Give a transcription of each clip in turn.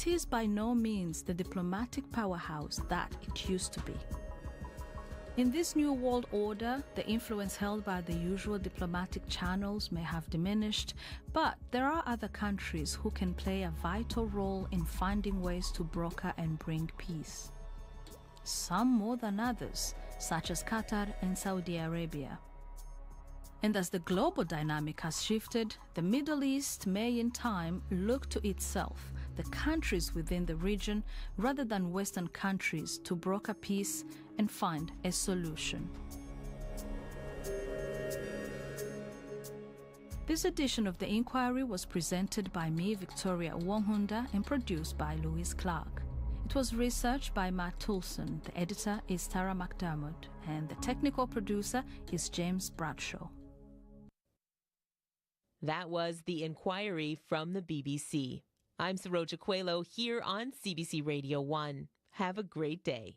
it is by no means the diplomatic powerhouse that it used to be. In this new world order, the influence held by the usual diplomatic channels may have diminished, but there are other countries who can play a vital role in finding ways to broker and bring peace. Some more than others, such as Qatar and Saudi Arabia. And as the global dynamic has shifted, the Middle East may in time look to itself, the countries within the region, rather than Western countries, to broker peace and find a solution. This edition of The Inquiry was presented by me, Victoria Wonghunda, and produced by Louise Clark. It was researched by Matt Toulson, the editor is Tara McDermott, and the technical producer is James Bradshaw. That was The Inquiry from the BBC. I'm Saroja Coelho here on CBC Radio 1. Have a great day.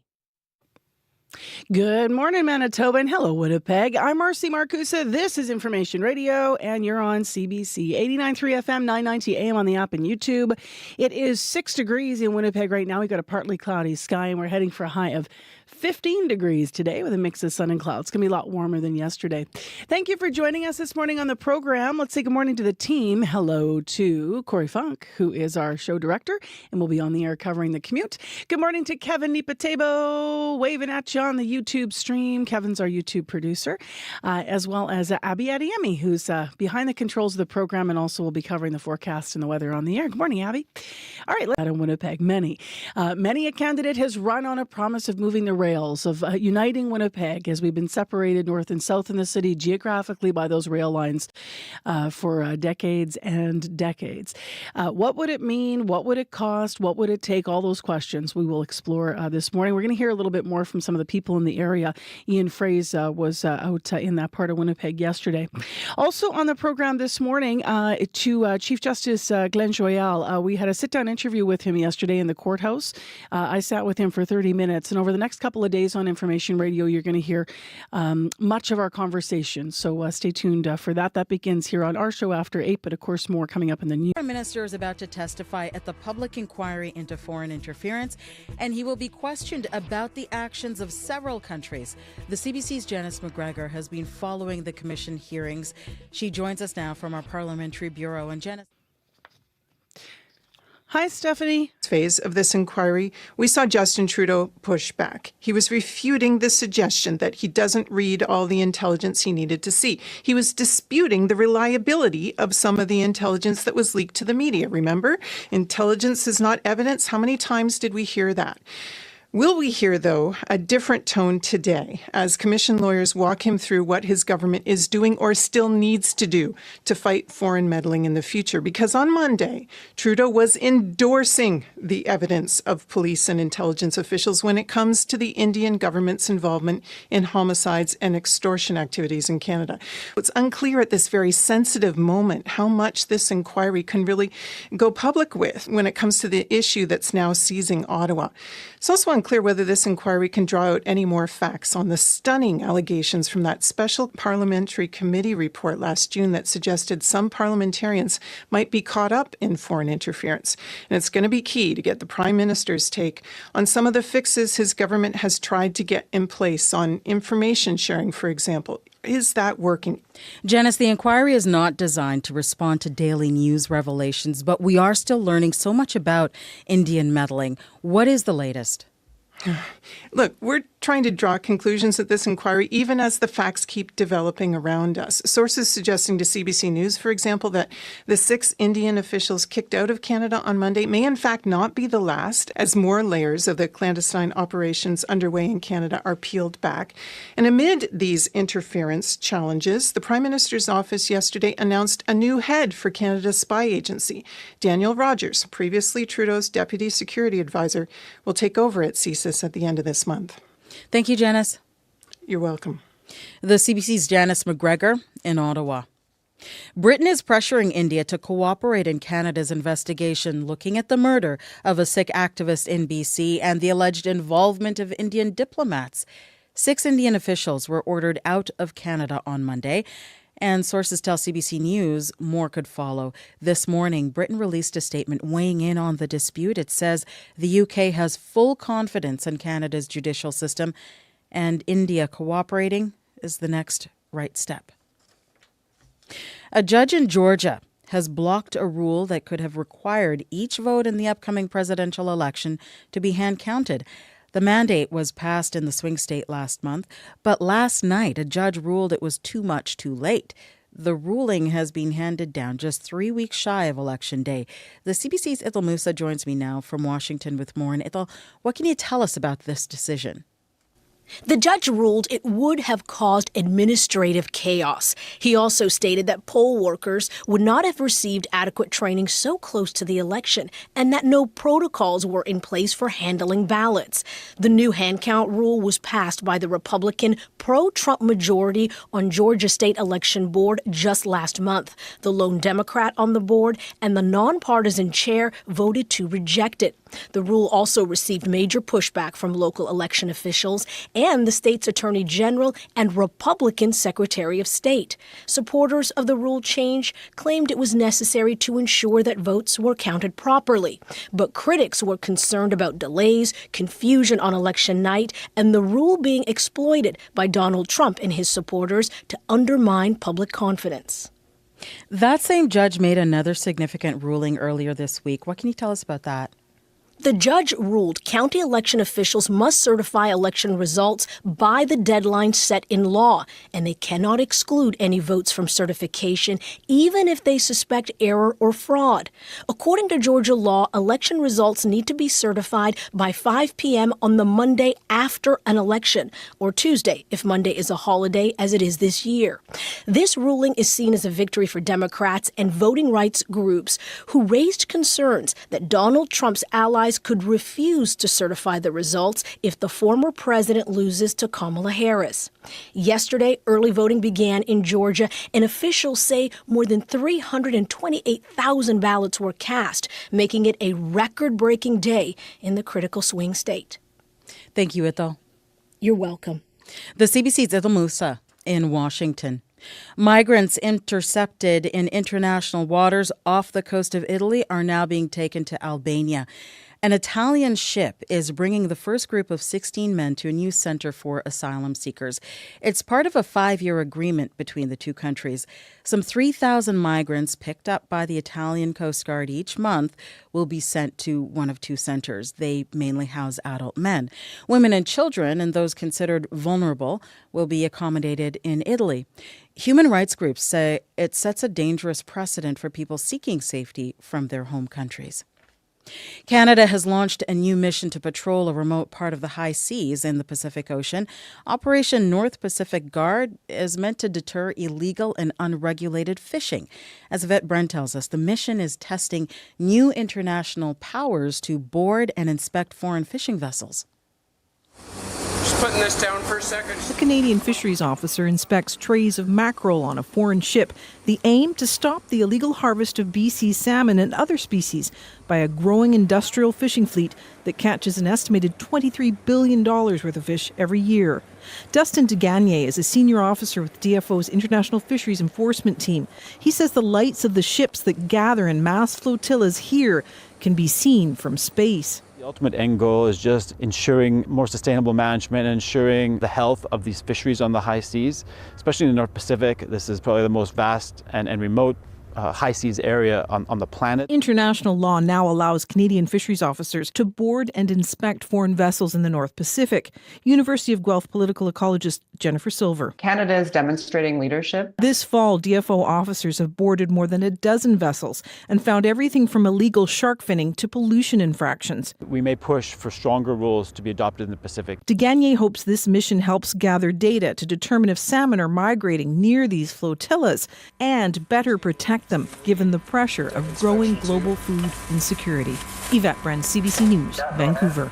Good morning, Manitoba, and hello, Winnipeg. I'm Marcy Marcusa. This is Information Radio, and you're on CBC 89.3 FM, 990 AM on the app and YouTube. It is 6 degrees in Winnipeg right now. We've got a partly cloudy sky, and we're heading for a high of 15 degrees today with a mix of sun and clouds. It's going to be a lot warmer than yesterday. Thank you for joining us this morning on the program. Let's say good morning to the team. Hello to Corey Funk, who is our show director, and will be on the air covering the commute. Good morning to Kevin Nipatebo, waving at you on the YouTube stream. Kevin's our YouTube producer, as well as Abby Adiemi, who's behind the controls of the program and also will be covering the forecast and the weather on the air. Good morning, Abby. All right, out in Winnipeg, many a candidate has run on a promise of moving the rails, of uniting Winnipeg, as we've been separated north and south in the city geographically by those rail lines for decades and decades. What would it mean? What would it cost? What would it take? All those questions we will explore this morning. We're going to hear a little bit more from some of the people in the area. Ian Fraze was out in that part of Winnipeg yesterday. Also on the program this morning, to Chief Justice Glenn Joyal, we had a sit-down interview with him yesterday in the courthouse. I sat with him for 30 minutes, and over the next couple of days on Information Radio, you're going to hear much of our conversation. So stay tuned for that. That begins here on our show after 8, but of course more coming up in the news. The Prime Minister is about to testify at the public inquiry into foreign interference, and he will be questioned about the actions of several countries. The CBC's Janice McGregor has been following the Commission hearings. She joins us now from our Parliamentary Bureau. And Janice. Hi, Stephanie. Phase of this inquiry, we saw Justin Trudeau push back. He was refuting the suggestion that he doesn't read all the intelligence he needed to see. He was disputing the reliability of some of the intelligence that was leaked to the media. Remember, intelligence is not evidence. How many times did we hear that? Will we hear, though, a different tone today as Commission lawyers walk him through what his government is doing or still needs to do to fight foreign meddling in the future? Because on Monday, Trudeau was endorsing the evidence of police and intelligence officials when it comes to the Indian government's involvement in homicides and extortion activities in Canada. It's unclear at this very sensitive moment how much this inquiry can really go public with when it comes to the issue that's now seizing Ottawa. It's also unclear whether this inquiry can draw out any more facts on the stunning allegations from that special parliamentary committee report last June that suggested some parliamentarians might be caught up in foreign interference. And it's going to be key to get the Prime Minister's take on some of the fixes his government has tried to get in place on information sharing, for example. Is that working? Janice, the inquiry is not designed to respond to daily news revelations, but we are still learning so much about Indian meddling. What is the latest? Look, we're trying to draw conclusions at this inquiry, even as the facts keep developing around us. Sources suggesting to CBC News, for example, that the 6 Indian officials kicked out of Canada on Monday may in fact not be the last, as more layers of the clandestine operations underway in Canada are peeled back. And amid these interference challenges, the Prime Minister's office yesterday announced a new head for Canada's spy agency. Daniel Rogers, previously Trudeau's deputy security advisor, will take over at CSIS at the end of this month. Thank you, Janice. You're welcome. The CBC's Janice McGregor in Ottawa. Britain is pressuring India to cooperate in Canada's investigation looking at the murder of a Sikh activist in BC and the alleged involvement of Indian diplomats. 6 Indian officials were ordered out of Canada on Monday. And sources tell CBC News more could follow. This morning, Britain released a statement weighing in on the dispute. It says the UK has full confidence in Canada's judicial system, and India cooperating is the next right step. A judge in Georgia has blocked a rule that could have required each vote in the upcoming presidential election to be hand-counted. The mandate was passed in the swing state last month, but last night a judge ruled it was too much too late. The ruling has been handed down just 3 weeks shy of Election Day. The CBC's Ithel Musa joins me now from Washington with more. And Ithel, what can you tell us about this decision? The judge ruled it would have caused administrative chaos. He also stated that poll workers would not have received adequate training so close to the election and that no protocols were in place for handling ballots. The new hand count rule was passed by the Republican pro-Trump majority on Georgia State Election Board just last month. The lone Democrat on the board and the nonpartisan chair voted to reject it. The rule also received major pushback from local election officials and the state's attorney general and Republican Secretary of State. Supporters of the rule change claimed it was necessary to ensure that votes were counted properly. But critics were concerned about delays, confusion on election night, and the rule being exploited by Donald Trump and his supporters to undermine public confidence. That same judge made another significant ruling earlier this week. What can you tell us about that? The judge ruled county election officials must certify election results by the deadline set in law, and they cannot exclude any votes from certification, even if they suspect error or fraud. According to Georgia law, election results need to be certified by 5 p.m. on the Monday after an election, or Tuesday if Monday is a holiday, as it is this year. This ruling is seen as a victory for Democrats and voting rights groups who raised concerns that Donald Trump's allies could refuse to certify the results if the former president loses to Kamala Harris. Yesterday, early voting began in Georgia, and officials say more than 328,000 ballots were cast, making it a record-breaking day in the critical swing state. Thank you, Ithel. You're welcome. The CBC's Ithel Musa in Washington. Migrants intercepted in international waters off the coast of Italy are now being taken to Albania. An Italian ship is bringing the first group of 16 men to a new center for asylum seekers. It's part of a 5-year agreement between the two countries. Some 3,000 migrants picked up by the Italian Coast Guard each month will be sent to one of two centers. They mainly house adult men. Women and children and those considered vulnerable will be accommodated in Italy. Human rights groups say it sets a dangerous precedent for people seeking safety from their home countries. Canada has launched a new mission to patrol a remote part of the high seas in the Pacific Ocean. Operation North Pacific Guard is meant to deter illegal and unregulated fishing. As Yvette Brent tells us, the mission is testing new international powers to board and inspect foreign fishing vessels. Just putting this down for a second. The Canadian fisheries officer inspects trays of mackerel on a foreign ship. The aim to stop the illegal harvest of BC salmon and other species by a growing industrial fishing fleet that catches an estimated $23 billion worth of fish every year. Dustin DeGagne is a senior officer with DFO's International Fisheries Enforcement Team. He says the lights of the ships that gather in mass flotillas here can be seen from space. The ultimate end goal is just ensuring more sustainable management and ensuring the health of these fisheries on the high seas, especially in the North Pacific. This is probably the most vast and remote high seas area on the planet. International law now allows Canadian fisheries officers to board and inspect foreign vessels in the North Pacific. University of Guelph political ecologist Jennifer Silver. Canada is demonstrating leadership. This fall, DFO officers have boarded more than a dozen vessels and found everything from illegal shark finning to pollution infractions. We may push for stronger rules to be adopted in the Pacific. DeGagne hopes this mission helps gather data to determine if salmon are migrating near these flotillas and better protect them, given the pressure of growing global food insecurity. Yvette Brand, CBC News, Vancouver.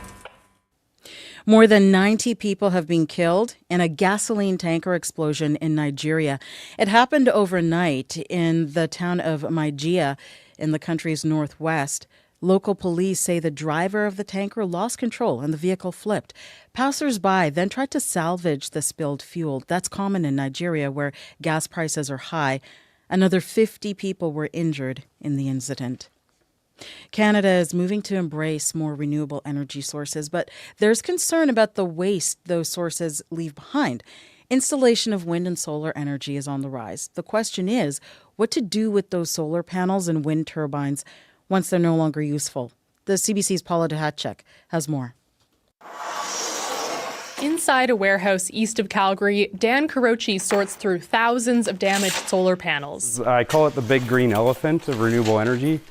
More than 90 people have been killed in a gasoline tanker explosion in Nigeria. It happened overnight in the town of Maijia in the country's northwest. Local police say the driver of the tanker lost control and the vehicle flipped. Passers-by then tried to salvage the spilled fuel. That's common in Nigeria, where gas prices are high. Another 50 people were injured in the incident. Canada is moving to embrace more renewable energy sources, but there's concern about the waste those sources leave behind. Installation of wind and solar energy is on the rise. The question is what to do with those solar panels and wind turbines once they're no longer useful. The CBC's Paula Duhatchek has more. Inside a warehouse east of Calgary, Dan Karochi sorts through thousands of damaged solar panels. I call it the big green elephant of renewable energy.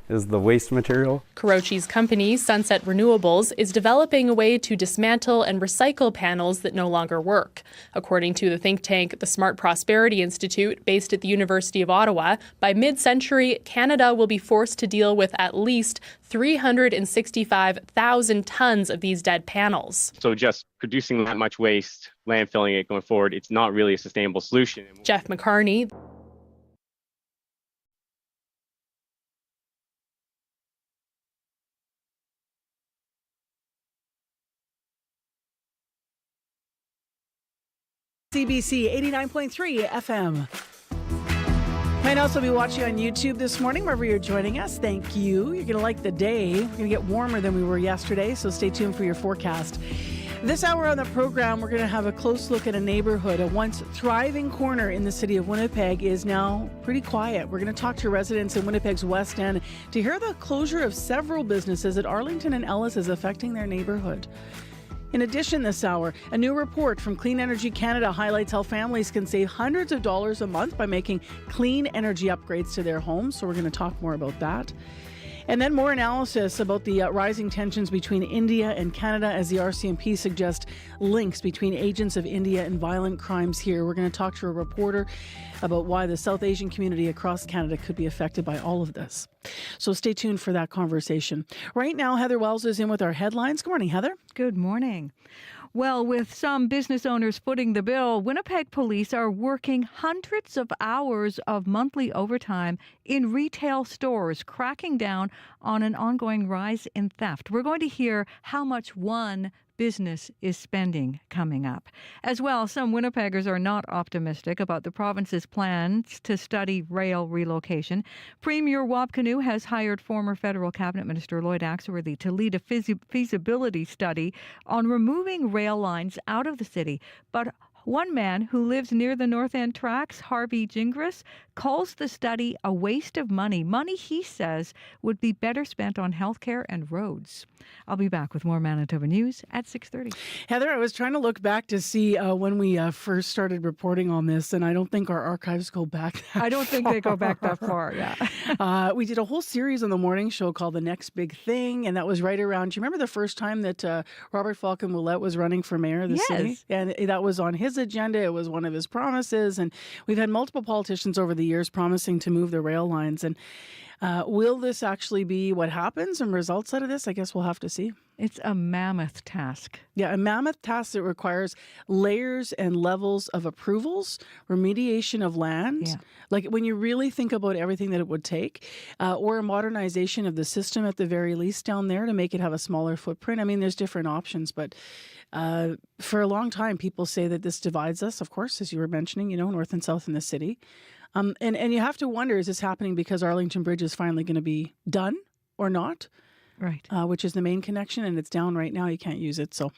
Is the waste material. Karochi's company, Sunset Renewables, is developing a way to dismantle and recycle panels that no longer work. According to the think tank, the Smart Prosperity Institute, based at the University of Ottawa, by mid-century, Canada will be forced to deal with at least 365,000 tons of these dead panels. So just producing that much waste, landfilling it going forward, it's not really a sustainable solution. Jeff McCarney, CBC 89.3 FM. Might also be watching on YouTube this morning, wherever you're joining us. Thank you. You're going to like the day. We're going to get warmer than we were yesterday, so stay tuned for your forecast. This hour on the program, we're going to have a close look at a neighborhood. A once thriving corner in the city of Winnipeg is now pretty quiet. We're going to talk to residents in Winnipeg's West End to hear the closure of several businesses at Arlington and Ellis is affecting their neighborhood. In addition, this hour, a new report from Clean Energy Canada highlights how families can save hundreds of dollars a month by making clean energy upgrades to their homes. So we're going to talk more about that. And then more analysis about the rising tensions between India and Canada as the RCMP suggests links between agents of India and violent crimes here. We're going to talk to a reporter about why the South Asian community across Canada could be affected by all of this. So stay tuned for that conversation. Right now, Heather Wells is in with our headlines. Good morning, Heather. Good morning. Well, with some business owners footing the bill, Winnipeg police are working hundreds of hours of monthly overtime in retail stores, cracking down on an ongoing rise in theft. We're going to hear how much one business is spending coming up. As well, some Winnipeggers are not optimistic about the province's plans to study rail relocation. Premier Wapkanu has hired former federal cabinet minister Lloyd Axworthy to lead a feasibility study on removing rail lines out of the city. But one man who lives near the North End tracks, Harvey Gingras, calls the study a waste of money. Money, he says, would be better spent on healthcare and roads. I'll be back with more Manitoba news at 6:30. Heather, I was trying to look back to see when we first started reporting on this, and I don't think our archives go back that far. I don't think they go back that far, yeah. We did a whole series on the morning show called The Next Big Thing, and that was right around, do you remember the first time that Robert Falcon-Willette was running for mayor of the city? And that was on his agenda. It was one of his promises, and we've had multiple politicians over the years promising to move the rail lines. And will this actually be what happens and results out of this? I guess we'll have to see. It's a mammoth task. Yeah, a mammoth task that requires layers and levels of approvals, remediation of land. Yeah. Like when you really think about everything that it would take, or a modernization of the system at the very least down there to make it have a smaller footprint. I mean, there's different options, but for a long time, people say that this divides us, of course, as you were mentioning, north and south in the city. And you have to wonder, is this happening because Arlington Bridge is finally going to be done or not? Right. Which is the main connection, and it's down right now. You can't use it. So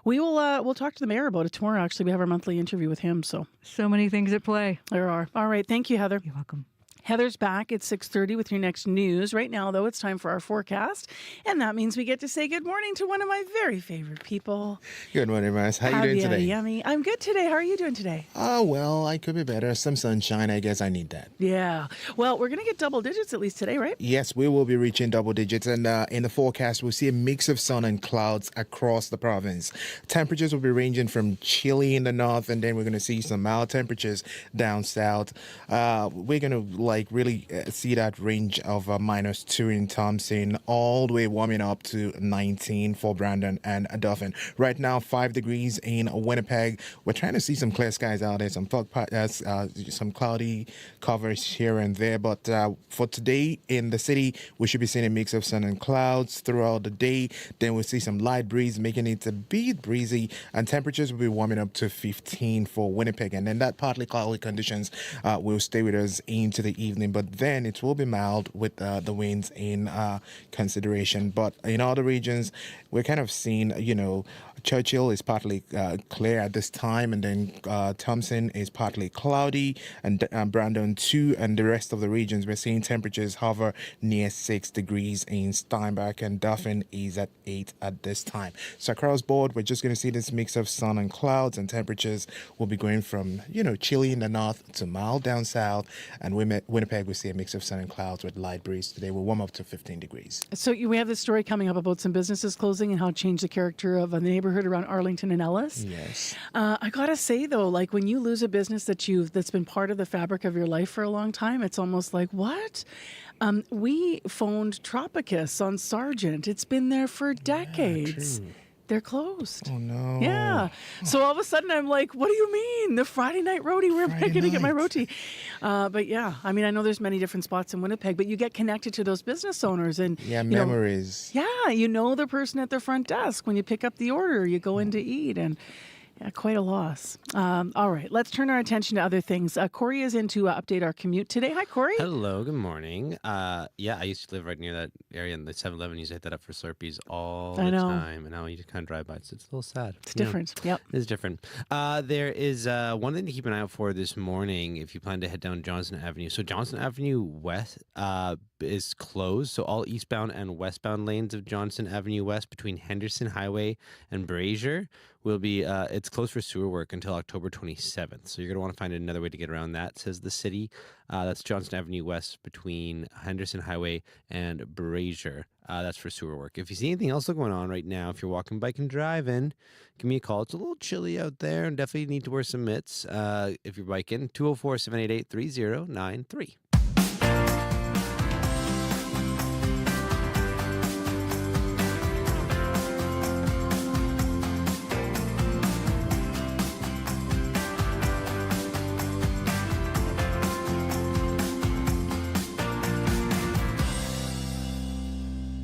we'll talk to the mayor about it tomorrow. Actually, we have our monthly interview with him. So many things at play. There are. All right. Thank you, Heather. You're welcome. Heather's back at 6:30 with your next news. Right now, though, it's time for our forecast. And that means we get to say good morning to one of my very favorite people. Good morning, Mars. How are you doing today? Yummy. I'm good today. How are you doing today? Oh, well, I could be better. Some sunshine. I guess I need that. Yeah. Well, we're going to get double digits at least today, right? Yes, we will be reaching double digits. And in the forecast, we'll see a mix of sun and clouds across the province. Temperatures will be ranging from chilly in the north, and then we're going to see some mild temperatures down south. We're going to like really see that range of -2 in Thompson, all the way warming up to 19 for Brandon and Dauphin. Right now, 5 degrees in Winnipeg. We're trying to see some clear skies out there, some some cloudy covers here and there. But for today in the city, we should be seeing a mix of sun and clouds throughout the day. Then we'll see some light breeze, making it a bit breezy, and temperatures will be warming up to 15 for Winnipeg. And then that partly cloudy conditions will stay with us into the evening. But then it will be mild with the winds in consideration. But in other regions, we're kind of seeing, Churchill is partly clear at this time, and then Thompson is partly cloudy, and Brandon too, and the rest of the regions we're seeing temperatures hover near 6 degrees in Steinbach, and Dauphin is at 8 at this time. So across board, we're just going to see this mix of sun and clouds, and temperatures will be going from chilly in the north to mild down south, and Winnipeg will see a mix of sun and clouds with light breeze. Today will warm up to 15 degrees. So we have this story coming up about some businesses closing and how it changed the character of the neighborhood around Arlington and Ellis. Yes. I gotta say though, like when you lose a business that's been part of the fabric of your life for a long time, it's almost like, what? We phoned Tropicus on Sargent. It's been there for decades. True. They're closed. Oh, no. Yeah. So all of a sudden I'm like, what do you mean? The Friday night roadie, where am I going to get my roti? But yeah, I mean, I know there's many different spots in Winnipeg, but you get connected to those business owners and memories. The person at the front desk when you pick up the order, you go in to eat, and yeah, quite a loss. All right, let's turn our attention to other things. Corey is in to update our commute today. Hi, Corey. Hello, good morning. I used to live right near that area, in the 7-Eleven. Used to hit that up for Slurpees all the time, and now you just kind of drive by. It's a little sad. It's different. Yep. It's different. There is one thing to keep an eye out for this morning if you plan to head down Johnson Avenue. So Johnson Avenue West is closed. So all eastbound and westbound lanes of Johnson Avenue West between Henderson Highway and Brazier will be, it's closed for sewer work until October 27th. So you're going to want to find another way to get around that, says the city. That's Johnson Avenue West between Henderson Highway and Brazier. That's for sewer work. If you see anything else going on right now, if you're walking, biking, driving, give me a call. It's a little chilly out there and definitely need to wear some mitts. If you're biking, 204-788-3093.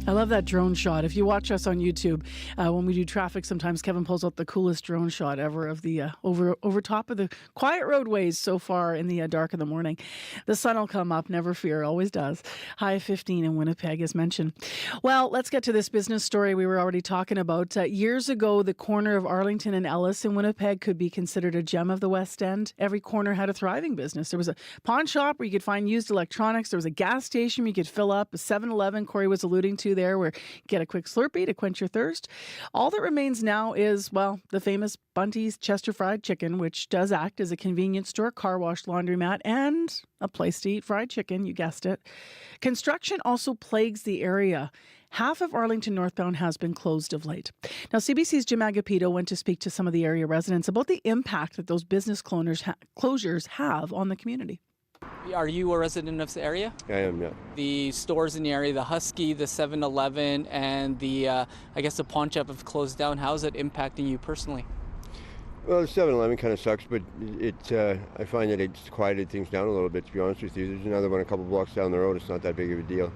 I love that drone shot. If you watch us on YouTube, when we do traffic, sometimes Kevin pulls out the coolest drone shot ever of the over top of the quiet roadways so far in the dark of the morning. The sun will come up, never fear, always does. High 15 in Winnipeg, as mentioned. Well, let's get to this business story we were already talking about. Years ago, the corner of Arlington and Ellis in Winnipeg could be considered a gem of the West End. Every corner had a thriving business. There was a pawn shop where you could find used electronics. There was a gas station where you could fill up. A 7-Eleven, Corey was alluding to there, where you get a quick Slurpee to quench your thirst. All that remains now is, well, the famous Bunty's Chester Fried Chicken, which does act as a convenience store, car wash, laundromat, and a place to eat fried chicken, you guessed it. Construction also plagues the area. Half of Arlington northbound has been closed of late. Now, CBC's Jim Agapito went to speak to some of the area residents about the impact that those business closures have on the community. Are you a resident of the area? I am, yeah. The stores in the area, the Husky, the 7-Eleven, and the pawn shop have closed down. How is it impacting you personally? Well, the 7-Eleven kind of sucks, but I find that it's quieted things down a little bit, to be honest with you. There's another one a couple blocks down the road. It's not that big of a deal.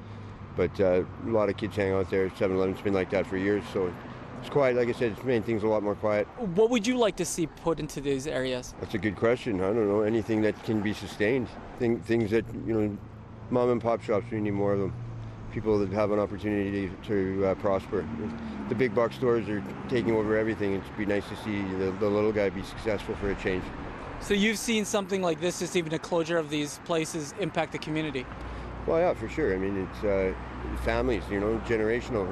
But a lot of kids hang out there. 7-Eleven's been like that for years, so it's quiet. Like I said, it's made things a lot more quiet. What would you like to see put into these areas? That's a good question. I don't know. Anything that can be sustained. Things that, mom and pop shops, we need more of them. People that have an opportunity to prosper. The big box stores are taking over everything. It'd be nice to see the little guy be successful for a change. So you've seen something like this, just even a closure of these places, impact the community? Well, yeah, for sure. I mean, it's families, generational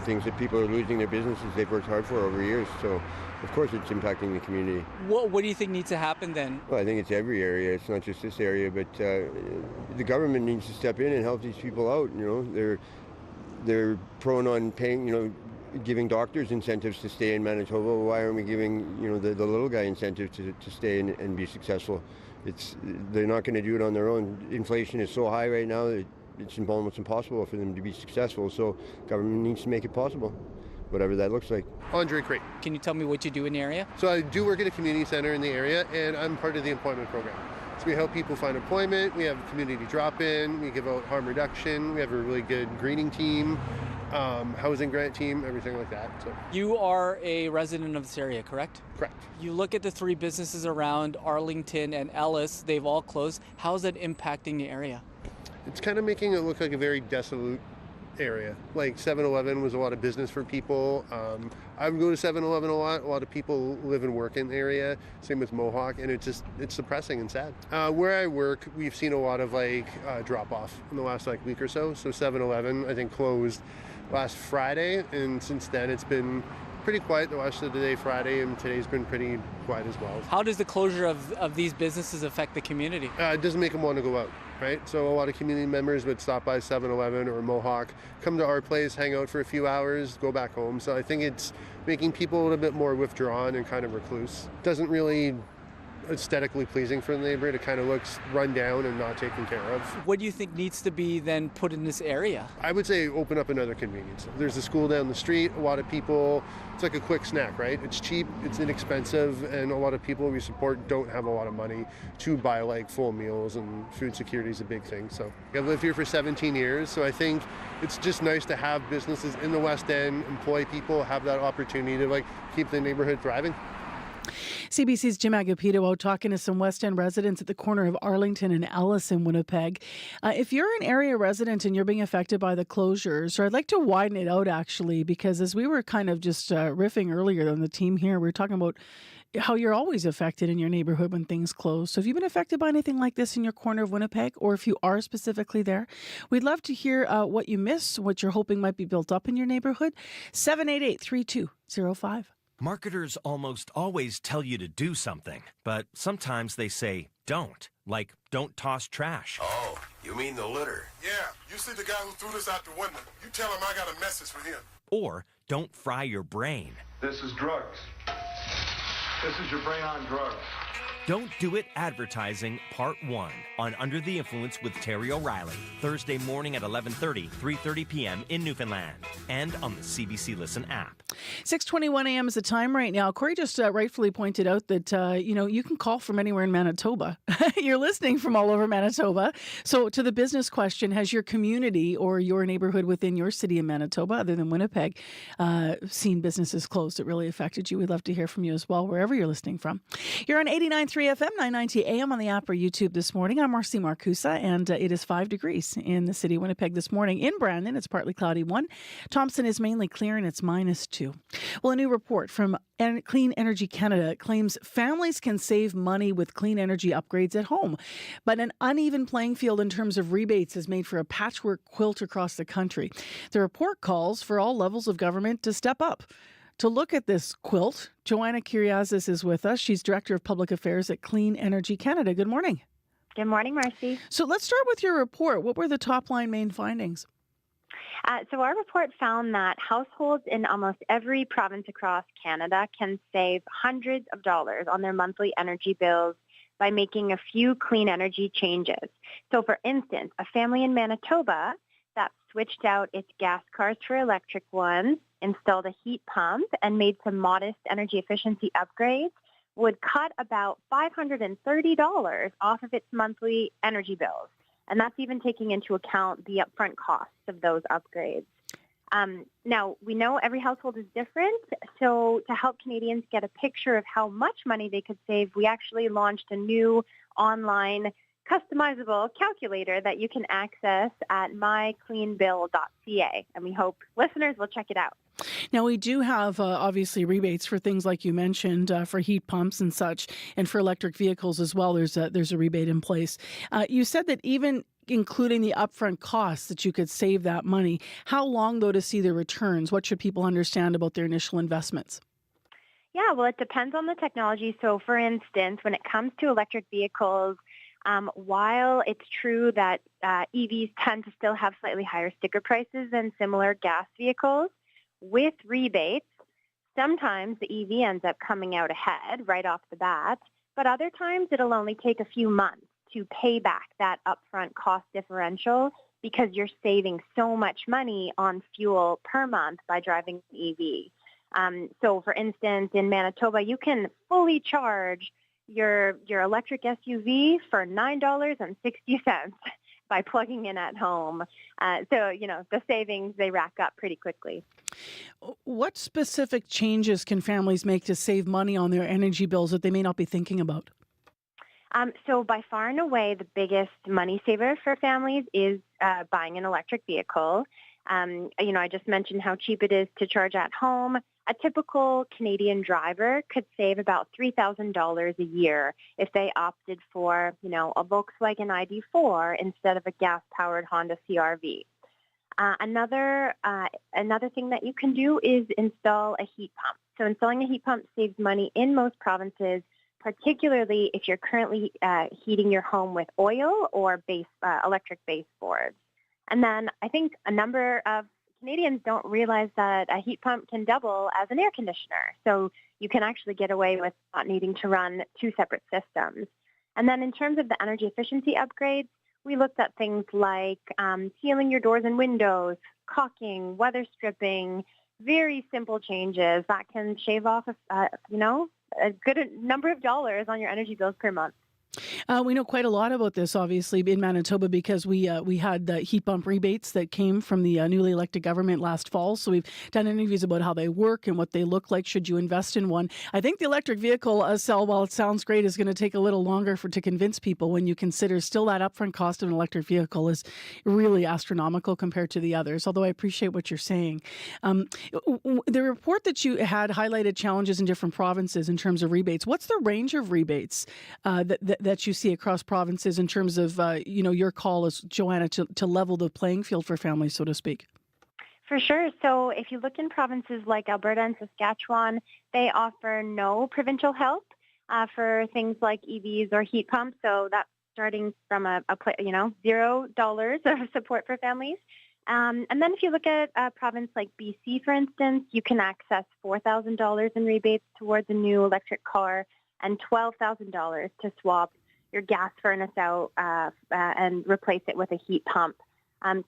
things that people are losing their businesses they've worked hard for over years. So, of course, it's impacting the community. What do you think needs to happen then? Well, I think it's every area. It's not just this area, but the government needs to step in and help these people out. They're prone on paying, giving doctors incentives to stay in Manitoba. Why aren't we giving, the little guy incentives to stay and be successful? They're not going to do it on their own. Inflation is so high right now that it's almost impossible for them to be successful. So government needs to make it possible, whatever that looks like. Andre Crate. Can you tell me what you do in the area? So I do work at a community center in the area, and I'm part of the employment program. So we help people find employment. We have a community drop-in. We give out harm reduction. We have a really good greening team, housing grant team, everything like that. So You are a resident of this area, correct? Correct. You look at the three businesses around Arlington and Ellis. They've all closed. How is that impacting the area? It's kind of making it look like a very desolate area. Like 7-Eleven was a lot of business for people. I would go to 7-Eleven a lot. A lot of people live and work in the area. Same with Mohawk, and it's depressing and sad. Where I work, we've seen a lot of drop off in the last week or so. So 7-Eleven, I think, closed last Friday, and since then it's been pretty quiet the rest of the day Friday, and today's been pretty quiet as well. How does the closure of these businesses affect the community? It doesn't make them want to go out, right? So a lot of community members would stop by 7-Eleven or Mohawk, come to our place, hang out for a few hours, go back home. So I think it's making people a little bit more withdrawn and kind of recluse. Doesn't really aesthetically pleasing for the neighborhood. It kind of looks run down and not taken care of. What do you think needs to be then put in this area? I would say open up another convenience. There's a school down the street. A lot of people, it's like a quick snack, right? It's cheap, it's inexpensive, and a lot of people we support don't have a lot of money to buy full meals, and food security is a big thing. So I've lived here for 17 years, so I think it's just nice to have businesses in the West End, employ people, have that opportunity to keep the neighborhood thriving. CBC's Jim Agapito out talking to some West End residents at the corner of Arlington and Ellis in Winnipeg. If you're an area resident and you're being affected by the closures, or I'd like to widen it out actually, because as we were kind of just riffing earlier on the team here, we were talking about how you're always affected in your neighborhood when things close. So if you've been affected by anything like this in your corner of Winnipeg, or if you are specifically there, we'd love to hear what you miss, what you're hoping might be built up in your neighborhood. 788-3205. Marketers almost always tell you to do something, but sometimes they say don't, like don't toss trash. Oh, you mean the litter? Yeah, you see the guy who threw this out the window. You tell him I got a message for him. Or don't fry your brain. This is drugs. This is your brain on drugs. Don't Do It Advertising Part 1 on Under the Influence with Terry O'Reilly, Thursday morning at 11:30, 3:30 p.m. in Newfoundland, and on the CBC Listen app. 6:21 a.m. is the time right now. Corey just rightfully pointed out that, you can call from anywhere in Manitoba. You're listening from all over Manitoba. So to the business question, has your community or your neighborhood within your city in Manitoba, other than Winnipeg, seen businesses closed that really affected you? We'd love to hear from you as well, wherever you're listening from. You're on 89.3 FM, 990 AM on the app or YouTube this morning. I'm Marcy Marcusa, and it is 5 degrees in the city of Winnipeg this morning. In Brandon, it's partly cloudy 1. Thompson is mainly clear, and it's -2. Well, a new report from Clean Energy Canada claims families can save money with clean energy upgrades at home, but an uneven playing field in terms of rebates has made for a patchwork quilt across the country. The report calls for all levels of government to step up. To look at this quilt, Joanna Curiosities is with us. She's Director of Public Affairs at Clean Energy Canada. Good morning. Good morning, Marcy. So let's start with your report. What were the top line main findings? So our report found that households in almost every province across Canada can save hundreds of dollars on their monthly energy bills by making a few clean energy changes. So for instance, a family in Manitoba that switched out its gas cars for electric ones, installed a heat pump, and made some modest energy efficiency upgrades would cut about $530 off of its monthly energy bills. And that's even taking into account the upfront costs of those upgrades. Now, we know every household is different, so to help Canadians get a picture of how much money they could save, we actually launched a new online customizable calculator that you can access at mycleanbill.ca, and we hope listeners will check it out. Now, we do have, obviously, rebates for things like you mentioned, for heat pumps and such, and for electric vehicles as well. There's a rebate in place. You said that even including the upfront costs that you could save that money. How long, though, to see the returns? What should people understand about their initial investments? Yeah, well, it depends on the technology. So, for instance, when it comes to electric vehicles, while it's true that EVs tend to still have slightly higher sticker prices than similar gas vehicles, with rebates, sometimes the EV ends up coming out ahead right off the bat. but other times it'll only take a few months to pay back that upfront cost differential because you're saving so much money on fuel per month by driving an EV. So, for instance, in Manitoba, you can fully charge your electric SUV for $9.60 by plugging in at home. So, the savings, they rack up pretty quickly. What specific changes can families make to save money on their energy bills that they may not be thinking about? So by far and away, the biggest money saver for families is buying an electric vehicle. I just mentioned how cheap it is to charge at home. A typical Canadian driver could save about $3,000 a year if they opted for, a Volkswagen ID4 instead of a gas-powered Honda CR-V. Another thing that you can do is install a heat pump. So installing a heat pump saves money in most provinces, particularly if you're currently heating your home with oil or electric baseboards. And then I think a number of Canadians don't realize that a heat pump can double as an air conditioner. So you can actually get away with not needing to run two separate systems. And then in terms of the energy efficiency upgrades, we looked at things like sealing your doors and windows, caulking, weather stripping, very simple changes that can shave off, a good number of dollars on your energy bills per month. We know quite a lot about this, obviously, in Manitoba because we had the heat pump rebates that came from the newly elected government last fall. So we've done interviews about how they work and what they look like should you invest in one. I think the electric vehicle sell, while it sounds great, is going to take a little longer to convince people when you consider still that upfront cost of an electric vehicle is really astronomical compared to the others, although I appreciate what you're saying. The report that you had highlighted challenges in different provinces in terms of rebates. What's the range of rebates that you see across provinces in terms of, your call as Joanna to level the playing field for families, so to speak? For sure. So if you look in provinces like Alberta and Saskatchewan, they offer no provincial help for things like EVs or heat pumps. So that's starting from $0 of support for families. And then if you look at a province like BC, for instance, you can access $4,000 in rebates towards a new electric car and $12,000 to swap your gas furnace out and replace it with a heat pump.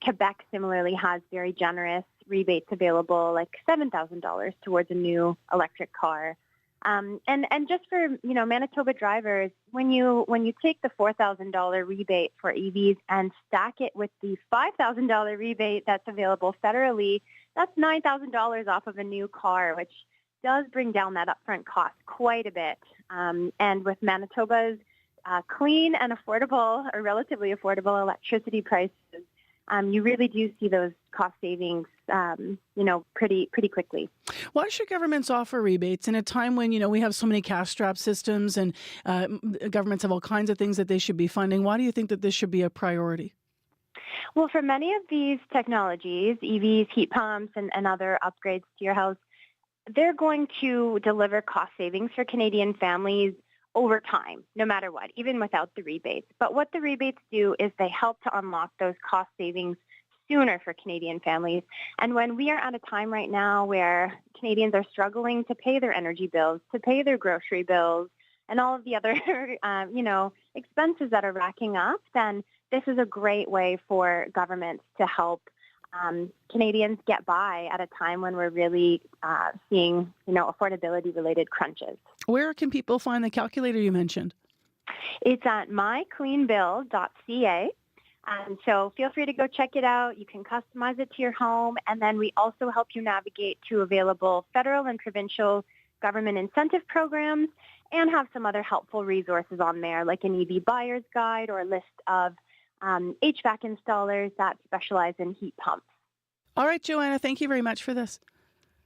Quebec similarly has very generous rebates available, like $7,000 towards a new electric car. And just for Manitoba drivers, when you take the $4,000 rebate for EVs and stack it with the $5,000 rebate that's available federally, that's $9,000 off of a new car, which does bring down that upfront cost quite a bit. And with Manitoba's clean and affordable, or relatively affordable electricity prices, you really do see those cost savings, pretty quickly. Why should governments offer rebates in a time when, we have so many cash-strapped systems and governments have all kinds of things that they should be funding? Why do you think that this should be a priority? Well, for many of these technologies, EVs, heat pumps, and other upgrades to your house, they're going to deliver cost savings for Canadian families over time, no matter what, even without the rebates. But what the rebates do is they help to unlock those cost savings sooner for Canadian families. And when we are at a time right now where Canadians are struggling to pay their energy bills, to pay their grocery bills, and all of the other, expenses that are racking up, then this is a great way for governments to help Canadians get by at a time when we're really seeing, affordability-related crunches. Where can people find the calculator you mentioned? It's at mycleanbill.ca. So feel free to go check it out. You can customize it to your home. And then we also help you navigate to available federal and provincial government incentive programs and have some other helpful resources on there, like an EV buyer's guide or a list of HVAC installers that specialize in heat pumps. All right, Joanna, thank you very much for this.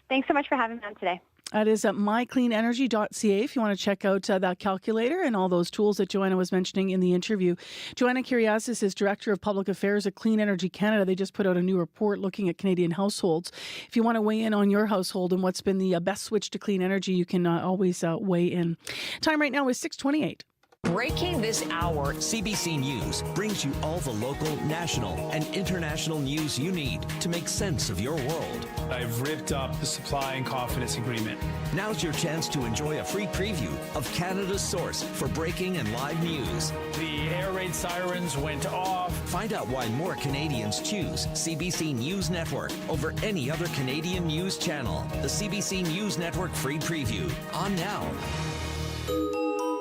Thanks so much for having me on today. That is at mycleanenergy.ca if you want to check out that calculator and all those tools that Joanna was mentioning in the interview. Joanna Curiosities is Director of Public Affairs at Clean Energy Canada. They just put out a new report looking at Canadian households. If you want to weigh in on your household and what's been the best switch to clean energy, you can always weigh in. Time right now is 6:28. Breaking this hour. CBC News brings you all the local, national, and international news you need to make sense of your world. I've ripped up the supply and confidence agreement. Now's your chance to enjoy a free preview of Canada's source for breaking and live news. The air raid sirens went off. Find out why more Canadians choose CBC News Network over any other Canadian news channel. The CBC News Network free preview. On now.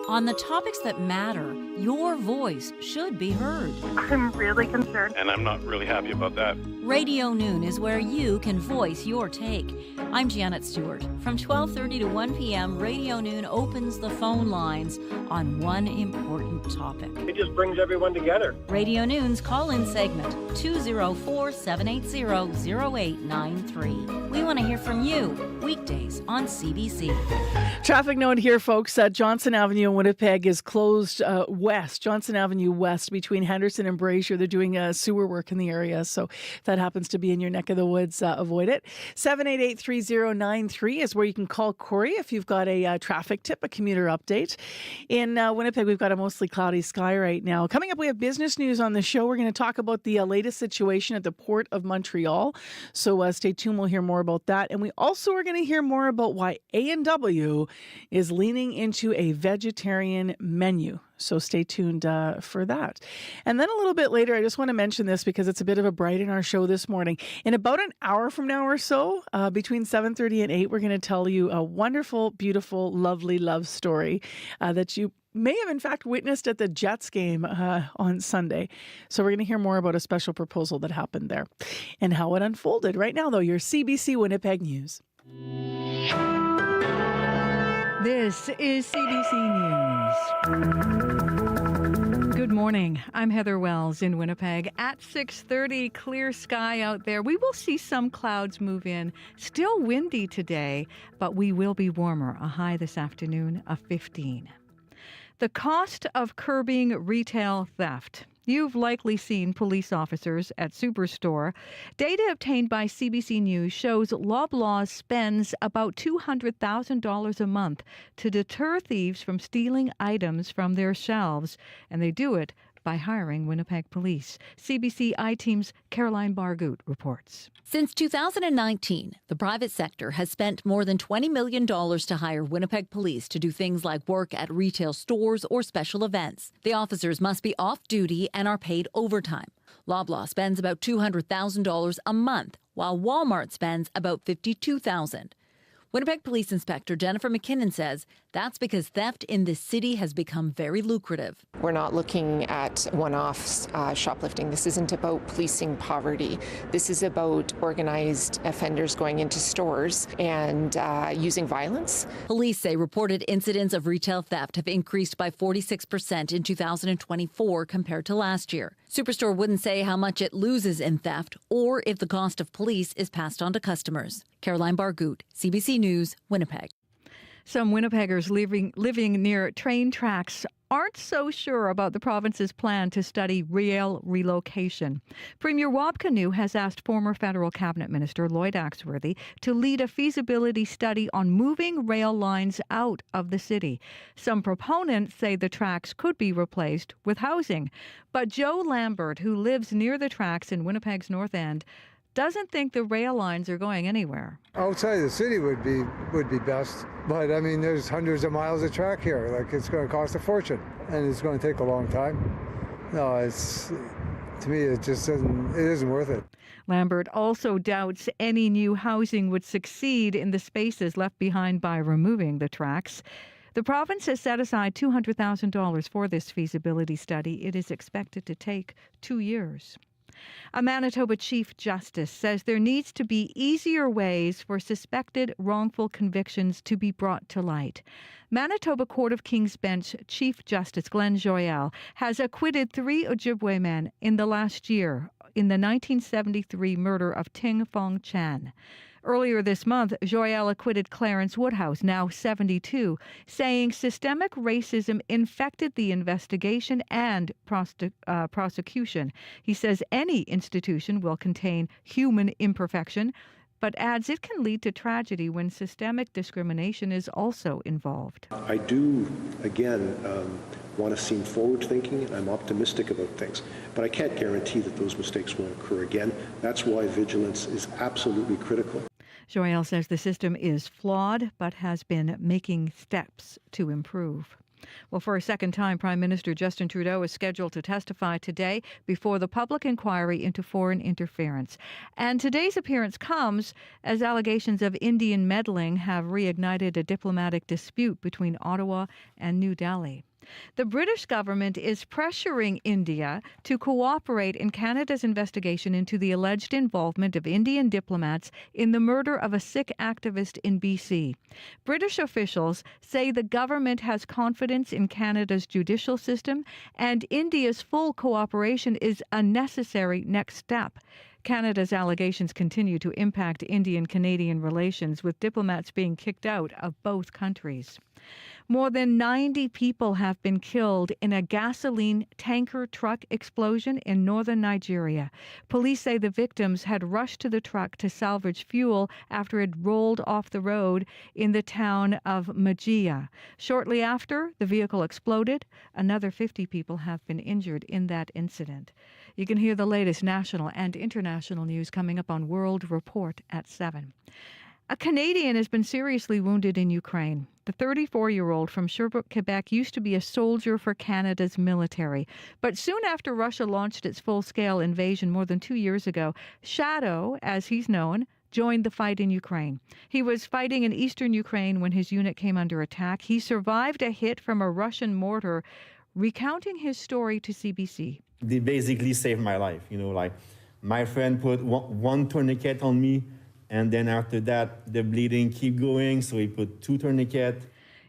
On the topics that matter, your voice should be heard. I'm really concerned. And I'm not really happy about that. Radio Noon is where you can voice your take. I'm Janet Stewart. From 12:30 to 1 p.m., Radio Noon opens the phone lines on one important topic. It just brings everyone together. Radio Noon's call-in segment, 204-780-0893. We want to hear from you, weekdays on CBC. Traffic note here, folks. Johnson Avenue in Winnipeg is closed west, Johnson Avenue West, between Henderson and Brazier. They're doing sewer work in the area, so if that happens to be in your neck of the woods, avoid it. 788-3093 is where you can call Corey if you've got a traffic tip, a commuter update. In Winnipeg, we've got a mostly cloudy sky right now. Coming up, we have business news on the show. We're going to talk about the latest situation at the Port of Montreal, so stay tuned. We'll hear more about that. And we also are going to hear more about why A&W is leaning into a vegetarian menu. So stay tuned for that. And then a little bit later, I just want to mention this because it's a bit of a bright in our show this morning. In about an hour from now or so, between 7:30 and 8, we're going to tell you a wonderful, beautiful, lovely love story that you may have in fact witnessed at the Jets game on Sunday. So we're going to hear more about a special proposal that happened there and how it unfolded. Right now, though, your CBC Winnipeg News. This is CBC News. Good morning. I'm Heather Wells in Winnipeg. At 6:30, clear sky out there. We will see some clouds move in. Still windy today, but we will be warmer. A high this afternoon of 15. The cost of curbing retail theft. You've likely seen police officers at Superstore. Data obtained by CBC News shows Loblaws spends about $200,000 a month to deter thieves from stealing items from their shelves, and they do it by hiring Winnipeg police. CBC I-Team's Caroline Bargoot reports. Since 2019, the private sector has spent more than $20 million to hire Winnipeg police to do things like work at retail stores or special events. The officers must be off duty and are paid overtime. Loblaw spends about $200,000 a month, while Walmart spends about $52,000. Winnipeg Police Inspector Jennifer McKinnon says that's because theft in this city has become very lucrative. We're not looking at one-off shoplifting. This isn't about policing poverty. This is about organized offenders going into stores and using violence. Police say reported incidents of retail theft have increased by 46% in 2024 compared to last year. Superstore wouldn't say how much it loses in theft or if the cost of police is passed on to customers. Caroline Bargoot, CBC News, Winnipeg. Some Winnipeggers living near train tracks aren't so sure about the province's plan to study rail relocation. Premier Wab Kinew has asked former federal cabinet minister Lloyd Axworthy to lead a feasibility study on moving rail lines out of the city. Some proponents say the tracks could be replaced with housing. But Joe Lambert, who lives near the tracks in Winnipeg's North End, doesn't think the rail lines are going anywhere. Outside the city would be best, but I mean there's hundreds of miles of track here. Like it's going to cost a fortune, and it's going to take a long time. No, to me it isn't worth it. Lambert also doubts any new housing would succeed in the spaces left behind by removing the tracks. The province has set aside $200,000 for this feasibility study. It is expected to take 2 years. A Manitoba Chief Justice says there needs to be easier ways for suspected wrongful convictions to be brought to light. Manitoba Court of King's Bench Chief Justice Glenn Joyal has acquitted 3 Ojibwe men in the last year in the 1973 murder of Ting Fong Chan. Earlier this month, Joyal acquitted Clarence Woodhouse, now 72, saying systemic racism infected the investigation and prosecution. He says any institution will contain human imperfection, but adds it can lead to tragedy when systemic discrimination is also involved. I do, again, want to seem forward-thinking, and I'm optimistic about things, but I can't guarantee that those mistakes won't occur again. That's why vigilance is absolutely critical. Joyelle says the system is flawed, but has been making steps to improve. Well, for a second time, Prime Minister Justin Trudeau is scheduled to testify today before the public inquiry into foreign interference. And today's appearance comes as allegations of Indian meddling have reignited a diplomatic dispute between Ottawa and New Delhi. The British government is pressuring India to cooperate in Canada's investigation into the alleged involvement of Indian diplomats in the murder of a Sikh activist in BC. British officials say the government has confidence in Canada's judicial system, and India's full cooperation is a necessary next step. Canada's allegations continue to impact Indian-Canadian relations, with diplomats being kicked out of both countries. More than 90 people have been killed in a gasoline tanker truck explosion in northern Nigeria. Police say the victims had rushed to the truck to salvage fuel after it rolled off the road in the town of Majia. Shortly after the vehicle exploded, another 50 people have been injured in that incident. You can hear the latest national and international news coming up on World Report at 7. A Canadian has been seriously wounded in Ukraine. The 34-year-old from Sherbrooke, Quebec, used to be a soldier for Canada's military. But soon after Russia launched its full-scale invasion more than 2 years ago, Shadow, as he's known, joined the fight in Ukraine. He was fighting in eastern Ukraine when his unit came under attack. He survived a hit from a Russian mortar, recounting his story to CBC. They basically saved my life. Like my friend put one tourniquet on me, and then after that, the bleeding keep going, so he put 2 tourniquets.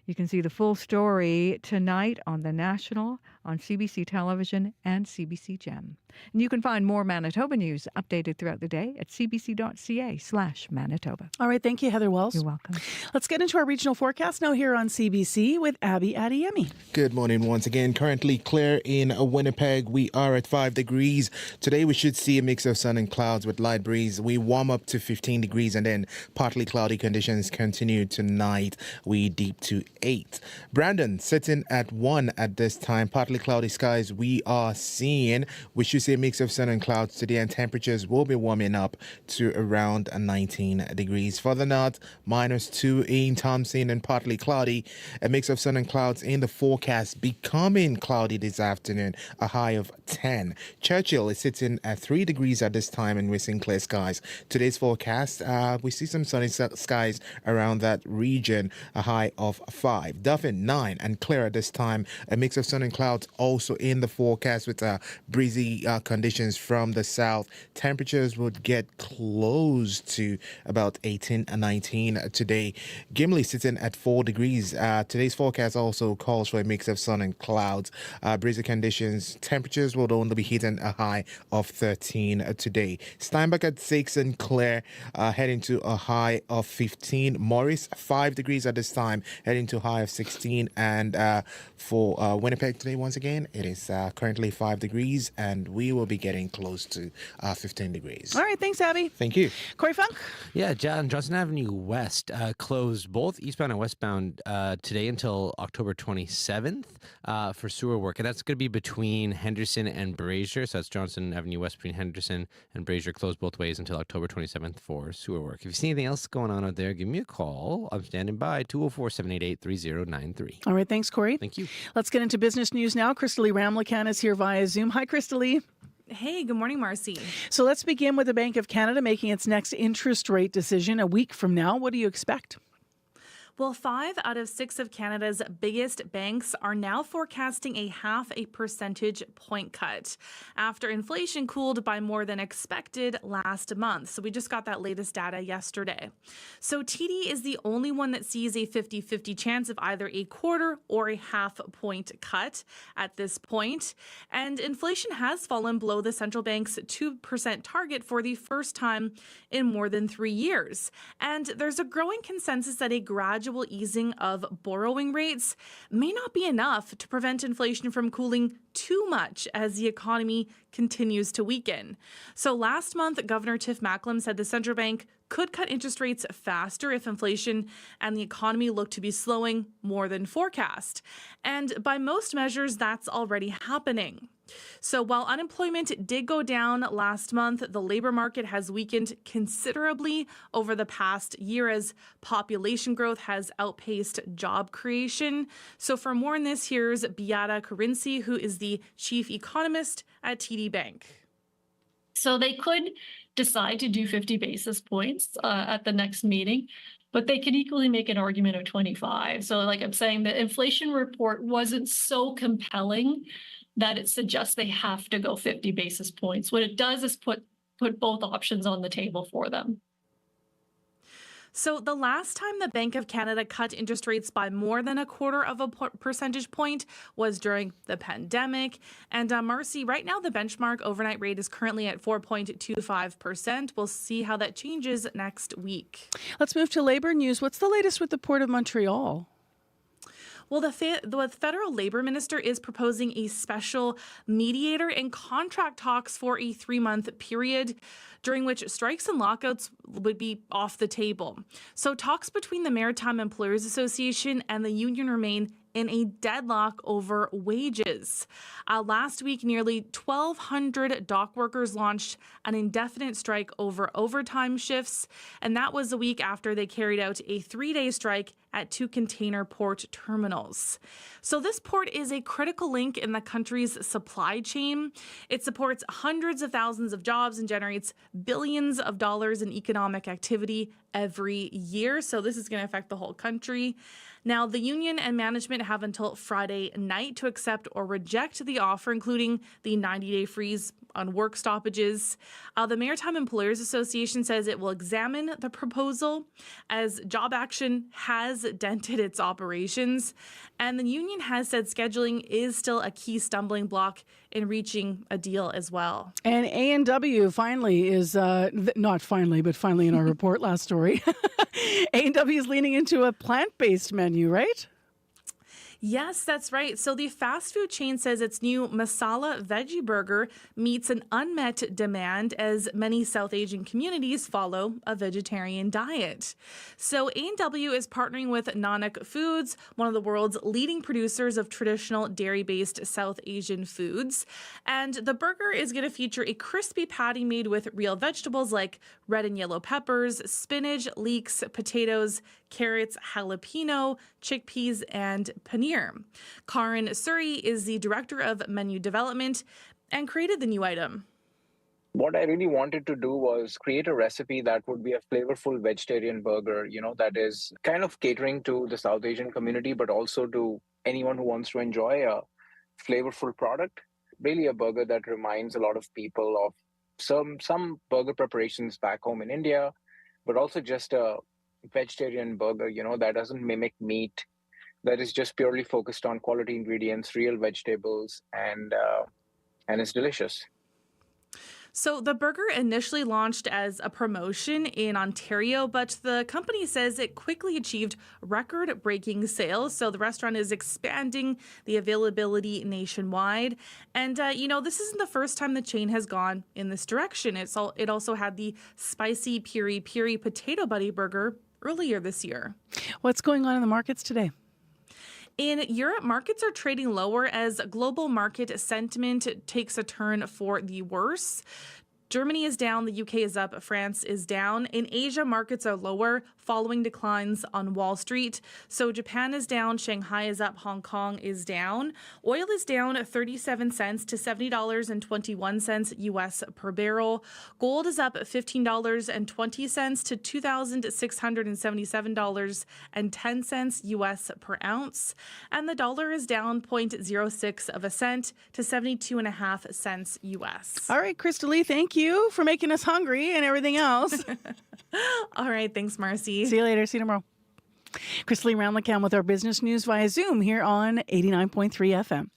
You can see the full story tonight on The National, on CBC Television, and CBC Gem. And you can find more Manitoba news updated throughout the day at cbc.ca/Manitoba. All right, thank you, Heather Wells. You're welcome. Let's get into our regional forecast now here on CBC with Abby Adeyemi. Good morning once again. Currently clear in Winnipeg. We are at 5 degrees. Today we should see a mix of sun and clouds with light breeze. We warm up to 15 degrees and then partly cloudy conditions continue tonight. We deep to 8. Brandon sitting at 1 at this time. Partly cloudy skies we are seeing. We should see a mix of sun and clouds today, and temperatures will be warming up to around 19 degrees. Further north, -2 in Thompson and partly cloudy. A mix of sun and clouds in the forecast, becoming cloudy this afternoon, a high of 10. Churchill is sitting at 3 degrees at this time, and we're seeing clear skies. Today's forecast, we see some sunny skies around that region, a high of 5. Dauphin 9 and clear at this time. A mix of sun and clouds also in the forecast with breezy conditions from the south. Temperatures would get close to about 18 and 19 today. Gimli sitting at 4 degrees. Today's forecast also calls for a mix of sun and clouds. Breezy conditions. Temperatures will only be hitting a high of 13 today. Steinbach at 6 and clear, heading to a high of 15. Morris 5 degrees at this time, heading to a high of 16. And for Winnipeg today, once again, it is currently 5 degrees, and we will be getting close to 15 degrees. All right, thanks, Abby. Thank you. Corey Funk? Yeah, Johnson Avenue West closed both eastbound and westbound today until October 27th for sewer work. And that's going to be between Henderson and Brazier. So that's Johnson Avenue West between Henderson and Brazier, closed both ways until October 27th for sewer work. If you see anything else going on out there, give me a call. I'm standing by, 204-788-3093. All right, thanks, Corey. Thank you. Let's get into business news now. Crystalie Ramlakan is here via Zoom. Hi, Crystalie. Hey, good morning, Marcy. So let's begin with the Bank of Canada making its next interest rate decision a week from now. What do you expect? Well, 5 out of 6 of Canada's biggest banks are now forecasting a 0.5 percentage point cut after inflation cooled by more than expected last month. So we just got that latest data yesterday. So TD is the only one that sees a 50-50 chance of either a quarter or a 0.5 point cut at this point. And inflation has fallen below the central bank's 2% target for the first time in more than 3 years. And there's a growing consensus that a gradual easing of borrowing rates may not be enough to prevent inflation from cooling too much as the economy continues to weaken. So last month, Governor Tiff Macklem said the central bank could cut interest rates faster if inflation and the economy look to be slowing more than forecast. And by most measures, that's already happening. So while unemployment did go down last month, the labor market has weakened considerably over the past year as population growth has outpaced job creation. So for more on this, here's Beata Carinci, who is the chief economist at TD Bank. So they could decide to do 50 basis points at the next meeting, but they could equally make an argument of 25. So like I'm saying, the inflation report wasn't so compelling that it suggests they have to go 50 basis points. What it does is put both options on the table for them. So the last time the Bank of Canada cut interest rates by more than a quarter of a percentage point was during the pandemic. And Marcy, right now the benchmark overnight rate is currently at 4.25%. We'll see how that changes next week. Let's move to labor news. What's the latest with the Port of Montreal? Well, the federal labor minister is proposing a special mediator in contract talks for a 3-month period during which strikes and lockouts would be off the table. So talks between the Maritime Employers Association and the union remain in a deadlock over wages. Last week, nearly 1,200 dock workers launched an indefinite strike over overtime shifts, and that was a week after they carried out a 3-day strike at 2 container port terminals. So this port is a critical link in the country's supply chain. It supports hundreds of thousands of jobs and generates billions of dollars in economic activity every year. So this is going to affect the whole country. Now, the union and management have until Friday night to accept or reject the offer, including the 90-day freeze on work stoppages. The Maritime Employers Association says it will examine the proposal as job action has dented its operations. And the union has said scheduling is still a key stumbling block in reaching a deal as well. And A&W finally is, not finally, but finally in our report last story, A&W is leaning into a plant-based menu, right? Yes, that's right. So the fast food chain says its new masala veggie burger meets an unmet demand as many South Asian communities follow a vegetarian diet. So A&W is partnering with Nanak Foods, one of the world's leading producers of traditional dairy-based South Asian foods. And the burger is going to feature a crispy patty made with real vegetables like red and yellow peppers, spinach, leeks, potatoes, carrots, jalapeno, chickpeas, and paneer. Karan Suri is the director of menu development and created the new item. What I really wanted to do was create a recipe that would be a flavorful vegetarian burger, that is kind of catering to the South Asian community, but also to anyone who wants to enjoy a flavorful product. Really a burger that reminds a lot of people of some burger preparations back home in India, but also just a vegetarian burger, that doesn't mimic meat, that is just purely focused on quality ingredients, real vegetables, and it's delicious. So the burger initially launched as a promotion in Ontario, but the company says it quickly achieved record-breaking sales. So the restaurant is expanding the availability nationwide. And, this isn't the first time the chain has gone in this direction. It also had the spicy piri piri potato buddy burger earlier this year. What's going on in the markets today? In Europe, markets are trading lower as global market sentiment takes a turn for the worse. Germany is down, the UK is up, France is down. In Asia, markets are lower following declines on Wall Street. So Japan is down, Shanghai is up, Hong Kong is down. Oil is down 37 cents to $70.21 US per barrel. Gold is up $15.20 to $2,677.10 US per ounce. And the dollar is down 0.06 of a cent to 72.5 cents US. All right, Crystalie, thank you for making us hungry and everything else. All right, thanks, Marcy. See you later. See you tomorrow. Crystalie Ramlicam with our business news via Zoom here on 89.3 FM.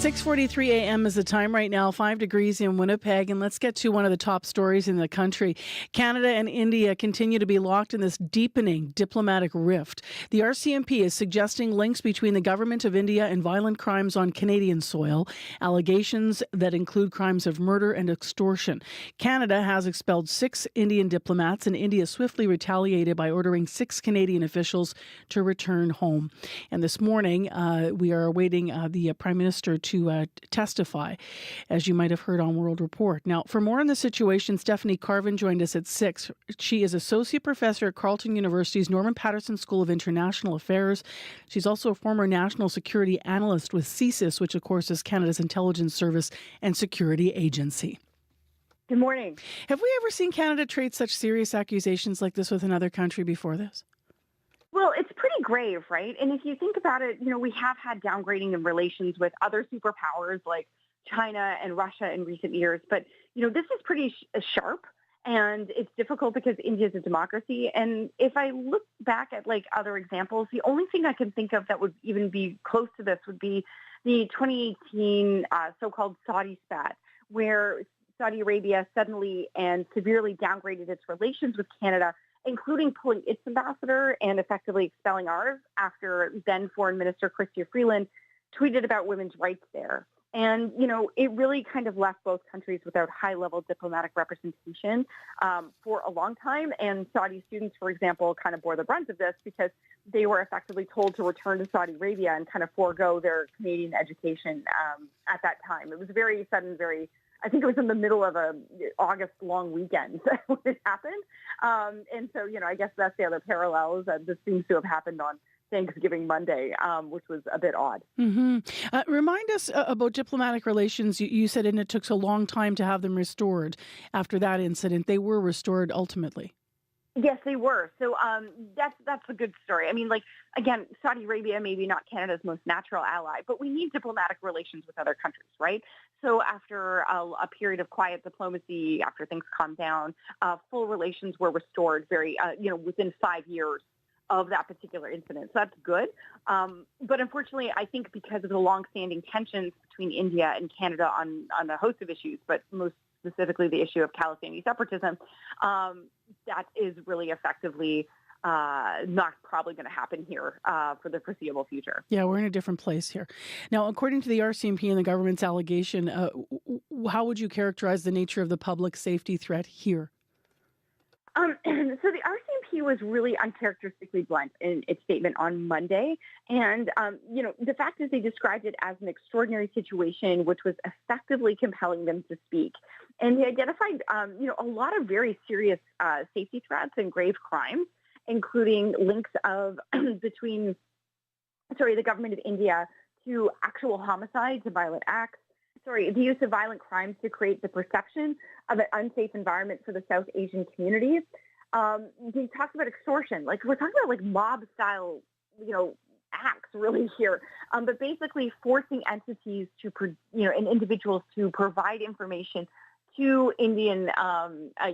6:43 a.m. is the time right now, 5 degrees in Winnipeg. And let's get to one of the top stories in the country. Canada and India continue to be locked in this deepening diplomatic rift. The RCMP is suggesting links between the government of India and violent crimes on Canadian soil, allegations that include crimes of murder and extortion. Canada has expelled 6 Indian diplomats, and India swiftly retaliated by ordering 6 Canadian officials to return home. And this morning, we are awaiting the Prime Minister to testify, as you might have heard on World Report. Now, for more on the situation, Stephanie Carvin joined us at 6. She is Associate Professor at Carleton University's Norman Paterson School of International Affairs. She's also a former National Security Analyst with CSIS, which of course is Canada's intelligence service and security agency. Good morning. Have we ever seen Canada treat such serious accusations like this with another country before this? Well, it's pretty grave, right? And if you think about it, we have had downgrading in relations with other superpowers like China and Russia in recent years. But, this is pretty sharp, and it's difficult because India is a democracy. And if I look back at other examples, the only thing I can think of that would even be close to this would be the 2018 so-called Saudi spat, where Saudi Arabia suddenly and severely downgraded its relations with Canada, including pulling its ambassador and effectively expelling ours after then Foreign Minister Chrystia Freeland tweeted about women's rights there. And, it really kind of left both countries without high-level diplomatic representation for a long time. And Saudi students, for example, kind of bore the brunt of this because they were effectively told to return to Saudi Arabia and kind of forego their Canadian education at that time. It was very sudden, I think it was in the middle of a August long weekend when it happened. And so, I guess that's the other parallels. This seems to have happened on Thanksgiving Monday, which was a bit odd. Mm-hmm. Remind us about diplomatic relations. You said it took a long time to have them restored after that incident. They were restored ultimately. Yes, they were. So that's a good story. I mean, again, Saudi Arabia, maybe not Canada's most natural ally, but we need diplomatic relations with other countries, right? So after a period of quiet diplomacy, after things calmed down, full relations were restored within 5 years of that particular incident. So that's good. But unfortunately, I think because of the longstanding tensions between India and Canada on a host of issues, but most specifically the issue of Khalistani separatism, that is really effectively not probably going to happen here for the foreseeable future. Yeah, we're in a different place here. Now, according to the RCMP and the government's allegation, how would you characterize the nature of the public safety threat here? So the RCMP was really uncharacteristically blunt in its statement on Monday. And, the fact is they described it as an extraordinary situation, which was effectively compelling them to speak. And they identified, a lot of very serious safety threats and grave crimes, including links between the government of India to actual homicides and violent acts. The use of violent crimes to create the perception of an unsafe environment for the South Asian communities. They talked about extortion. We're talking about mob-style, acts really here. But basically forcing entities and individuals to provide information to Indian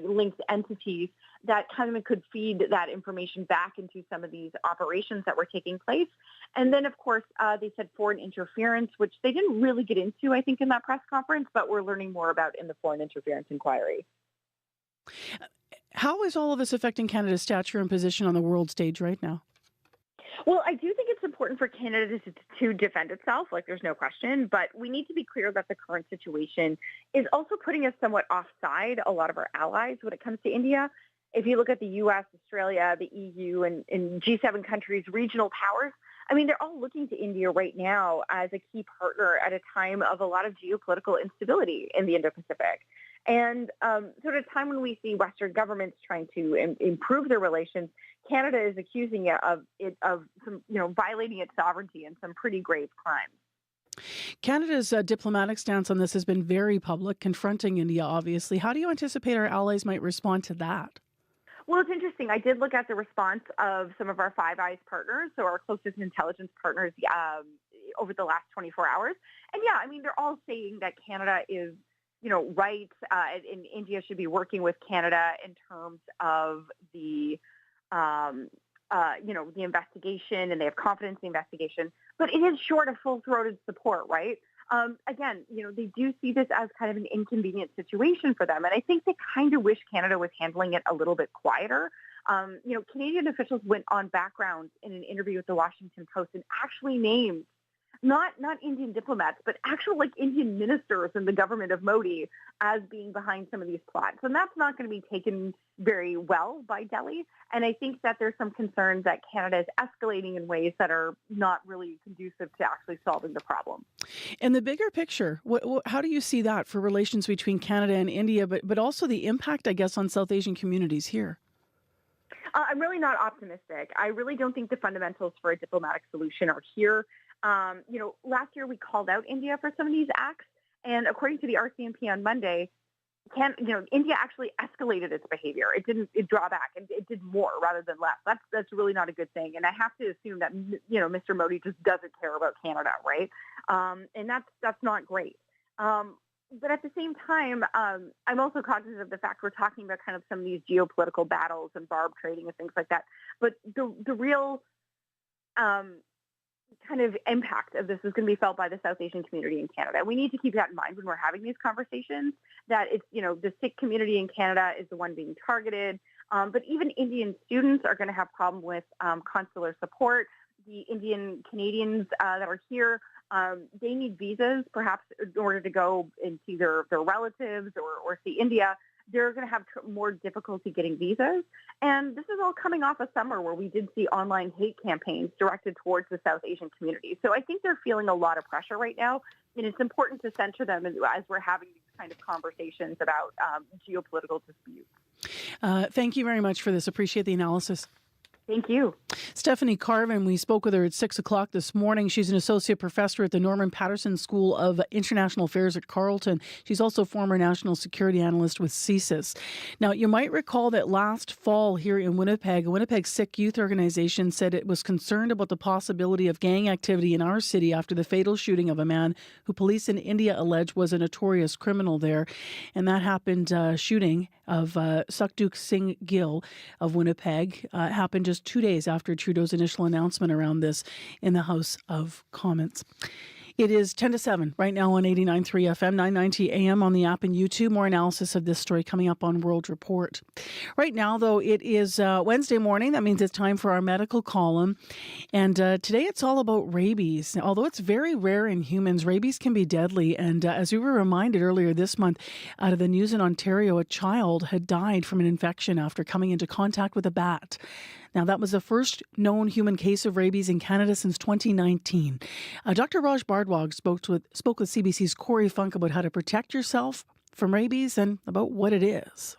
linked entities that kind of could feed that information back into some of these operations that were taking place. And then, of course, they said foreign interference, which they didn't really get into, I think, in that press conference, but we're learning more about in the foreign interference inquiry. How is all of this affecting Canada's stature and position on the world stage right now? Well, I do think it's important for Canada to defend itself, there's no question, but we need to be clear that the current situation is also putting us somewhat offside a lot of our allies when it comes to India. If you look at the U.S., Australia, the EU, and G7 countries, regional powers, I mean, they're all looking to India right now as a key partner at a time of a lot of geopolitical instability in the Indo-Pacific. And so at a time when we see Western governments trying to improve their relations, Canada is accusing it of some, violating its sovereignty and some pretty grave crimes. Canada's diplomatic stance on this has been very public, confronting India, obviously. How do you anticipate our allies might respond to that? Well, it's interesting. I did look at the response of some of our Five Eyes partners, so our closest intelligence partners, over the last 24 hours. And yeah, I mean, they're all saying that Canada is, right, and India should be working with Canada in terms of the, the investigation, and they have confidence in the investigation. But it is short of full-throated support, right? Again, they do see this as kind of an inconvenient situation for them. And I think they kind of wish Canada was handling it a little bit quieter. Canadian officials went on background in an interview with the Washington Post and actually named not Indian diplomats, but actual Indian ministers in the government of Modi as being behind some of these plots. And that's not going to be taken very well by Delhi. And I think that there's some concerns that Canada is escalating in ways that are not really conducive to actually solving the problem. And the bigger picture, how do you see that for relations between Canada and India, but also the impact, I guess, on South Asian communities here? I'm really not optimistic. I really don't think the fundamentals for a diplomatic solution are here. Last year we called out India for some of these acts, and according to the RCMP on Monday, India actually escalated its behavior. It draw back, and it did more rather than less. That's really not a good thing. And I have to assume that Mr. Modi just doesn't care about Canada, right? And that's not great. But at the same time, I'm also cognizant of the fact we're talking about kind of some of these geopolitical battles and barb trading and things like that. But the real kind of impact of this is going to be felt by the South Asian community in Canada. We need to keep that in mind when we're having these conversations, that it's, the Sikh community in Canada is the one being targeted. But even Indian students are going to have problem with consular support. The Indian Canadians that are here, they need visas, perhaps in order to go and see their relatives or see India. They're going to have more difficulty getting visas. And this is all coming off a summer where we did see online hate campaigns directed towards the South Asian community. So I think they're feeling a lot of pressure right now. And it's important to center them as we're having these kind of conversations about geopolitical disputes. Thank you very much for this. Appreciate the analysis. Thank you. Stephanie Carvin, we spoke with her at 6 o'clock this morning. She's an associate professor at the Norman Paterson School of International Affairs at Carleton. She's also former national security analyst with CSIS. Now, you might recall that last fall here in Winnipeg, a Winnipeg Sikh youth organization said it was concerned about the possibility of gang activity in our city after the fatal shooting of a man who police in India allege was a notorious criminal there. And that happened, shooting of Sukhdeep Singh Gill of Winnipeg happened just 2 days after Trudeau's initial announcement around this in the House of Commons. It is 10 to 7 right now on 89.3 FM, 990 AM on the app and YouTube. More analysis of this story coming up on World Report. Right now, though, it is Wednesday morning. That means it's time for our medical column. And today it's all about rabies. Although it's very rare in humans, rabies can be deadly. And as we were reminded earlier this month, out of the news in Ontario, a child had died from an infection after coming into contact with a bat. Now, that was the first known human case of rabies in Canada since 2019. Dr. Raj Bardwaj spoke with CBC's Corey Funk about how to protect yourself from rabies and about what it is.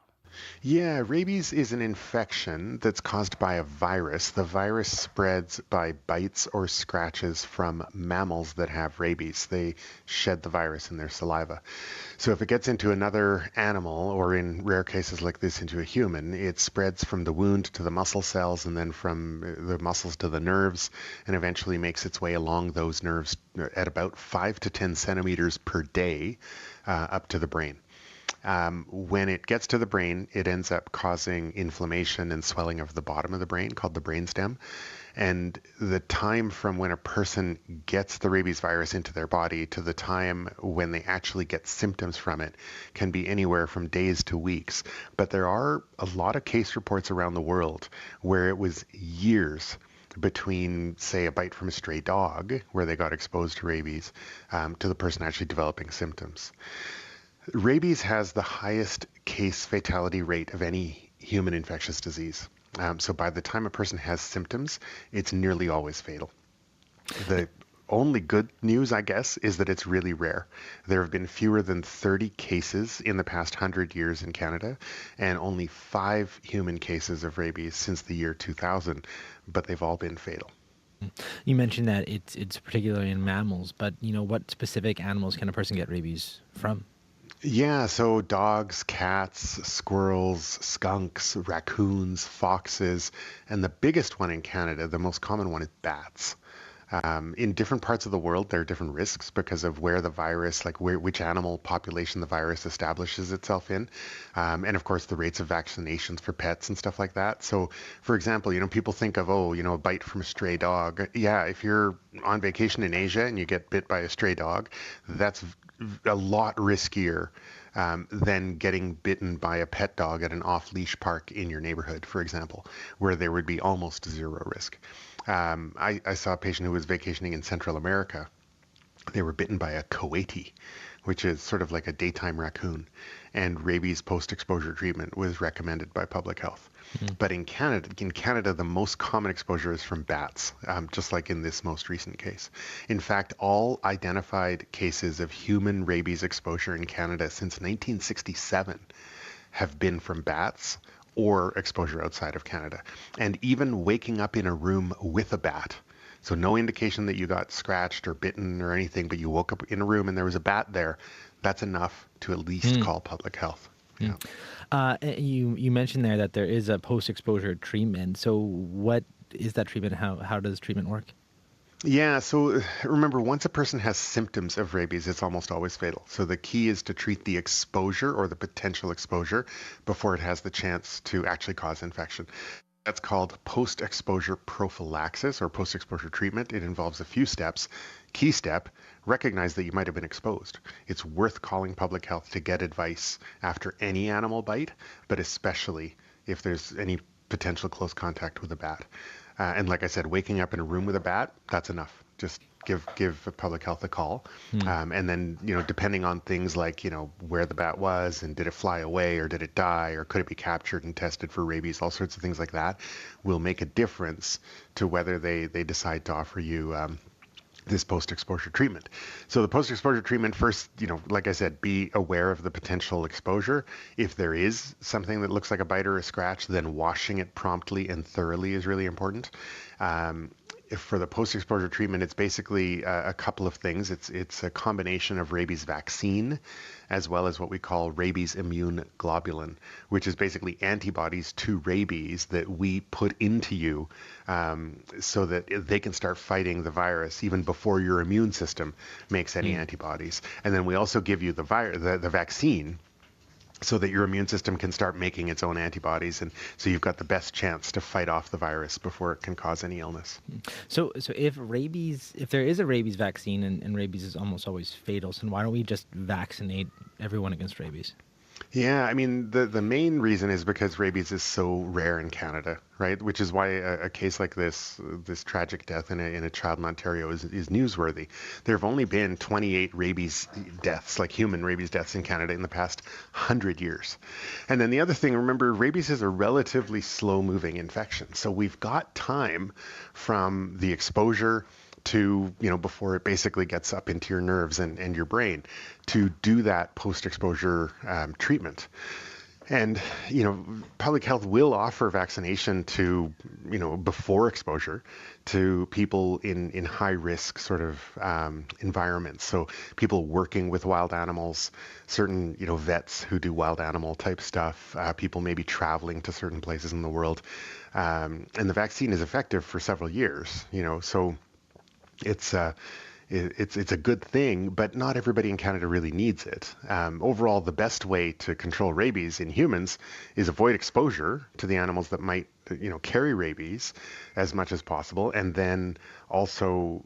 Yeah, rabies is an infection that's caused by a virus. The virus spreads by bites or scratches from mammals that have rabies. They shed the virus in their saliva. So if it gets into another animal, or in rare cases like this into a human, it spreads from the wound to the muscle cells and then from the muscles to the nerves and eventually makes its way along those nerves at about 5 to 10 centimeters per day up to the brain. When it gets to the brain, it ends up causing inflammation and swelling of the bottom of the brain called the brainstem. And the time from when a person gets the rabies virus into their body to the time when they actually get symptoms from it can be anywhere from days to weeks. But there are a lot of case reports around the world where it was years between, say, a bite from a stray dog where they got exposed to rabies to the person actually developing symptoms. Rabies has the highest case fatality rate of any human infectious disease. So by the time a person has symptoms, it's nearly always fatal. The only good news, I guess, is that it's really rare. There have been fewer than 30 cases in the past 100 years in Canada, and only 5 human cases of rabies since the year 2000, but they've all been fatal. You mentioned that it's particularly in mammals, but what specific animals can a person get rabies from? Yeah, so dogs, cats, squirrels, skunks, raccoons, foxes, and the biggest one in Canada, the most common one, is bats. In different parts of the world, there are different risks because of where the virus, like which animal population the virus establishes itself in. And of course, the rates of vaccinations for pets and stuff like that. So, for example, people think of, a bite from a stray dog. Yeah, if you're on vacation in Asia and you get bit by a stray dog, that's a lot riskier than getting bitten by a pet dog at an off-leash park in your neighborhood, for example, where there would be almost zero risk. I saw a patient who was vacationing in Central America. They were bitten by a coati, which is sort of like a daytime raccoon, and rabies post-exposure treatment was recommended by public health. But in Canada, the most common exposure is from bats, just like in this most recent case. In fact, all identified cases of human rabies exposure in Canada since 1967 have been from bats or exposure outside of Canada. And even waking up in a room with a bat, so no indication that you got scratched or bitten or anything, but you woke up in a room and there was a bat there, that's enough to at least call public health. Yeah. You mentioned there that there is a post-exposure treatment. So what is that treatment? How does treatment work? Yeah, so remember, once a person has symptoms of rabies, it's almost always fatal. So the key is to treat the exposure or the potential exposure before it has the chance to actually cause infection. That's called post-exposure prophylaxis or post-exposure treatment. It involves a few steps. Key step, recognize that you might have been exposed. It's worth calling public health to get advice after any animal bite, but especially if there's any potential close contact with a bat. And like I said, waking up in a room with a bat, that's enough. Just give public health a call. And then, depending on things like, where the bat was and did it fly away or did it die or could it be captured and tested for rabies, all sorts of things like that will make a difference to whether they decide to offer you this post-exposure treatment. So the post-exposure treatment, first, like I said, be aware of the potential exposure. If there is something that looks like a bite or a scratch, then washing it promptly and thoroughly is really important. For the post-exposure treatment, it's basically a couple of things. It's a combination of rabies vaccine as well as what we call rabies immune globulin, which is basically antibodies to rabies that we put into you so that they can start fighting the virus even before your immune system makes any antibodies. And then we also give you the vaccine so that your immune system can start making its own antibodies, and so you've got the best chance to fight off the virus before it can cause any illness. So if there is a rabies vaccine and rabies is almost always fatal, so why don't we just vaccinate everyone against rabies? Yeah, I mean, the main reason is because rabies is so rare in Canada, right? Which is why a case like this tragic death in a child in Ontario is newsworthy. There have only been 28 rabies deaths, like human rabies deaths in Canada in the past 100 years. And then the other thing, remember, rabies is a relatively slow-moving infection. So we've got time from the exposure to, before it basically gets up into your nerves and your brain to do that post-exposure treatment. And, public health will offer vaccination to, before exposure to people in high-risk sort of environments. So people working with wild animals, certain, vets who do wild animal type stuff, people maybe traveling to certain places in the world. And the vaccine is effective for several years, so it's a good thing, but not everybody in Canada really needs it. Overall, the best way to control rabies in humans is avoid exposure to the animals that might, carry rabies as much as possible, and then also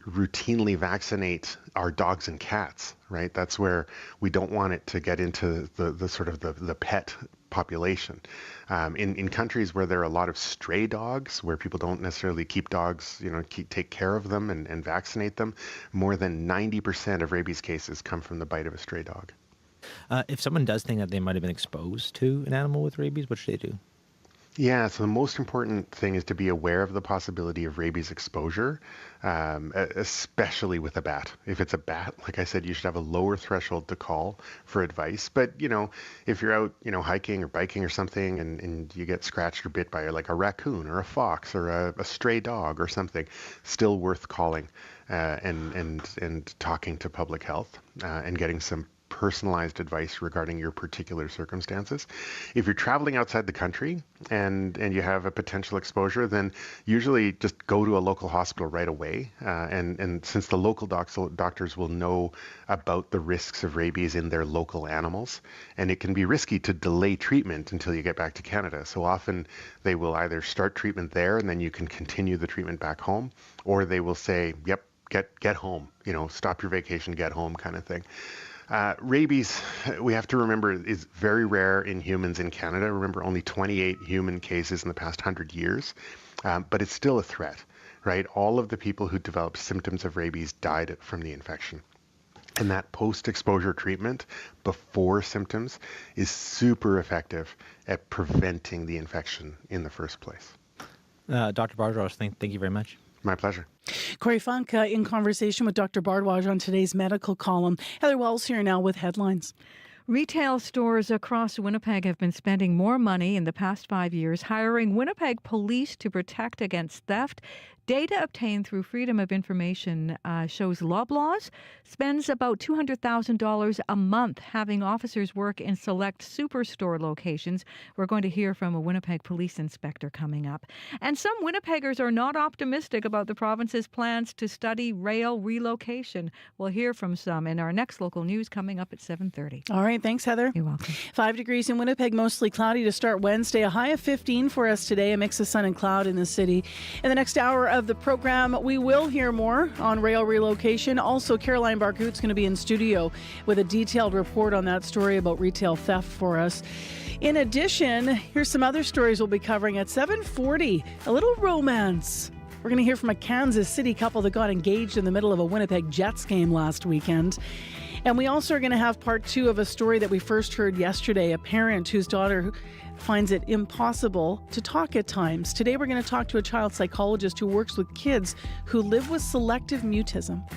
routinely vaccinate our dogs and cats, right? That's where we don't want it to get into the sort of the pet population. In countries where there are a lot of stray dogs, where people don't necessarily keep dogs, take care of them and vaccinate them, more than 90% of rabies cases come from the bite of a stray dog. If someone does think that they might have been exposed to an animal with rabies, what should they do? Yeah, so the most important thing is to be aware of the possibility of rabies exposure, especially with a bat. If it's a bat, like I said, you should have a lower threshold to call for advice. But, if you're out, hiking or biking or something and you get scratched or bit by like a raccoon or a fox or a stray dog or something, still worth calling and talking to public health and getting some personalized advice regarding your particular circumstances. If you're traveling outside the country and you have a potential exposure, then usually just go to a local hospital right away. And since the local doctors will know about the risks of rabies in their local animals, and it can be risky to delay treatment until you get back to Canada. So often they will either start treatment there and then you can continue the treatment back home, or they will say, yep, get home, stop your vacation, get home kind of thing. Rabies, we have to remember, is very rare in humans in Canada. Remember, only 28 human cases in the past 100 years, but it's still a threat, right? All of the people who developed symptoms of rabies died from the infection. And that post-exposure treatment before symptoms is super effective at preventing the infection in the first place. Dr. Bardwaj, thank you very much. My pleasure. Corey Funk in conversation with Dr. Bardwaj on today's medical column. Heather Wells here now with headlines. Retail stores across Winnipeg have been spending more money in the past 5 years hiring Winnipeg police to protect against theft. Data obtained through Freedom of Information shows Loblaws spends about $200,000 a month having officers work in select superstore locations. We're going to hear from a Winnipeg police inspector coming up. And some Winnipeggers are not optimistic about the province's plans to study rail relocation. We'll hear from some in our next local news coming up at 7:30. All right, thanks, Heather. You're welcome. 5 degrees in Winnipeg, mostly cloudy to start Wednesday. A high of 15 for us today, a mix of sun and cloud in the city. In the next hour of the program, we will hear more on rail relocation. Also, Caroline Barcoot's going to be in studio with a detailed report on that story about retail theft for us. In addition, here's some other stories we'll be covering at 7:40. A little romance. We're going to hear from a Kansas City couple that got engaged in the middle of a Winnipeg Jets game last weekend. And we also are going to have part 2 of a story that we first heard yesterday, a parent whose daughter finds it impossible to talk at times. Today we're going to talk to a child psychologist who works with kids who live with selective mutism.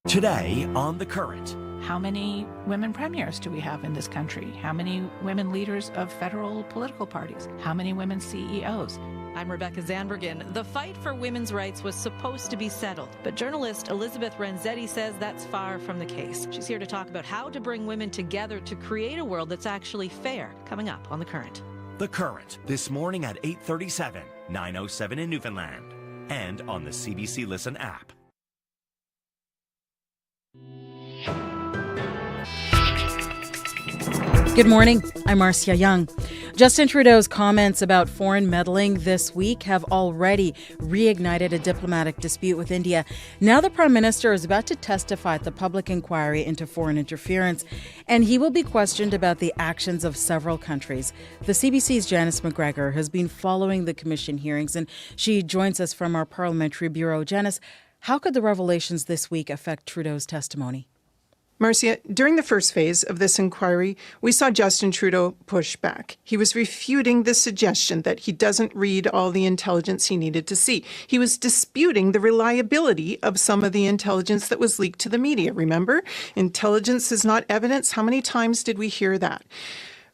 Today on The Current. How many women premiers do we have in this country? How many women leaders of federal political parties? How many women CEOs? I'm Rebecca Zandbergen. The fight for women's rights was supposed to be settled, but journalist Elizabeth Renzetti says that's far from the case. She's here to talk about how to bring women together to create a world that's actually fair, coming up on The Current. The Current, this morning at 8:37, 9:07 in Newfoundland, and on the CBC Listen app. Good morning. I'm Marcia Young. Justin Trudeau's comments about foreign meddling this week have already reignited a diplomatic dispute with India. Now the Prime Minister is about to testify at the public inquiry into foreign interference, and he will be questioned about the actions of several countries. The CBC's Janice McGregor has been following the Commission hearings, and she joins us from our Parliamentary Bureau. Janice, how could the revelations this week affect Trudeau's testimony? Marcia, during the first phase of this inquiry, we saw Justin Trudeau push back. He was refuting the suggestion that he doesn't read all the intelligence he needed to see. He was disputing the reliability of some of the intelligence that was leaked to the media. Remember, intelligence is not evidence. How many times did we hear that?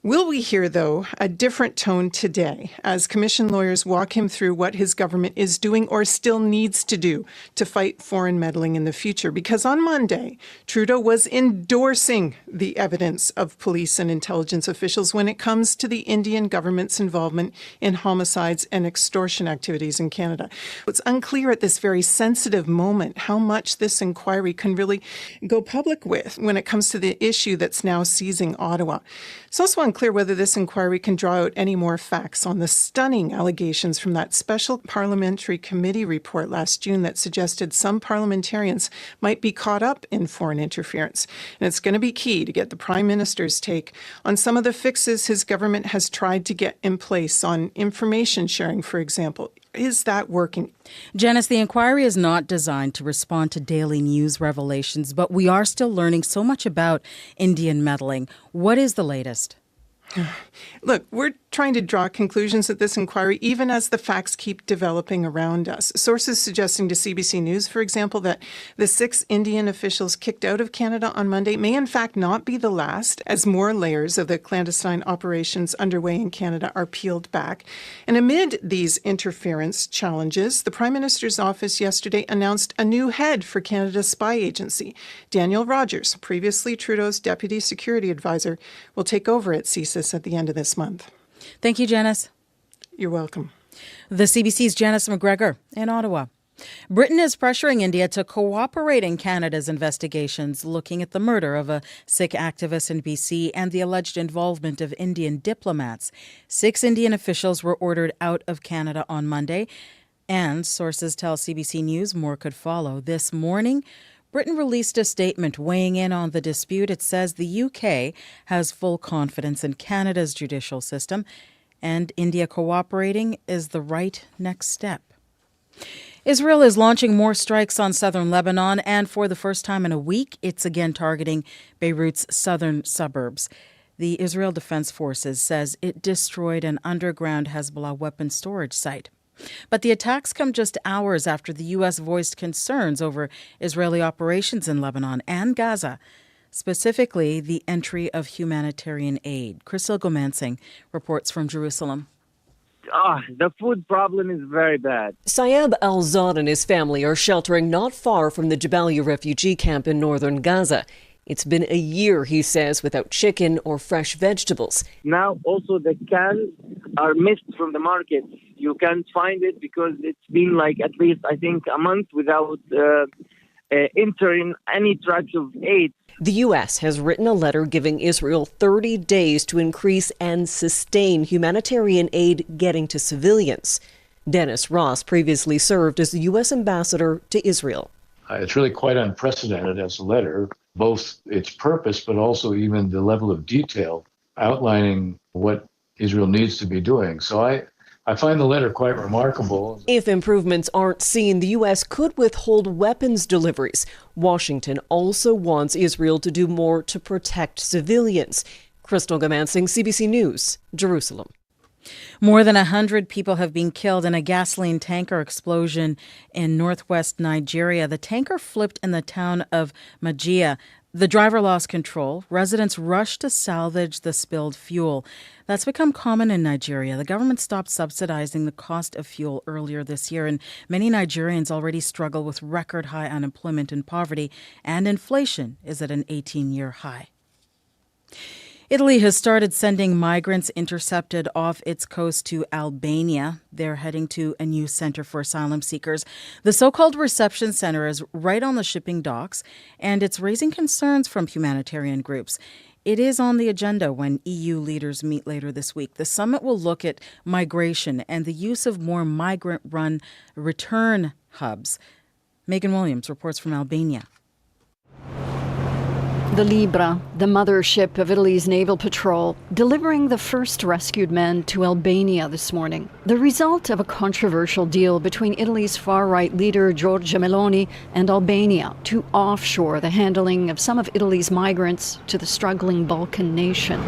Will we hear, though, a different tone today as Commission lawyers walk him through what his government is doing or still needs to do to fight foreign meddling in the future? Because on Monday, Trudeau was endorsing the evidence of police and intelligence officials when it comes to the Indian government's involvement in homicides and extortion activities in Canada. It's unclear at this very sensitive moment how much this inquiry can really go public with when it comes to the issue that's now seizing Ottawa. It's also unclear whether this inquiry can draw out any more facts on the stunning allegations from that special parliamentary committee report last June that suggested some parliamentarians might be caught up in foreign interference. And it's going to be key to get the Prime Minister's take on some of the fixes his government has tried to get in place on information sharing, for example. Is that working? Janice, the inquiry is not designed to respond to daily news revelations, but we are still learning so much about Indian meddling. What is the latest? Look, we're trying to draw conclusions at this inquiry, even as the facts keep developing around us. Sources suggesting to CBC News, for example, that the 6 Indian officials kicked out of Canada on Monday may in fact not be the last, as more layers of the clandestine operations underway in Canada are peeled back. And amid these interference challenges, the Prime Minister's office yesterday announced a new head for Canada's spy agency. Daniel Rogers, previously Trudeau's Deputy Security Advisor, will take over at CSIS at the end of this month. Thank you, Janice. You're welcome. The CBC's Janice McGregor in Ottawa. Britain is pressuring India to cooperate in Canada's investigations looking at the murder of a Sikh activist in BC and the alleged involvement of Indian diplomats. 6 Indian officials were ordered out of Canada on Monday, and sources tell CBC News more could follow. This morning, Britain released a statement weighing in on the dispute. It says the UK has full confidence in Canada's judicial system, and India cooperating is the right next step. Israel is launching more strikes on southern Lebanon, and for the first time in a week, it's again targeting Beirut's southern suburbs. The Israel Defense Forces says it destroyed an underground Hezbollah weapons storage site. But the attacks come just hours after the U.S. voiced concerns over Israeli operations in Lebanon and Gaza, specifically the entry of humanitarian aid. Crystal Gomansing reports from Jerusalem. The food problem is very bad. Sayeb Al-Zad and his family are sheltering not far from the Jabalia refugee camp in northern Gaza. It's been a year, he says, without chicken or fresh vegetables. Now also the cans are missed from the market. You can't find it because it's been like at least, I think, a month without entering any tracks of aid. The U.S. has written a letter giving Israel 30 days to increase and sustain humanitarian aid getting to civilians. Dennis Ross previously served as the U.S. ambassador to Israel. It's really quite unprecedented as a letter, both its purpose, but also even the level of detail outlining what Israel needs to be doing. So I find the letter quite remarkable. If improvements aren't seen, the U.S. could withhold weapons deliveries. Washington also wants Israel to do more to protect civilians. Crystal Gomansing, CBC News, Jerusalem. More than 100 people have been killed in a gasoline tanker explosion in northwest Nigeria. The tanker flipped in the town of Magia. The driver lost control. Residents rushed to salvage the spilled fuel. That's become common in Nigeria. The government stopped subsidizing the cost of fuel earlier this year, and many Nigerians already struggle with record high unemployment and poverty, and inflation is at an 18-year high. Italy has started sending migrants intercepted off its coast to Albania. They're heading to a new center for asylum seekers. The so-called reception center is right on the shipping docks, and it's raising concerns from humanitarian groups. It is on the agenda when EU leaders meet later this week. The summit will look at migration and the use of more migrant-run return hubs. Megan Williams reports from Albania. The Libra, the mothership of Italy's naval patrol, delivering the first rescued men to Albania this morning. The result of a controversial deal between Italy's far-right leader Giorgia Meloni and Albania to offshore the handling of some of Italy's migrants to the struggling Balkan nation.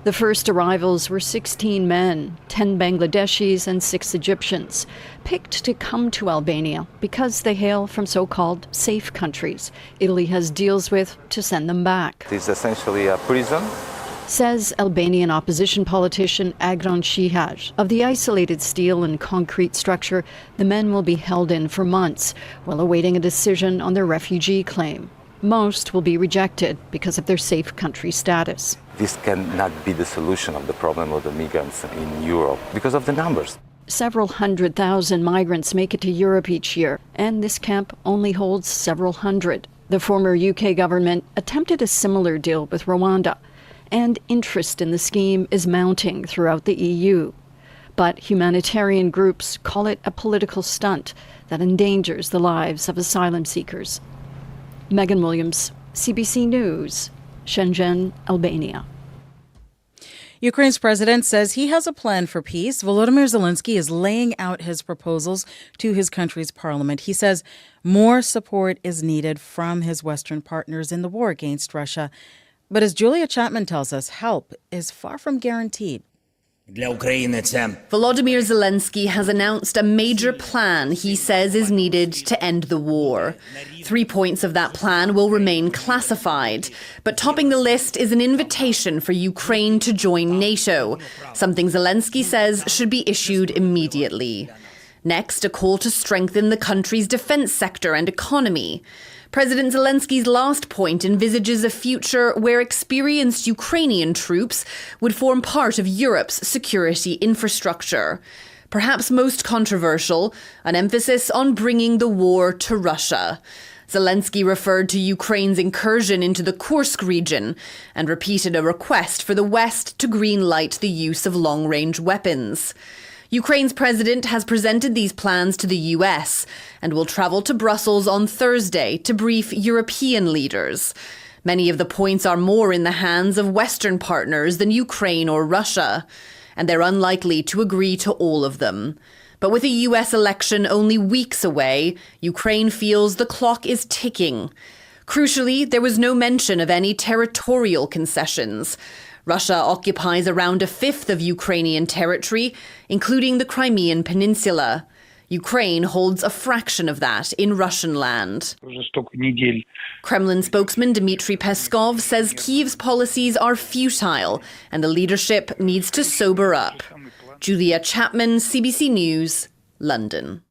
The first arrivals were 16 men, 10 Bangladeshis and 6 Egyptians, picked to come to Albania because they hail from so-called safe countries Italy has deals with to send them back. It is essentially a prison, says Albanian opposition politician Agron Shihaj. Of the isolated steel and concrete structure, the men will be held in for months while awaiting a decision on their refugee claim. Most will be rejected because of their safe country status. This cannot be the solution of the problem of the migrants in Europe because of the numbers. Several 100,000 migrants make it to Europe each year, and this camp only holds several hundred. The former UK government attempted a similar deal with Rwanda, and interest in the scheme is mounting throughout the EU. But humanitarian groups call it a political stunt that endangers the lives of asylum seekers. Megan Williams, CBC News, Shenzhen, Albania. Ukraine's president says he has a plan for peace. Volodymyr Zelensky is laying out his proposals to his country's parliament. He says more support is needed from his Western partners in the war against Russia. But as Julia Chapman tells us, help is far from guaranteed. Volodymyr Zelensky has announced a major plan he says is needed to end the war. 3 points of that plan will remain classified. But topping the list is an invitation for Ukraine to join NATO, something Zelensky says should be issued immediately. Next, a call to strengthen the country's defense sector and economy. President Zelensky's last point envisages a future where experienced Ukrainian troops would form part of Europe's security infrastructure. Perhaps most controversial, an emphasis on bringing the war to Russia. Zelensky referred to Ukraine's incursion into the Kursk region and repeated a request for the West to green-light the use of long-range weapons. Ukraine's president has presented these plans to the US and will travel to Brussels on Thursday to brief European leaders. Many of the points are more in the hands of Western partners than Ukraine or Russia, and they're unlikely to agree to all of them. But with a US election only weeks away, Ukraine feels the clock is ticking. Crucially, there was no mention of any territorial concessions. Russia occupies around a fifth of Ukrainian territory, including the Crimean Peninsula. Ukraine holds a fraction of that in Russian land. Kremlin spokesman Dmitry Peskov says Kyiv's policies are futile and the leadership needs to sober up. Julia Chapman, CBC News, London.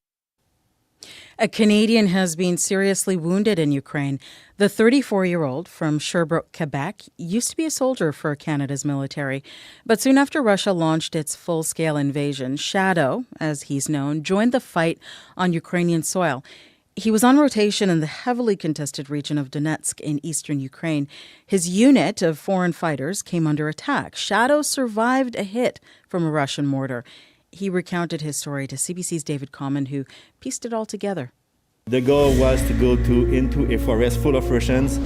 A Canadian has been seriously wounded in Ukraine. The 34-year-old from Sherbrooke, Quebec, used to be a soldier for Canada's military. But soon after Russia launched its full-scale invasion, Shadow, as he's known, joined the fight on Ukrainian soil. He was on rotation in the heavily contested region of Donetsk in eastern Ukraine. His unit of foreign fighters came under attack. Shadow survived a hit from a Russian mortar. He recounted his story to CBC's David Common, who pieced it all together. The goal was to go into a forest full of Russians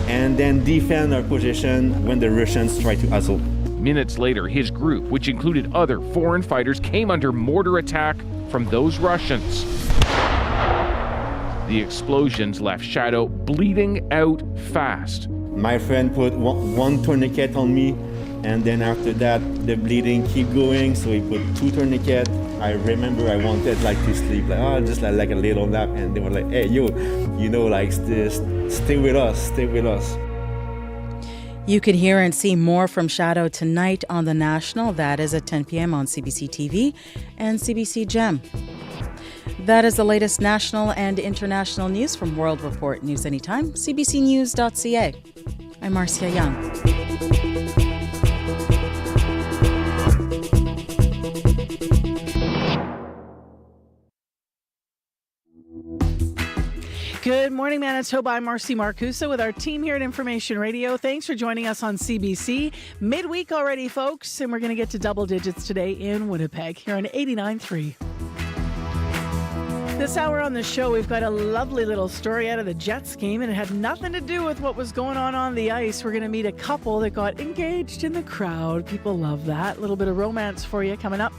and then defend our position when the Russians tried to assault. Minutes later, his group, which included other foreign fighters, came under mortar attack from those Russians. The explosions left Shadow bleeding out fast. My friend put one tourniquet on me, and then after that, the bleeding keep going, so he put 2 tourniquets. I remember I wanted to sleep, just like a little nap, and they were like, hey, yo, stay with us, stay with us. You can hear and see more from Shadow tonight on The National. That is at 10 p.m. on CBC TV and CBC Gem. That is the latest national and international news from World Report News Anytime, cbcnews.ca. I'm Marcia Young. Good morning, Manitoba. I'm Marcy Marcusa with our team here at Information Radio. Thanks for joining us on CBC. Midweek already, folks, and we're going to get to double digits today in Winnipeg here on 89.3. This hour on the show, we've got a lovely little story out of the Jets game, and it had nothing to do with what was going on the ice. We're going to meet a couple that got engaged in the crowd. People love that. A little bit of romance for you coming up.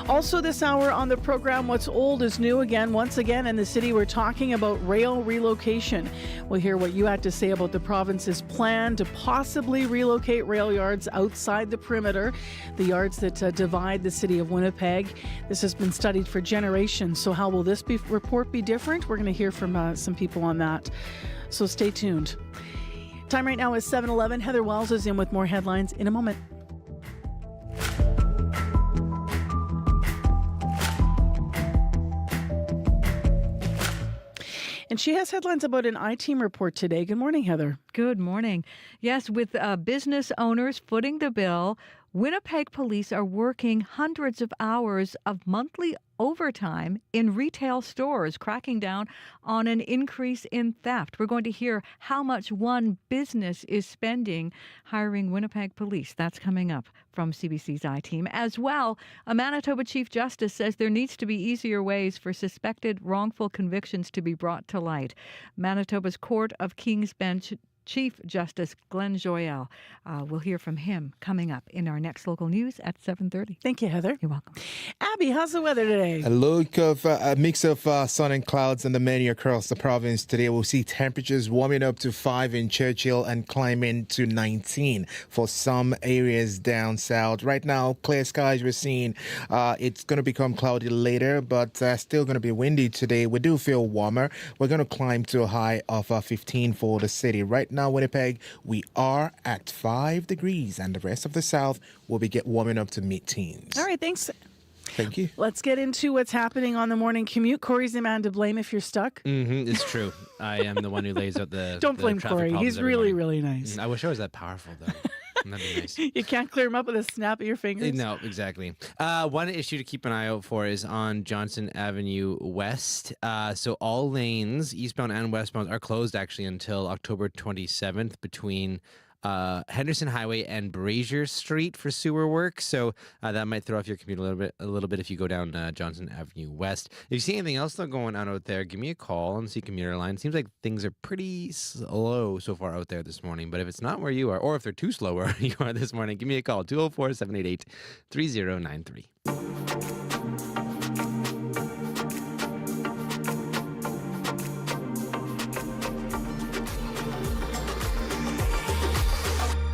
Also this hour on the program, what's old is new again. Once again in the city, we're talking about rail relocation. We'll hear what you had to say about the province's plan to possibly relocate rail yards outside the perimeter, the yards that divide the city of Winnipeg. This has been studied for generations. So how will this report be different? We're going to hear from some people on that. So stay tuned. Time right now is 7:11. Heather Wells is in with more headlines in a moment. And she has headlines about an I-Team report today. Good morning, Heather. Good morning. Yes, with business owners footing the bill, Winnipeg police are working hundreds of hours of monthly overtime in retail stores, cracking down on an increase in theft. We're going to hear how much one business is spending hiring Winnipeg police. That's coming up from CBC's I-Team. As well, a Manitoba Chief Justice says there needs to be easier ways for suspected wrongful convictions to be brought to light. Manitoba's Court of King's Bench Chief Justice Glenn Joyal. We'll hear from him coming up in our next local news at 7:30. Thank you, Heather. You're welcome. Abby, how's the weather today? A look of a mix of sun and clouds in the many across the province today. We'll see temperatures warming up to 5 in Churchill and climbing to 19 for some areas down south. Right now, clear skies we're seeing. It's going to become cloudy later, but still going to be windy today. We do feel warmer. We're going to climb to a high of 15 for the city. Right now, Winnipeg, we are at 5 degrees, and the rest of the south will be warming up to mid-teens. All right, thanks. Thank you. Let's get into what's happening on the morning commute. Corey's the man to blame if you're stuck. It's true. I am the one who lays out the Don't the blame traffic Corey. problems He's every really, morning. really nice. I wish I was that powerful, though. That'd be nice. You can't clear him up with a snap of your fingers. No, exactly. One issue to keep an eye out for is on Johnson Avenue West. So all lanes, eastbound and westbound, are closed actually until October 27th between Henderson Highway and Brazier Street for sewer work. So that might throw off your commute a little bit if you go down Johnson Avenue West. If you see anything else though going on out there, give me a call on the commuter line. Seems like things are pretty slow so far out there this morning. But if it's not where you are, or if they're too slow where you are this morning, give me a call, 204-788-3093.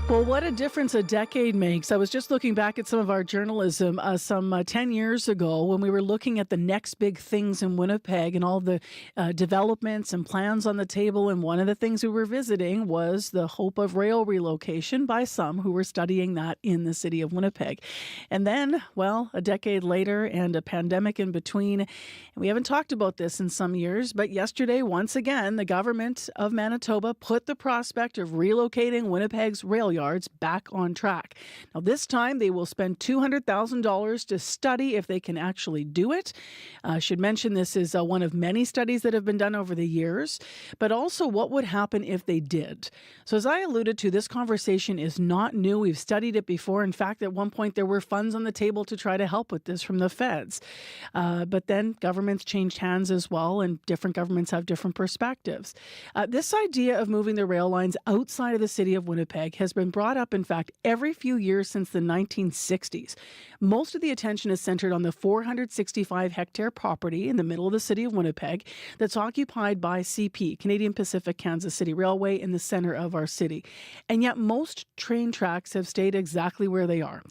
Well, what a difference a decade makes. I was just looking back at some of our journalism some 10 years ago when we were looking at the next big things in Winnipeg and all the developments and plans on the table. And one of the things we were visiting was the hope of rail relocation by some who were studying that in the city of Winnipeg. And then, well, a decade later and a pandemic in between. And we haven't talked about this in some years, but yesterday, once again, the government of Manitoba put the prospect of relocating Winnipeg's rail yards back on track. Now, this time they will spend $200,000 to study if they can actually do it. I should mention this is one of many studies that have been done over the years, but also what would happen if they did. So as I alluded to, this conversation is not new. We've studied it before. In fact, at one point there were funds on the table to try to help with this from the feds. But then governments changed hands as well, and different governments have different perspectives. This idea of moving the rail lines outside of the city of Winnipeg has been brought up, in fact, every few years since the 1960s. Most of the attention is centered on the 465-hectare property in the middle of the city of Winnipeg that's occupied by CP, Canadian Pacific Kansas City Railway, in the center of our city. And yet most train tracks have stayed exactly where they are.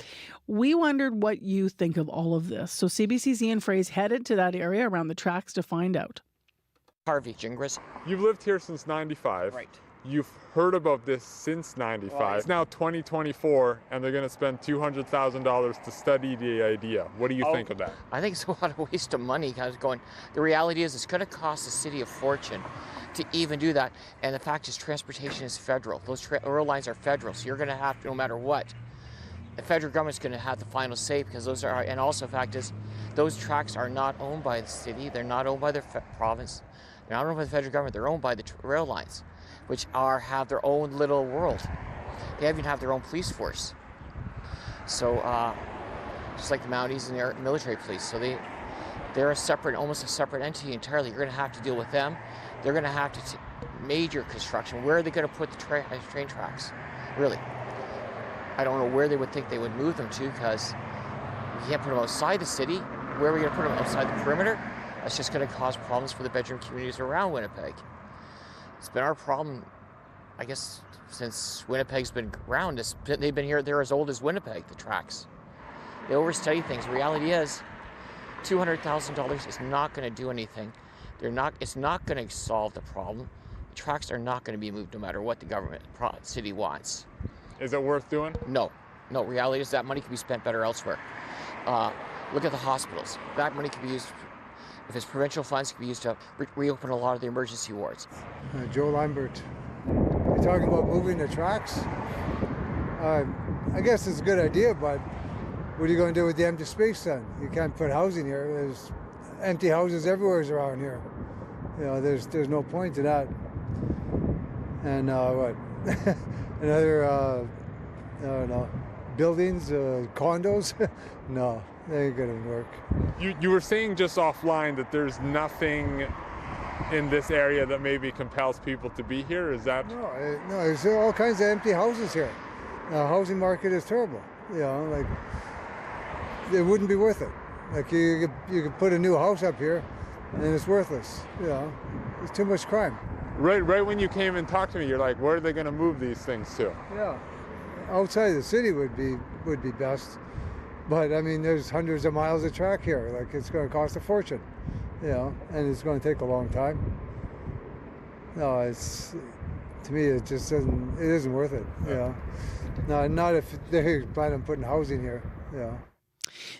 We wondered what you think of all of this. So CBC's Ian Frey's headed to that area around the tracks to find out. Harvey Gingras. You've lived here since 95. Right. You've heard about this since 95. Well, it's now 2024, and they're going to spend $200,000 to study the idea. What do you think of that? I think it's a lot of waste of money. I was going, the reality is it's going to cost the city a fortune to even do that. And the fact is transportation is federal. Those rail lines are federal, so you're going to have to, no matter what, the federal government's going to have the final say, because those are, and also the fact is those tracks are not owned by the city. They're not owned by the province. They're not owned by the federal government. They're owned by the rail lines, which have their own little world. They even have their own police force. So just like the Mounties and their military police. So they're a separate, almost a separate entity entirely. You're going to have to deal with them. They're going to have to major construction. Where are they going to put the train tracks? Really? I don't know where they would think they would move them to, because you can't put them outside the city. Where are we going to put them? Outside the perimeter? That's just going to cause problems for the bedroom communities around Winnipeg. It's been our problem, I guess, since Winnipeg's been around. They've been here, they're as old as Winnipeg, the tracks. They overstudy things. The reality is, $200,000 is not going to do anything. It's not going to solve the problem. The tracks are not going to be moved no matter what the government, city wants. Is it worth doing? No. No, reality is that money can be spent better elsewhere. Look at the hospitals. That money can be used, if it's provincial funds, can be used to reopen a lot of the emergency wards. Joe Lambert. You're talking about moving the tracks? I guess it's a good idea, but what are you going to do with the empty space then? You can't put housing here. There's empty houses everywhere around here. You know, there's no point to that. And what? Another, I don't know, buildings, condos? No, they ain't gonna work. You were saying just offline that there's nothing in this area that maybe compels people to be here? Is that? No, there's all kinds of empty houses here. The housing market is terrible. Like it wouldn't be worth it. Like you could put a new house up here, and it's worthless. There's too much crime. Right when you came and talked to me, you're like, where are they going to move these things to? Yeah, outside the city would be best. But I mean, there's hundreds of miles of track here. Like it's going to cost a fortune, and it's going to take a long time. No, to me it just doesn't. It isn't worth it. No, not if they plan on putting housing here.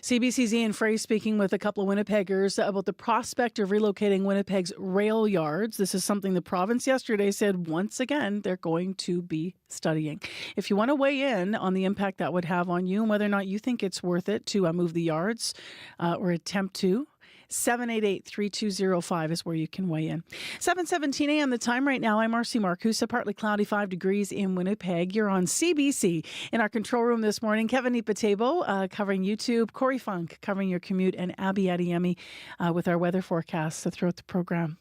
CBC's Ian Frey speaking with a couple of Winnipeggers about the prospect of relocating Winnipeg's rail yards. This is something the province yesterday said once again they're going to be studying. If you want to weigh in on the impact that would have on you and whether or not you think it's worth it to move the yards or attempt to, 788-3205 is where you can weigh in. 7:17 a.m. the time right now. I'm Marcy Marcusa. Partly cloudy, 5 degrees in Winnipeg. You're on CBC. In our control room this morning, Kevin Ipatebo covering YouTube, Corey Funk covering your commute, and Abby Adiyemi with our weather forecasts throughout the program.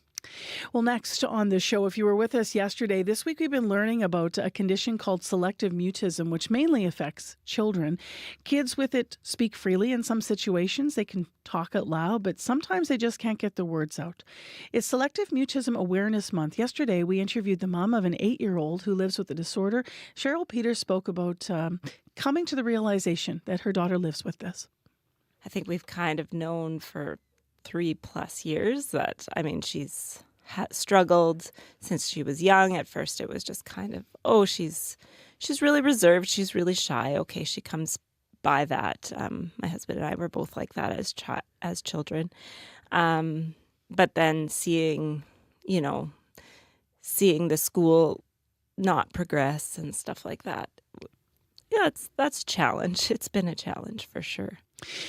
Well, next on the show, if you were with us yesterday, this week we've been learning about a condition called selective mutism, which mainly affects children. Kids with it speak freely in some situations. They can talk out loud, but sometimes they just can't get the words out. It's Selective Mutism Awareness Month. Yesterday, we interviewed the mom of an 8-year-old who lives with the disorder. Cheryl Peters spoke about coming to the realization that her daughter lives with this. I think we've kind of known for 3+ years that, she's struggled since she was young. At first it was just kind of, she's really reserved, she's really shy. Okay, she comes by that. My husband and I were both like that as children. But then seeing the school not progress and stuff like that, that's a challenge. It's been a challenge for sure.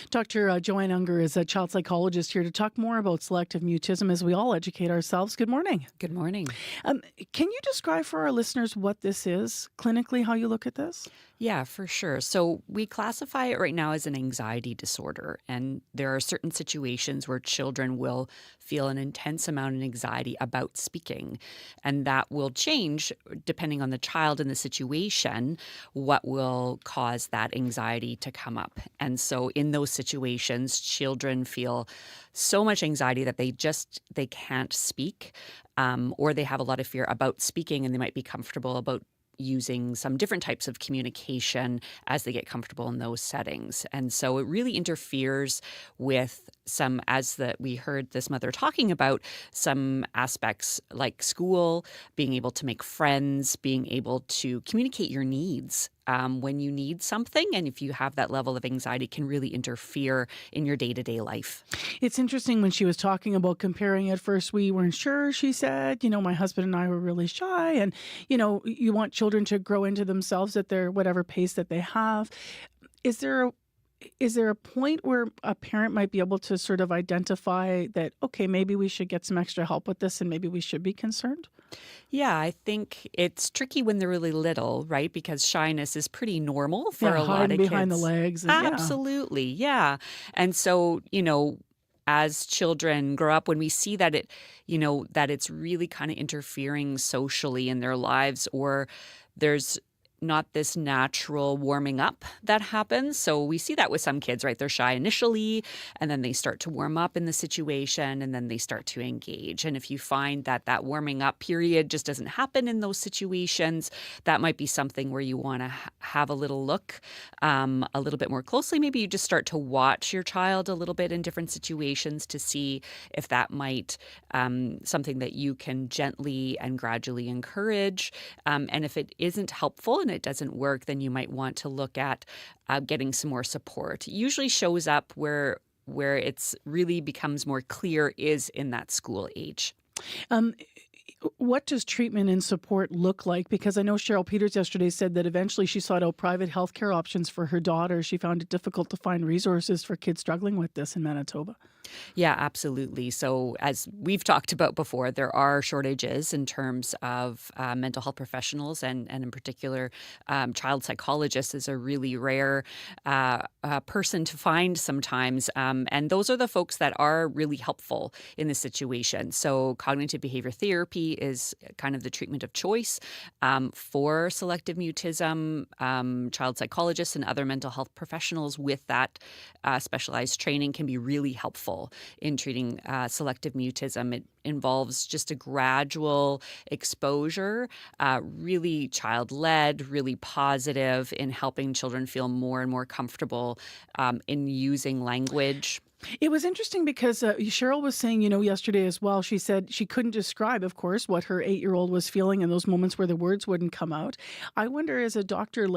Dr. Joanne Unger is a child psychologist here to talk more about selective mutism as we all educate ourselves. Good morning. Good morning. Can you describe for our listeners what this is, clinically, how you look at this? Yeah, for sure. So we classify it right now as an anxiety disorder. And there are certain situations where children will feel an intense amount of anxiety about speaking. And that will change depending on the child and the situation, what will cause that anxiety to come up. And so in those situations, children feel so much anxiety that they can't speak, or they have a lot of fear about speaking, and they might be comfortable about using some different types of communication as they get comfortable in those settings. And so it really interferes with some, we heard this mother talking about, some aspects like school, being able to make friends, being able to communicate your needs when you need something. And if you have that level of anxiety, it can really interfere in your day-to-day life. It's interesting when she was talking about comparing. At first, we weren't sure, she said. My husband and I were really shy. And, you want children to grow into themselves at their whatever pace that they have. Is there a point where a parent might be able to sort of identify that, okay, maybe we should get some extra help with this and maybe we should be concerned? Yeah, I think it's tricky when they're really little, right? Because shyness is pretty normal for a lot of kids. Behind the legs. And, absolutely, yeah. And so, as children grow up, when we see that that it's really kind of interfering socially in their lives, or there's not this natural warming up that happens. So we see that with some kids, right? They're shy initially, and then they start to warm up in the situation, and then they start to engage. And if you find that warming up period just doesn't happen in those situations, that might be something where you want to have a little look a little bit more closely. Maybe you just start to watch your child a little bit in different situations to see if that might something that you can gently and gradually encourage. And if it isn't helpful and it doesn't work, then you might want to look at getting some more support. It usually shows up where it's really becomes more clear is in that school age. What does treatment and support look like? Because I know Cheryl Peters yesterday said that eventually she sought out private healthcare options for her daughter. She found it difficult to find resources for kids struggling with this in Manitoba. Yeah, absolutely. So, as we've talked about before, there are shortages in terms of mental health professionals, and in particular, child psychologists is a really rare person to find sometimes. And those are the folks that are really helpful in this situation. So, cognitive behavior therapy is kind of the treatment of choice for selective mutism. Child psychologists and other mental health professionals with that specialized training can be really helpful in treating selective mutism. It involves just a gradual exposure, really child-led, really positive in helping children feel more and more comfortable in using language. It was interesting because Cheryl was saying, yesterday as well, she said she couldn't describe, of course, what her 8-year-old was feeling in those moments where the words wouldn't come out. I wonder, as a doctor,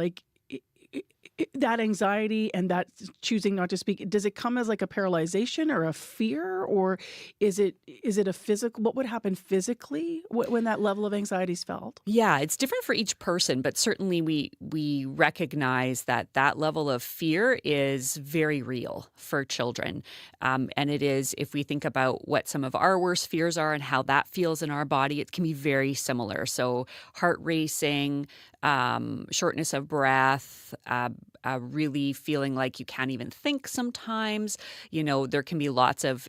that anxiety and that choosing not to speak, does it come as like a paralyzation or a fear, or is it a physical? What would happen physically when that level of anxiety is felt? Yeah, it's different for each person, but certainly we recognize that level of fear is very real for children. And it is, if we think about what some of our worst fears are and how that feels in our body, it can be very similar. Heart racing, shortness of breath, really feeling like you can't even think sometimes. There can be lots of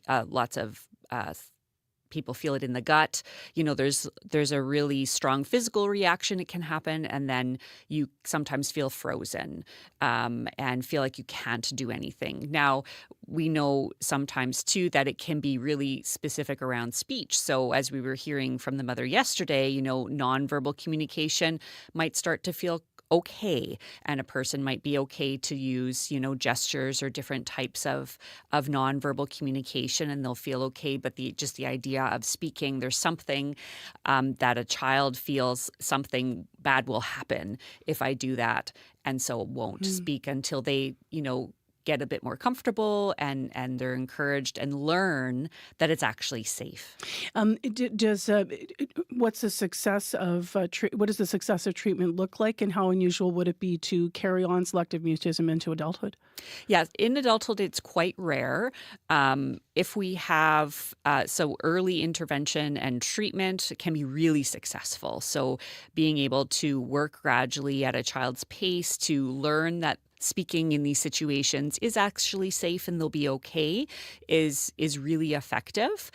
people feel it in the gut. There's a really strong physical reaction. It can happen, and then you sometimes feel frozen and feel like you can't do anything. Now, we know sometimes too that it can be really specific around speech. So as we were hearing from the mother yesterday, nonverbal communication might start to feel okay, and a person might be okay to use, gestures or different types of nonverbal communication, and they'll feel okay. But the idea of speaking, there's something that a child feels something bad will happen if I do that, and so it won't speak until they, get a bit more comfortable and they're encouraged and learn that it's actually safe. What's the success of what does the success of treatment look like, and how unusual would it be to carry on selective mutism into adulthood? Yeah, in adulthood, it's quite rare. If we have early intervention and treatment can be really successful. So being able to work gradually at a child's pace to learn that speaking in these situations is actually safe and they'll be okay is really effective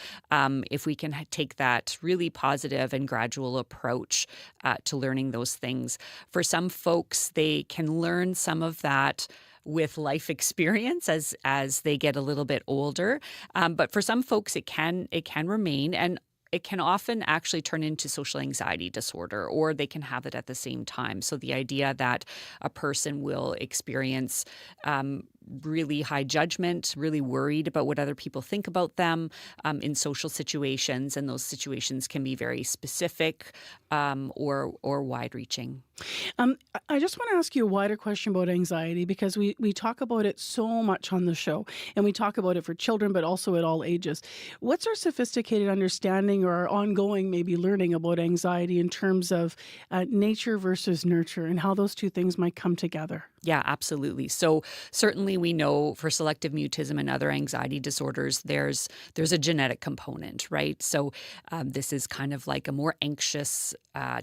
if we can take that really positive and gradual approach to learning those things. For some folks, they can learn some of that with life experience as they get a little bit older. But for some folks, it can remain, and it can often actually turn into social anxiety disorder, or they can have it at the same time. So the idea that a person will experience really high judgment, really worried about what other people think about them in social situations, and those situations can be very specific or wide-reaching. I just want to ask you a wider question about anxiety, because we talk about it so much on the show, and we talk about it for children, but also at all ages. What's our sophisticated understanding or our ongoing maybe learning about anxiety in terms of nature versus nurture, and how those two things might come together? Yeah, absolutely. So certainly we know for selective mutism and other anxiety disorders, there's a genetic component, right? So this is kind of like a more anxious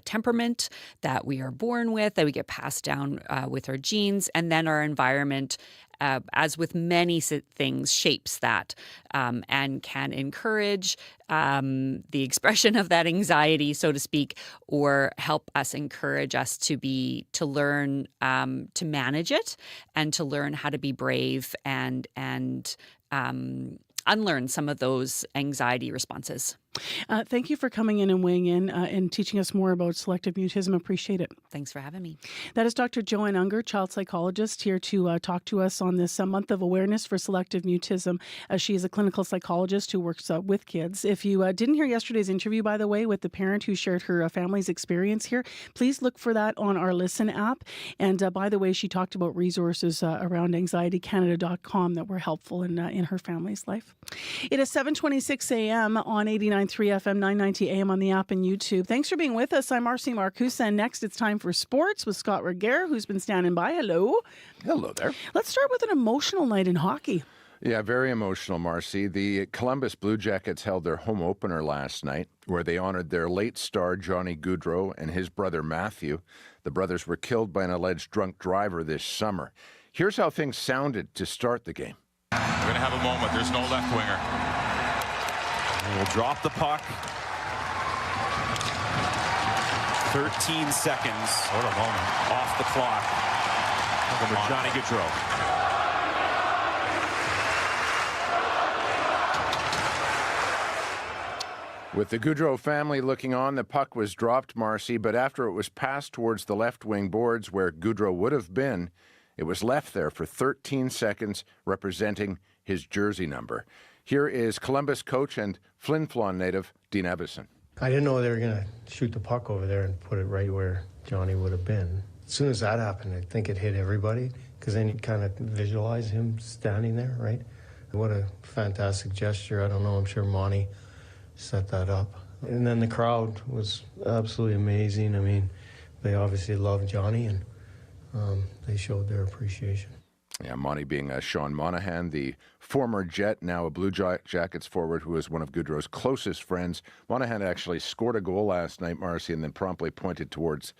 temperament that we are born with, that we get passed down with our genes, and then our environment, as with many things, shapes that and can encourage the expression of that anxiety, so to speak, or help us encourage us to learn to manage it and to learn how to be brave and unlearn some of those anxiety responses. Thank you for coming in and weighing in and teaching us more about selective mutism. Appreciate it. Thanks for having me. That is Dr. Joanne Unger, child psychologist, here to talk to us on this month of awareness for selective mutism. She is a clinical psychologist who works with kids. If you didn't hear yesterday's interview, by the way, with the parent who shared her family's experience here, please look for that on our Listen app. And by the way, she talked about resources around anxietycanada.com that were helpful in her family's life. It is 7:26 a.m. on 89.3 FM, 990 AM on the app and YouTube. Thanks for being with us. I'm Marcy Marcusa, and next it's time for sports with Scott Regehr, who's been standing by. Hello. Hello there. Let's start with an emotional night in hockey. Yeah, very emotional, Marcy. The Columbus Blue Jackets held their home opener last night, where they honored their late star, Johnny Gaudreau, and his brother, Matthew. The brothers were killed by an alleged drunk driver this summer. Here's how things sounded to start the game. We're going to have a moment. There's no left winger. And we'll drop the puck. 13 seconds. What a moment. Off the clock. For Johnny Gaudreau. With the Gaudreau family looking on, the puck was dropped, Marcy, but after it was passed towards the left wing boards where Gaudreau would have been, it was left there for 13 seconds, representing his jersey number. Here is Columbus coach and Flin Flon native Dean Evison. I didn't know they were going to shoot the puck over there and put it right where Johnny would have been. As soon as that happened, I think it hit everybody, because then you kind of visualize him standing there, right? What a fantastic gesture. I don't know, I'm sure Monty set that up. And then the crowd was absolutely amazing. I mean, they obviously love Johnny, and they showed their appreciation. Yeah, Monty being Sean Monahan, the former Jet, now a Blue Jackets forward who is one of Gaudreau's closest friends. Monahan actually scored a goal last night, Marcy, and then promptly pointed towards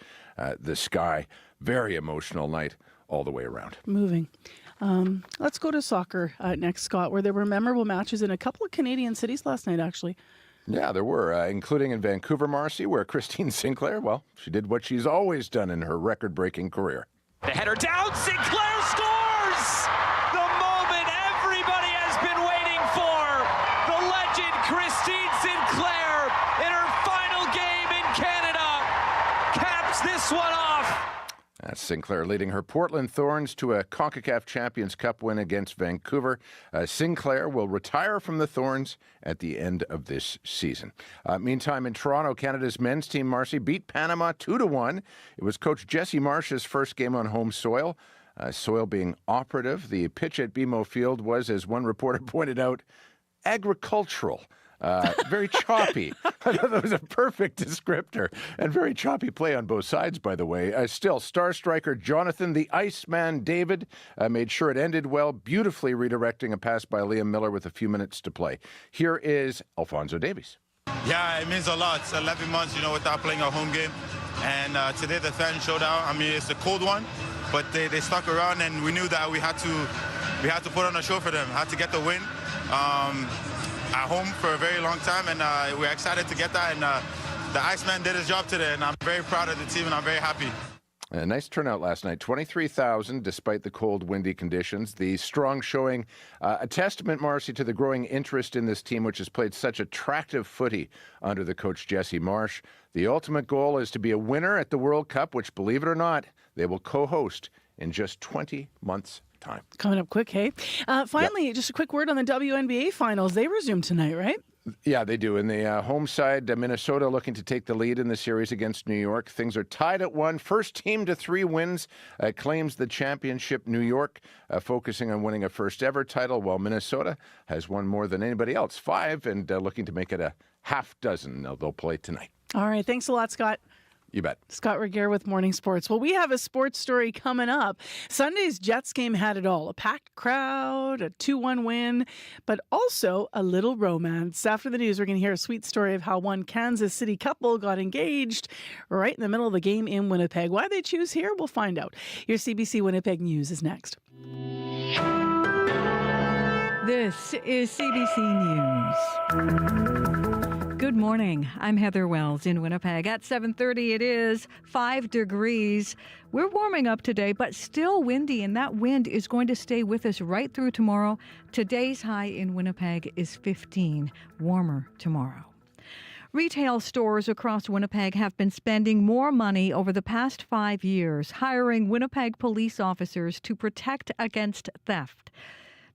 the sky. Very emotional night all the way around. Moving. Let's go to soccer next, Scott, where there were memorable matches in a couple of Canadian cities last night, actually. Yeah, there were, including in Vancouver, Marcy, where Christine Sinclair, well, she did what she's always done in her record-breaking career. The header down, Sinclair scores! The moment everybody has been waiting for. The legend Christine Sinclair, in her final game in Canada, caps this one off. That's Sinclair leading her Portland Thorns to a CONCACAF Champions Cup win against Vancouver. Sinclair will retire from the Thorns at the end of this season. Meantime, in Toronto, Canada's men's team, Marcy, beat Panama 2-1. It was Coach Jesse Marsh's first game on home soil. Soil being operative. The pitch at BMO Field was, as one reporter pointed out, agricultural. Very choppy. That was a perfect descriptor. And very choppy play on both sides, by the way. Still, star striker Jonathan the Iceman David made sure it ended well, beautifully redirecting a pass by Liam Miller with a few minutes to play. Here is Alphonso Davies. Yeah, it means a lot. It's 11 months, without playing a home game. And today the fans showed out. I mean, it's a cold one, but they stuck around, and we knew that we had to put on a show for them. Had to get the win. At home for a very long time, and we're excited to get that, and the Iceman did his job today, and I'm very proud of the team, and I'm very happy. A nice turnout last night, 23,000 despite the cold, windy conditions. The strong showing, a testament, Marcy, to the growing interest in this team, which has played such attractive footy under the coach Jesse Marsh. The ultimate goal is to be a winner at the World Cup, which, believe it or not, they will co-host in just 20 months' time. Coming up quick, hey? Finally, Just a quick word on the WNBA finals. They resume tonight, right? Yeah, they do. In the home side, Minnesota looking to take the lead in the series against New York. Things are tied at 1. First team to 3 wins claims the championship. New York focusing on winning a first-ever title, while Minnesota has won more than anybody else, 5, and looking to make it a half dozen. They'll play tonight. All right. Thanks a lot, Scott. You bet. Scott Regier with Morning Sports. Well, we have a sports story coming up. Sunday's Jets game had it all. A packed crowd, a 2-1 win, but also a little romance. After the news, we're going to hear a sweet story of how one Kansas City couple got engaged right in the middle of the game in Winnipeg. Why they choose here, we'll find out. Your CBC Winnipeg News is next. This is CBC News. Good morning. I'm Heather Wells in Winnipeg. At 7:30, it is 5 degrees. We're warming up today, but still windy, and that wind is going to stay with us right through tomorrow. Today's high in Winnipeg is 15, warmer tomorrow. Retail stores across Winnipeg have been spending more money over the past 5 years, hiring Winnipeg police officers to protect against theft.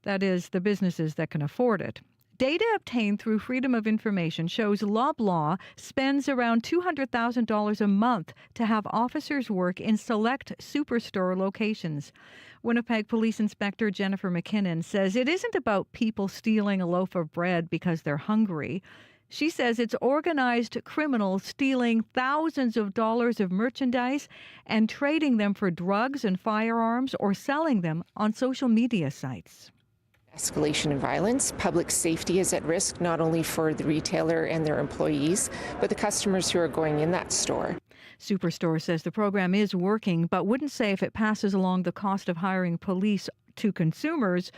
That is, the businesses that can afford it. Data obtained through Freedom of Information shows Loblaw spends around $200,000 a month to have officers work in select superstore locations. Winnipeg Police Inspector Jennifer McKinnon says it isn't about people stealing a loaf of bread because they're hungry. She says it's organized criminals stealing thousands of dollars of merchandise and trading them for drugs and firearms or selling them on social media sites. Escalation in violence, public safety is at risk, not only for the retailer and their employees, but the customers who are going in that store. Superstore says the program is working, but wouldn't say if it passes along the cost of hiring police to consumers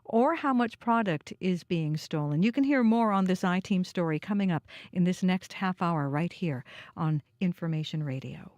or how much product is being stolen. You can hear more on this I-Team story coming up in this next half hour right here on Information Radio.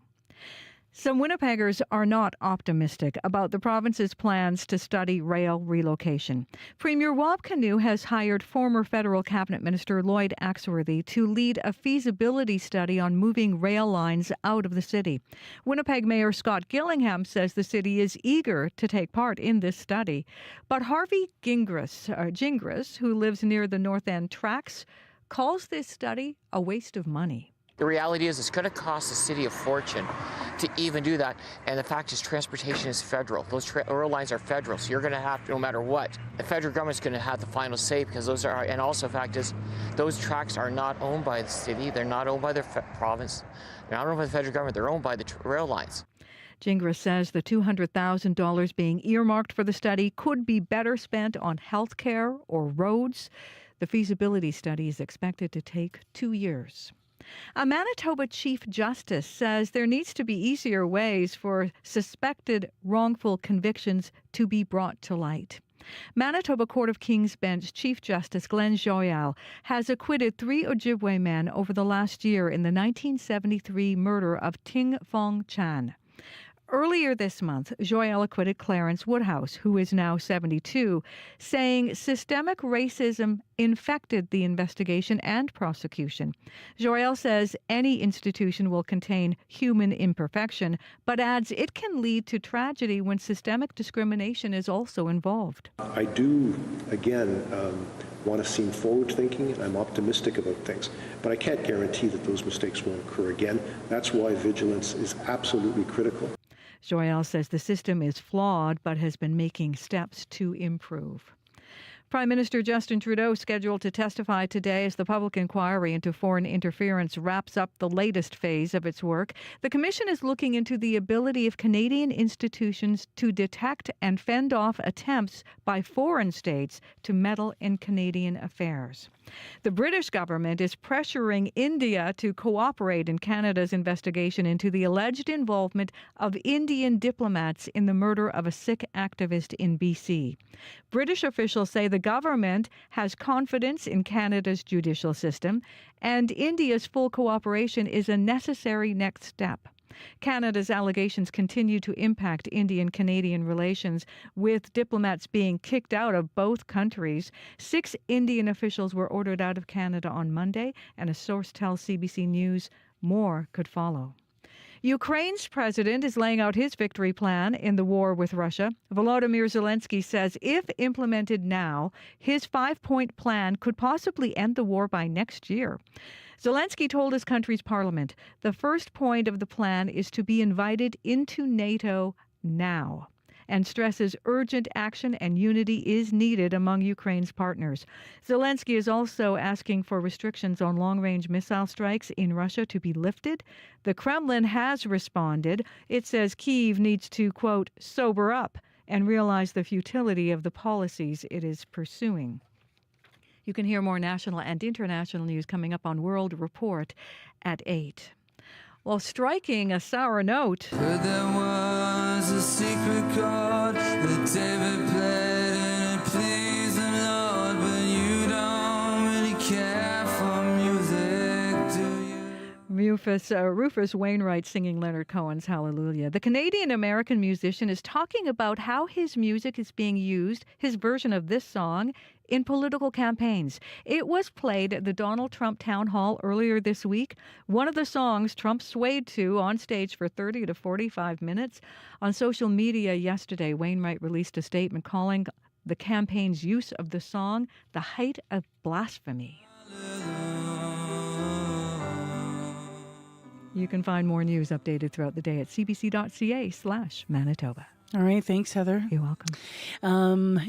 Some Winnipeggers are not optimistic about the province's plans to study rail relocation. Premier Rob Canoe has hired former federal cabinet minister Lloyd Axworthy to lead a feasibility study on moving rail lines out of the city. Winnipeg Mayor Scott Gillingham says the city is eager to take part in this study. But Harvey Gingras, who lives near the North End tracks, calls this study a waste of money. The reality is it's going to cost the city a fortune to even do that. And the fact is transportation is federal. Those rail lines are federal, so you're going to have to, no matter what, the federal government's going to have the final say because those are, and also the fact is those tracks are not owned by the city. They're not owned by the province. They're not owned by the federal government. They're owned by the rail lines. Gingras says the $200,000 being earmarked for the study could be better spent on health care or roads. The feasibility study is expected to take 2 years. A Manitoba Chief Justice says there needs to be easier ways for suspected wrongful convictions to be brought to light. Manitoba Court of King's Bench Chief Justice Glenn Joyal has acquitted 3 Ojibwe men over the last year in the 1973 murder of Ting Fong Chan. Earlier this month, Joyal acquitted Clarence Woodhouse, who is now 72, saying systemic racism infected the investigation and prosecution. Joyal says any institution will contain human imperfection, but adds it can lead to tragedy when systemic discrimination is also involved. I do, again, want to seem forward-thinking, and I'm optimistic about things, but I can't guarantee that those mistakes won't occur again. That's why vigilance is absolutely critical. Joyal says the system is flawed but has been making steps to improve. Prime Minister Justin Trudeau scheduled to testify today as the public inquiry into foreign interference wraps up the latest phase of its work. The Commission is looking into the ability of Canadian institutions to detect and fend off attempts by foreign states to meddle in Canadian affairs. The British government is pressuring India to cooperate in Canada's investigation into the alleged involvement of Indian diplomats in the murder of a Sikh activist in BC. British officials say the government has confidence in Canada's judicial system, and India's full cooperation is a necessary next step. Canada's allegations continue to impact Indian-Canadian relations, with diplomats being kicked out of both countries. 6 Indian officials were ordered out of Canada on Monday, and a source tells CBC News more could follow. Ukraine's president is laying out his victory plan in the war with Russia. Volodymyr Zelensky says if implemented now, his 5-point plan could possibly end the war by next year. Zelensky told his country's parliament the first point of the plan is to be invited into NATO now, and stresses urgent action and unity is needed among Ukraine's partners. Zelensky is also asking for restrictions on long-range missile strikes in Russia to be lifted. The Kremlin has responded. It says Kyiv needs to, quote, sober up and realize the futility of the policies it is pursuing. You can hear more national and international news coming up on World Report at 8. While striking a sour note, Heard there was a secret chord that David played and it pleased the Lord, but you don't really care for music, do you? Rufus Wainwright singing Leonard Cohen's Hallelujah. The Canadian-American musician is talking about how his music is being used, his version of this song, in political campaigns. It was played at the Donald Trump Town Hall earlier this week. One of the songs Trump swayed to on stage for 30 to 45 minutes. On social media yesterday, Wainwright released a statement calling the campaign's use of the song the height of blasphemy. You can find more news updated throughout the day at cbc.ca/Manitoba. All right. Thanks, Heather. You're welcome.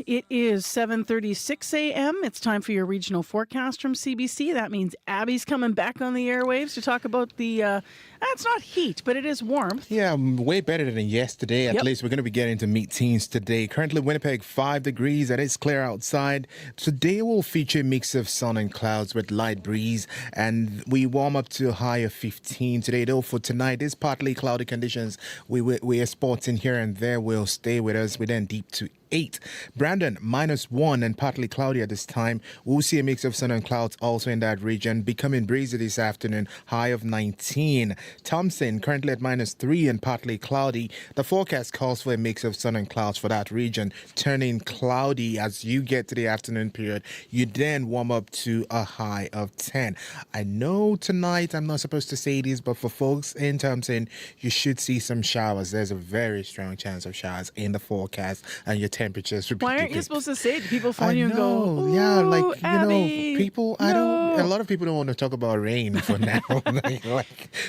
It is 7:36 a.m. It's time for your regional forecast from CBC. That means Abby's coming back on the airwaves to talk about the That's not heat, but it is warmth. Yeah, way better than yesterday. At Yep. least we're going to be getting to mid-teens today. Currently, Winnipeg, 5 degrees. It is clear outside. Today will feature a mix of sun and clouds with light breeze, and we warm up to a high of 15 today. Though for tonight, it's partly cloudy conditions. We are spotting here and there will stay with us. We then deep to 8. Brandon, -1 and partly cloudy at this time. We'll see a mix of sun and clouds also in that region, becoming breezy this afternoon, high of 19. Thompson, currently at -3 and partly cloudy. The forecast calls for a mix of sun and clouds for that region, turning cloudy as you get to the afternoon period. You then warm up to a high of 10. I know tonight I'm not supposed to say this, but for folks in Thompson, you should see some showers. There's a very strong chance of showers in the forecast, and your temperatures would be Why aren't you supposed to say it? People phone you and go, Oh, yeah, like, you Abby, know, people, a lot of people don't want to talk about rain for now.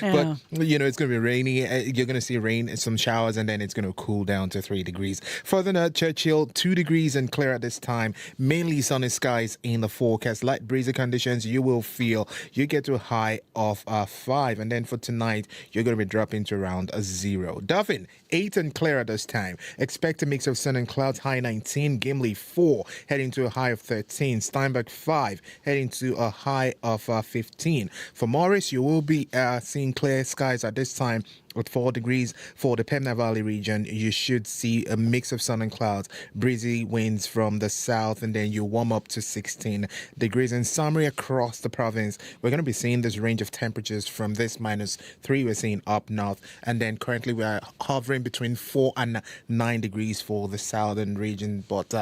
Yeah. But, you know, it's going to be rainy. You're going to see rain, some showers, and then it's going to cool down to 3 degrees. Further north, Churchill, 2 degrees and clear at this time. Mainly sunny skies in the forecast. Light breezy conditions you will feel. You get to a high of 5. And then for tonight, you're going to be dropping to around 0. Duffin, 8 and clear at this time. Expect a mix of sun and clouds, high 19. Gimli, 4, heading to a high of 13. Steinberg, 5, heading to a high of 15. For Morris, you will be seeing clear skies at this time with 4 degrees. For the Pembina Valley region, you should see a mix of sun and clouds, breezy winds from the south, and then you warm up to 16 degrees. In summary, across the province, we're going to be seeing this range of temperatures from this -3 we're seeing up north, and then currently we are hovering between 4 and 9 degrees for the southern region, but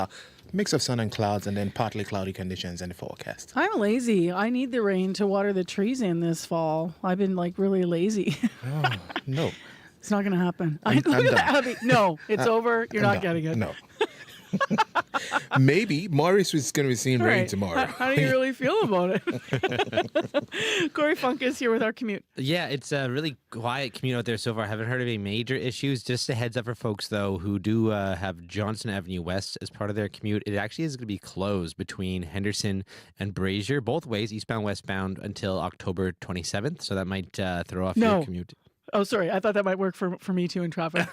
mix of sun and clouds and then partly cloudy conditions in the forecast. I'm lazy. I need the rain to water the trees in this fall. I've been like really lazy. Oh, no. It's not going to happen. I'm Look at done. that, Abby. No, it's over. You're I'm not done. getting it. No. Maybe Morris was going to be seeing All rain right. tomorrow. How do you really feel about it? Corey Funk is here with our commute. Yeah, it's a really quiet commute out there so far. I haven't heard of any major issues. Just a heads up for folks, though, who do have Johnson Avenue West as part of their commute. It actually is going to be closed between Henderson and Brazier, both ways, eastbound, westbound, until October 27th. So that might throw off your commute. Oh, sorry. I thought that might work for me too in traffic.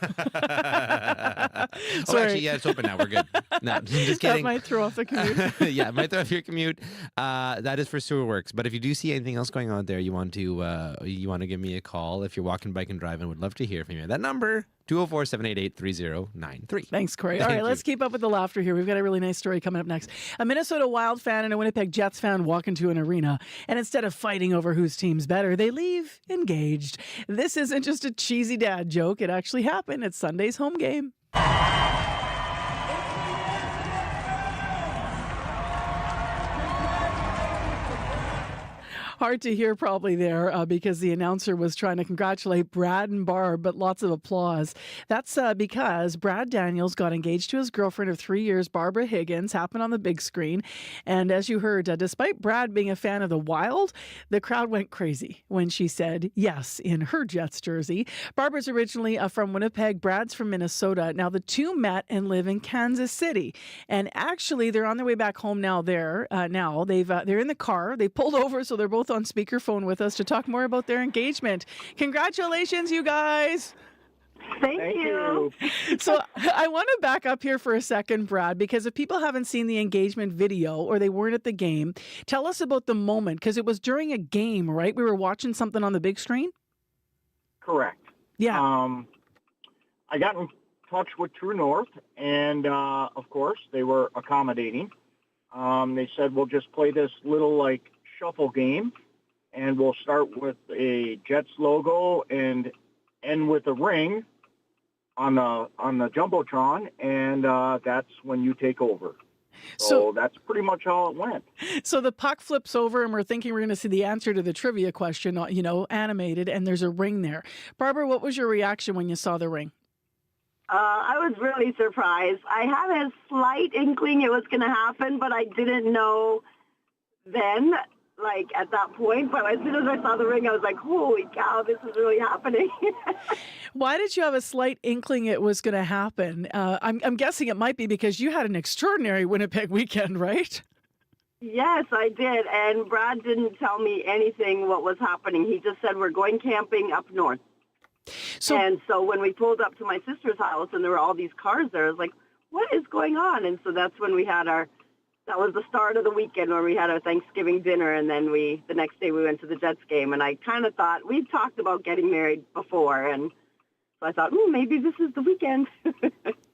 Oh, actually, yeah, it's open now. We're good. No, just kidding. That might throw off the commute. Yeah, it might throw off your commute. That is for sewer works. But if you do see anything else going on there, you want to give me a call. If you're walking, biking, driving, would love to hear from you. That number, 204-788-3093. Thanks, Corey. All right, let's keep up with the laughter here. We've got a really nice story coming up next. A Minnesota Wild fan and a Winnipeg Jets fan walk into an arena, and instead of fighting over whose team's better, they leave engaged. This isn't just a cheesy dad joke. It actually happened at Sunday's home game. Hard to hear probably there because the announcer was trying to congratulate Brad and Barb, but lots of applause. That's because Brad Daniels got engaged to his girlfriend of 3 years, Barbara Higgins, happened on the big screen. And as you heard, despite Brad being a fan of the Wild, the crowd went crazy when she said yes in her Jets jersey. Barbara's originally from Winnipeg. Brad's from Minnesota. Now, the two met and live in Kansas City. And actually, they're on their way back home now. They're in the car. They pulled over, so they're both on speakerphone with us to talk more about their engagement. Congratulations, you guys. Thank you. So I want to back up here for a second, Brad, because if people haven't seen the engagement video or they weren't at the game, tell us about the moment, because it was during a game, right? We were watching something on the big screen? Correct. Yeah. I got in touch with True North, and of course, they were accommodating. They said, we'll just play this little, shuffle game, and we'll start with a Jets logo and end with a ring on the Jumbotron, and that's when you take over. So that's pretty much how it went. So the puck flips over, and we're thinking we're going to see the answer to the trivia question, animated, and there's a ring there. Barbara, what was your reaction when you saw the ring? I was really surprised. I had a slight inkling it was going to happen, but I didn't know then, at that point. But as soon as I saw the ring, I was like, holy cow, this is really happening. Why did you have a slight inkling it was going to happen? I'm guessing it might be because you had an extraordinary Winnipeg weekend, right? Yes, I did. And Brad didn't tell me anything what was happening. He just said, we're going camping up north. And so when we pulled up to my sister's house and there were all these cars there, I was like, what is going on? And so that's when we had that was the start of the weekend where we had our Thanksgiving dinner. And then the next day we went to the Jets game. And I kind of thought, we'd talked about getting married before. And so I thought, maybe this is the weekend.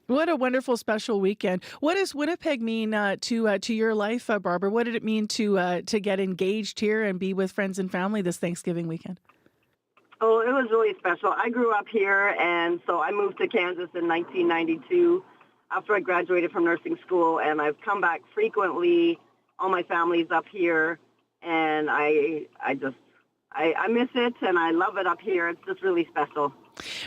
What a wonderful, special weekend. What does Winnipeg mean to your life, Barbara? What did it mean to get engaged here and be with friends and family this Thanksgiving weekend? Oh, it was really special. I grew up here, and so I moved to Kansas in 1992 after I graduated from nursing school, and I've come back frequently. All my family's up here, and I miss it, and I love it up here. It's just really special.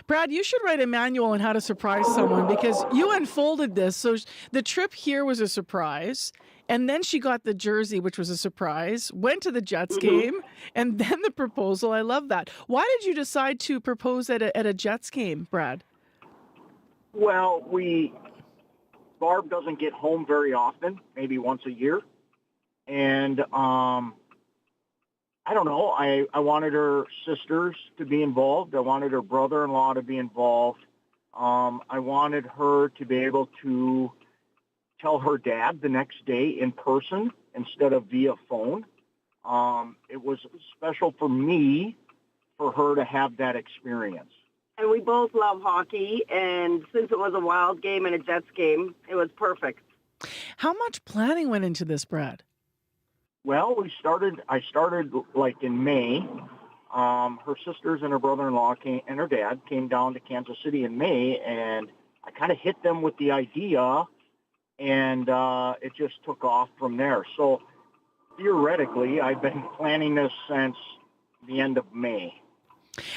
Brad, you should write a manual on how to surprise someone because you unfolded this. So the trip here was a surprise. And then she got the jersey, which was a surprise, went to the Jets game, and then the proposal. I love that. Why did you decide to propose at a Jets game, Brad? Well, Barb doesn't get home very often, maybe once a year. And I don't know, I wanted her sisters to be involved. I wanted her brother-in-law to be involved. I wanted her to be able to tell her dad the next day in person instead of via phone. It was special for me for her to have that experience. And we both love hockey, and since it was a Wild game and a Jets game, it was perfect. How much planning went into this, Brad? Well, I started like in May. Her sisters and her brother-in-law and her dad came down to Kansas City in May, and I kind of hit them with the idea, and it just took off from there. So theoretically, I've been planning this since the end of May.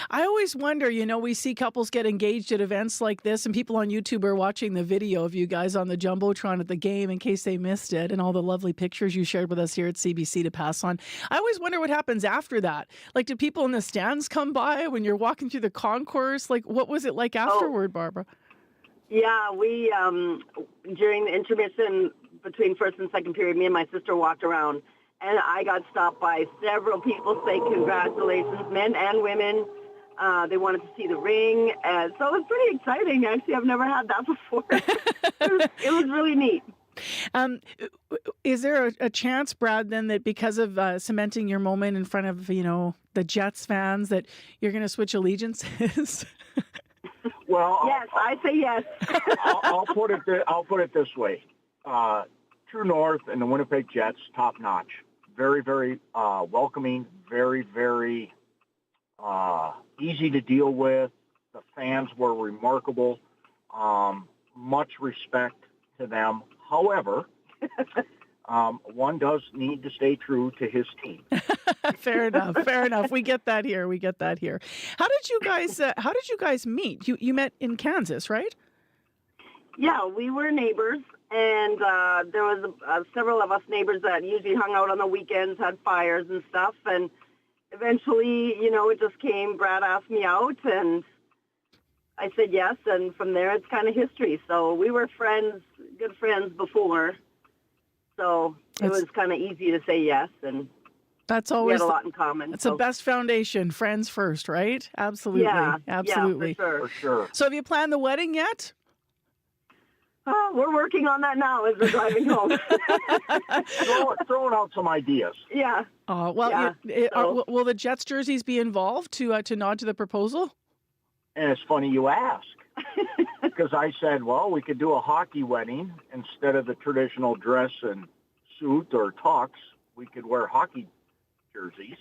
I always wonder, we see couples get engaged at events like this, and people on YouTube are watching the video of you guys on the Jumbotron at the game in case they missed it, and all the lovely pictures you shared with us here at CBC to pass on. I always wonder what happens after that. Like, do people in the stands come by when you're walking through the concourse? Like, what was it like afterward, Barbara? Yeah, we, during the intermission between first and second period, me and my sister walked around, and I got stopped by several people saying congratulations, men and women. They wanted to see the ring. And so it was pretty exciting. Actually, I've never had that before. It was really neat. Is there a chance, Brad, then that because of cementing your moment in front of, the Jets fans, that you're going to switch allegiances? Well, yes, I say yes. I'll put it this way: True North and the Winnipeg Jets, top notch, very, very welcoming, very, very easy to deal with. The fans were remarkable. Much respect to them. However, one does need to stay true to his team. Fair enough. We get that here. How did you guys meet? You met in Kansas, right? Yeah, we were neighbors, and there was several of us neighbors that usually hung out on the weekends, had fires and stuff, and eventually, it just came. Brad asked me out, and I said yes, and from there it's kind of history. So we were good friends before, so it was kind of easy to say yes, and that's always we had a lot in common. It's the best foundation, friends first, right? Absolutely, absolutely, yeah, for sure. So have you planned the wedding yet? Oh, we're working on that now as we're driving home. Throwing out some ideas. Yeah. Oh, well, will the Jets jerseys be involved to nod to the proposal? And it's funny you ask, because I said, well, we could do a hockey wedding instead of the traditional dress and suit or tux. We could wear hockey jerseys.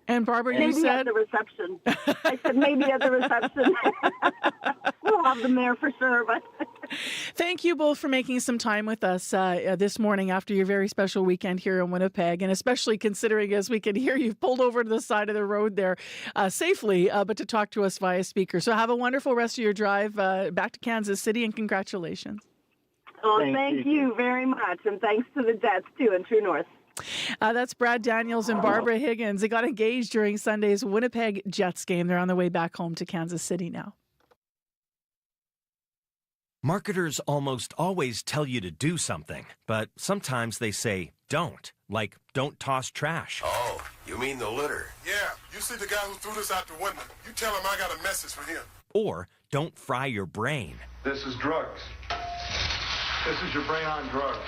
And Barbara, you maybe said at the reception. I said maybe at the reception. We'll have them there for sure. But thank you both for making some time with us this morning after your very special weekend here in Winnipeg, and especially considering, as we can hear, you've pulled over to the side of the road there safely, but to talk to us via speaker. So have a wonderful rest of your drive back to Kansas City, and congratulations. Oh, thank you very much, and thanks to the Jets too, and True North. That's Brad Daniels and Barbara Higgins. They got engaged during Sunday's Winnipeg Jets game. They're on their way back home to Kansas City now. Marketers almost always tell you to do something, but sometimes they say don't, like don't toss trash. Oh, you mean the litter? Yeah, you see the guy who threw this out the window. You tell him I got a message for him. Or don't fry your brain. This is drugs. This is your brain on drugs.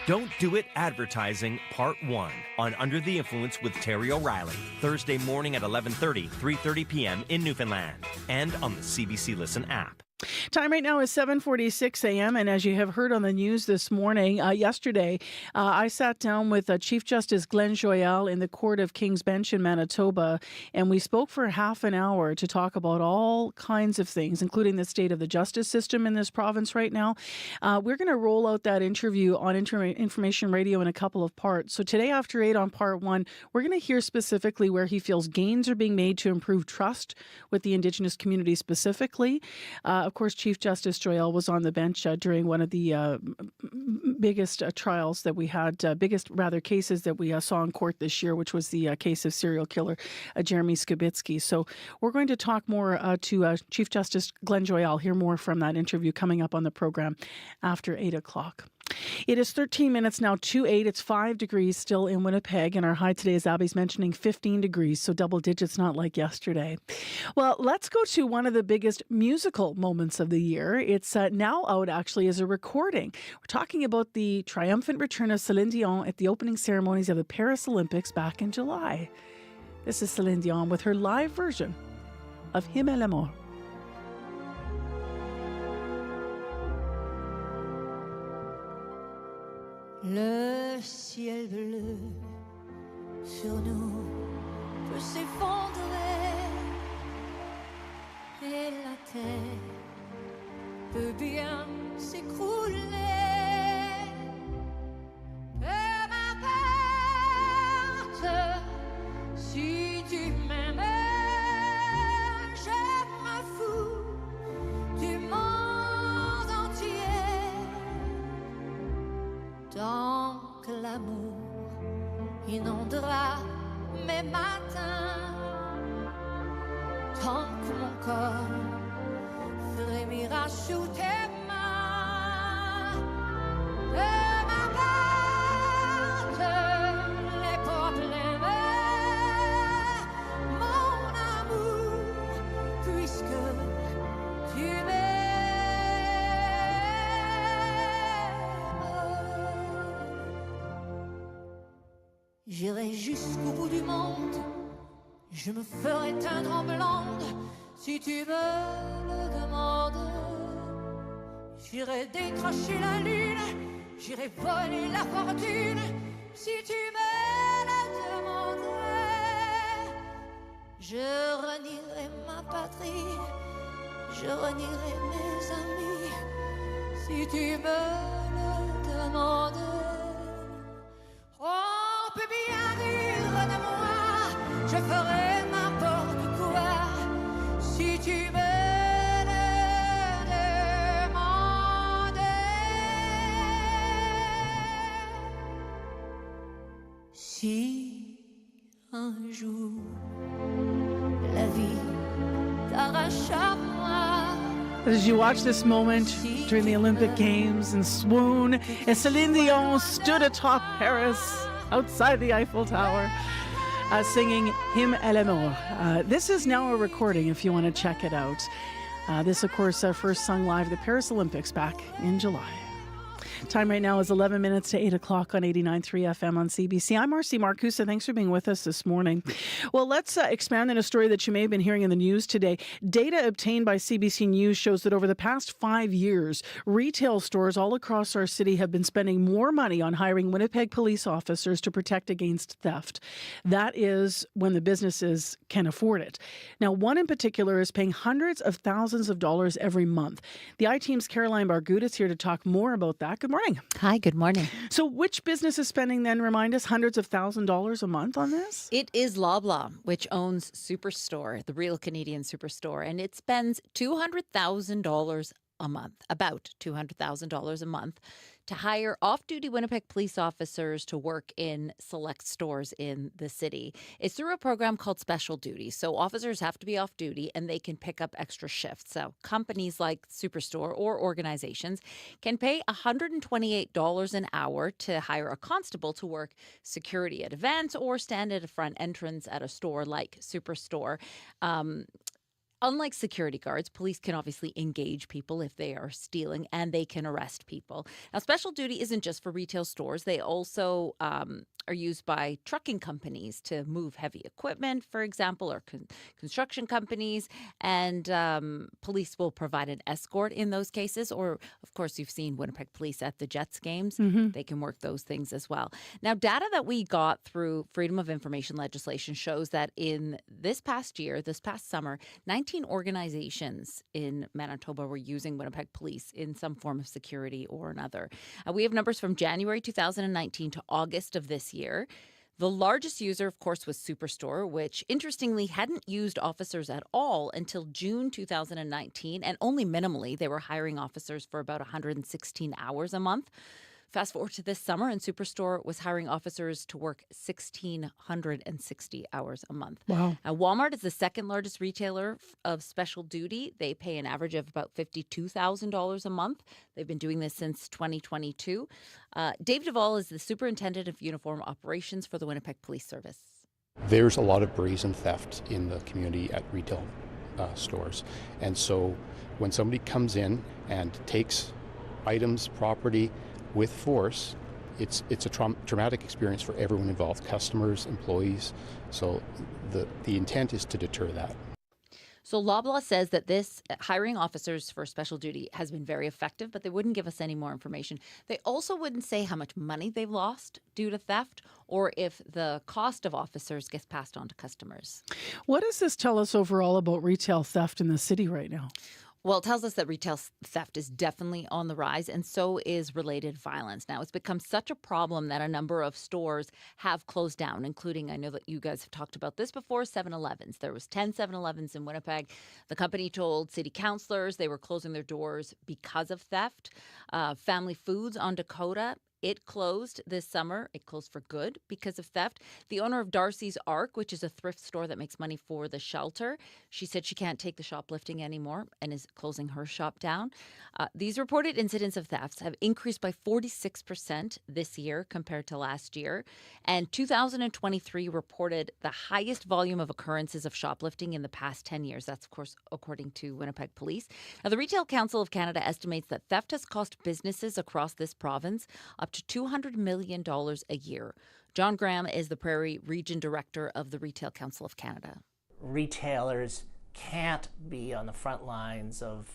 Don't Do It Advertising Part 1 on Under the Influence with Terry O'Reilly, Thursday morning at 11:30, 3:30 p.m. in Newfoundland, and on the CBC Listen app. Time right now is 7:46 a.m. And as you have heard on the news this morning, yesterday, I sat down with Chief Justice Glenn Joyal in the Court of King's Bench in Manitoba, and we spoke for half an hour to talk about all kinds of things, including the state of the justice system in this province right now. We're going to roll out that interview on Information Radio in a couple of parts. So today after 8 on part 1, we're going to hear specifically where he feels gains are being made to improve trust with the Indigenous community specifically. Of course, Chief Justice Joyal was on the bench during one of the biggest trials that we had, cases that we saw in court this year, which was the case of serial killer Jeremy Skibitsky. So we're going to talk more to Chief Justice Glenn Joyal, hear more from that interview coming up on the program after 8 o'clock. It is 13 minutes now to 8. It's 5 degrees still in Winnipeg, and our high today, as Abby's mentioning, 15 degrees, so double digits, not like yesterday. Well, let's go to one of the biggest musical moments of the year. It's now out, actually, as a recording. We're talking about the triumphant return of Celine Dion at the opening ceremonies of the Paris Olympics back in July. This is Celine Dion with her live version of Hymne à l'amour. Le ciel bleu sur nous peut s'effondrer et la terre peut bien s'écrouler. Peu m'importe si tu m'aimes, je me fous du monde entier. Tant que l'amour inondera mes matins, tant que mon corps frémira sous tes mains, peu m'importe les problèmes, mon amour, puisque tu m'aimes. J'irai jusqu'au bout du monde, je me ferai teindre en blonde si tu me le demandes. J'irai décrocher la lune, j'irai voler la fortune si tu me le demandes. Je renierai ma patrie, je renierai mes amis si tu me le demandes. On peut bien rire de moi, je ferai n'importe quoi si tu me le demandes. Si un jour la vie t'arrache à moi. As you watch this moment during the Olympic Games and swoon, as Celine Dion stood atop Paris outside the Eiffel Tower singing Hymne à l'amour. This is now a recording if you want to check it out. This, of course, first sung live at the Paris Olympics back in July. Time right now is 11 minutes to 8 o'clock on 89.3 FM on CBC. I'm Marcy Marcusa. Thanks for being with us this morning. Well, let's expand on a story that you may have been hearing in the news today. Data obtained by CBC News shows that over the past 5 years, retail stores all across our city have been spending more money on hiring Winnipeg police officers to protect against theft. That is when the businesses can afford it. Now, one in particular is paying hundreds of thousands of dollars every month. The I-Team's Caroline Bargut is here to talk more about that. Good morning. Hi, good morning. So which business is spending, then, remind us, hundreds of $1,000s a month on this? It is Loblaw, which owns Superstore, the real Canadian Superstore, and it spends $200,000 a month, about $200,000 a month, to hire off-duty Winnipeg police officers to work in select stores in the city. It's through a program called Special Duty. So officers have to be off-duty and they can pick up extra shifts. So companies like Superstore or organizations can pay $128 an hour to hire a constable to work security at events or stand at a front entrance at a store like Superstore. Unlike security guards, police can obviously engage people if they are stealing, and they can arrest people. Now, Special Duty isn't just for retail stores. They also are used by trucking companies to move heavy equipment, for example, or construction companies. And police will provide an escort in those cases. Or, of course, you've seen Winnipeg Police at the Jets games. They can work those things as well. Now, data that we got through Freedom of Information legislation shows that in this past summer, 19 organizations in Manitoba were using Winnipeg Police in some form of security or another. We have numbers from January 2019 to August of this year. The largest user, of course, was Superstore, which interestingly hadn't used officers at all until June 2019, and only minimally. They were hiring officers for about 116 hours a month. Fast forward to this summer, and Superstore was hiring officers to work 1,660 hours a month. Wow. Now, Walmart is the second largest retailer of Special Duty. They pay an average of about $52,000 a month. They've been doing this since 2022. Dave Duvall is the superintendent of uniform operations for the Winnipeg Police Service. There's a lot of brazen theft in the community at retail stores. And so when somebody comes in and takes items, property, with force, it's a traumatic experience for everyone involved, customers, employees. So the intent is to deter that. So Loblaw says that this hiring officers for Special Duty has been very effective, but they wouldn't give us any more information. They also wouldn't say how much money they've lost due to theft or if the cost of officers gets passed on to customers. What does this tell us overall about retail theft in the city right now? Well, it tells us that retail theft is definitely on the rise, and so is related violence. Now, it's become such a problem that a number of stores have closed down, including, I know that you guys have talked about this before, 7-Elevens. There was 10 7-Elevens in Winnipeg. The company told city councillors they were closing their doors because of theft. Family Foods on Dakota, it closed this summer. It closed for good because of theft. The owner of Darcy's Ark, which is a thrift store that makes money for the shelter, she said she can't take the shoplifting anymore and is closing her shop down. These reported incidents of thefts have increased by 46% this year compared to last year. And 2023 reported the highest volume of occurrences of shoplifting in the past 10 years. That's, of course, according to Winnipeg Police. Now, the Retail Council of Canada estimates that theft has cost businesses across this province up to $200 million a year. John Graham is the Prairie Region Director of the Retail Council of Canada. Retailers can't be on the front lines of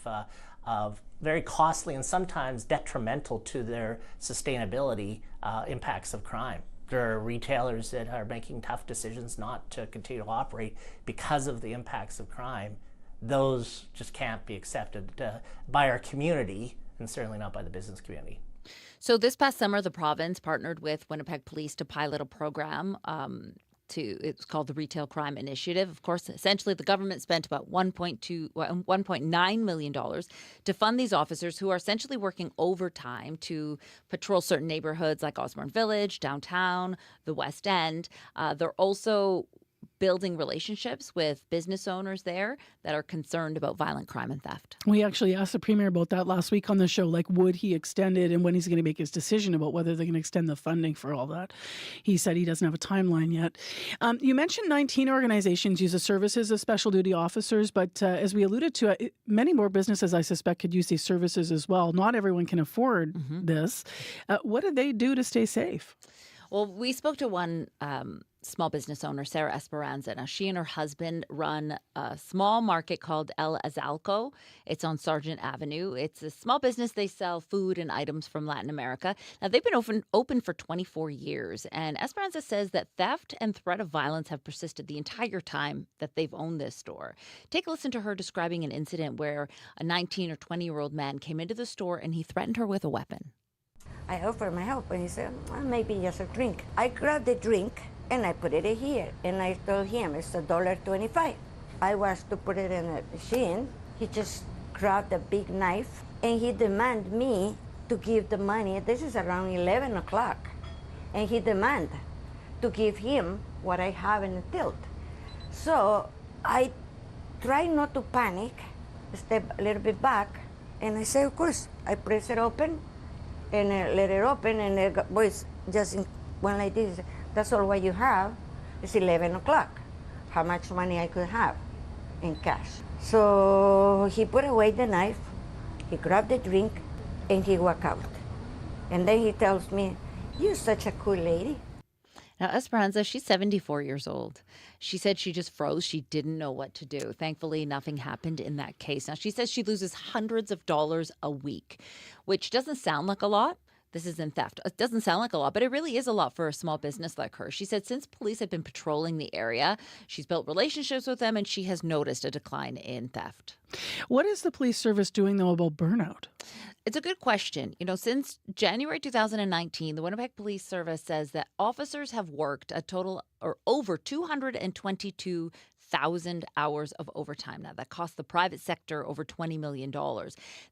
very costly and sometimes detrimental to their sustainability impacts of crime. There are retailers that are making tough decisions not to continue to operate because of the impacts of crime. Those just can't be accepted by our community, and certainly not by the business community. So this past summer, the province partnered with Winnipeg Police to pilot a program. It's called the Retail Crime Initiative. Of course, essentially, the government spent about $1.9 million to fund these officers who are essentially working overtime to patrol certain neighborhoods like Osborne Village, downtown, the West End. They're also building relationships with business owners there that are concerned about violent crime and theft. We actually asked the Premier about that last week on the show, like would he extend it and when he's going to make his decision about whether they're going to extend the funding for all that. He said he doesn't have a timeline yet. You mentioned 19 organizations use the services of Special Duty officers, but as we alluded to, many more businesses, I suspect, could use these services as well. Not everyone can afford this. What do they do to stay safe? Well, we spoke to one small business owner, Sarah Esperanza. Now, she and her husband run a small market called El Azalco. It's on Sargent Avenue. It's a small business. They sell food and items from Latin America. Now, they've been open for 24 years. And Esperanza says that theft and threat of violence have persisted the entire time that they've owned this store. Take a listen to her describing an incident where a 19 or 20-year-old man came into the store and he threatened her with a weapon. I offered my help, and he said, well, maybe just a drink. I grabbed the drink, and I put it in here, and I told him it's $1.25. I was to put it in a machine. He just grabbed a big knife, and he demanded me to give the money. This is around 11 o'clock. And he demand to give him what I have in the tilt. So I try not to panic, step a little bit back, and I say, of course, I press it open, and let it open, and the boys just went like this. That's all what you have. It's 11 o'clock. How much money I could have in cash. So he put away the knife, he grabbed the drink, and he walked out. And then he tells me, "You're such a cool lady." Now, Esperanza, she's 74 years old. She said she just froze. She didn't know what to do. Thankfully, nothing happened in that case. Now, she says she loses hundreds of dollars a week, which doesn't sound like a lot. This isn't theft. It doesn't sound like a lot, but it really is a lot for a small business like her. She said since police have been patrolling the area, she's built relationships with them, and she has noticed a decline in theft. What is the police service doing, though, about burnout? It's a good question. Since January 2019, the Winnipeg Police Service says that officers have worked a total or over 222,000 hours of overtime. Now, that costs the private sector over $20 million.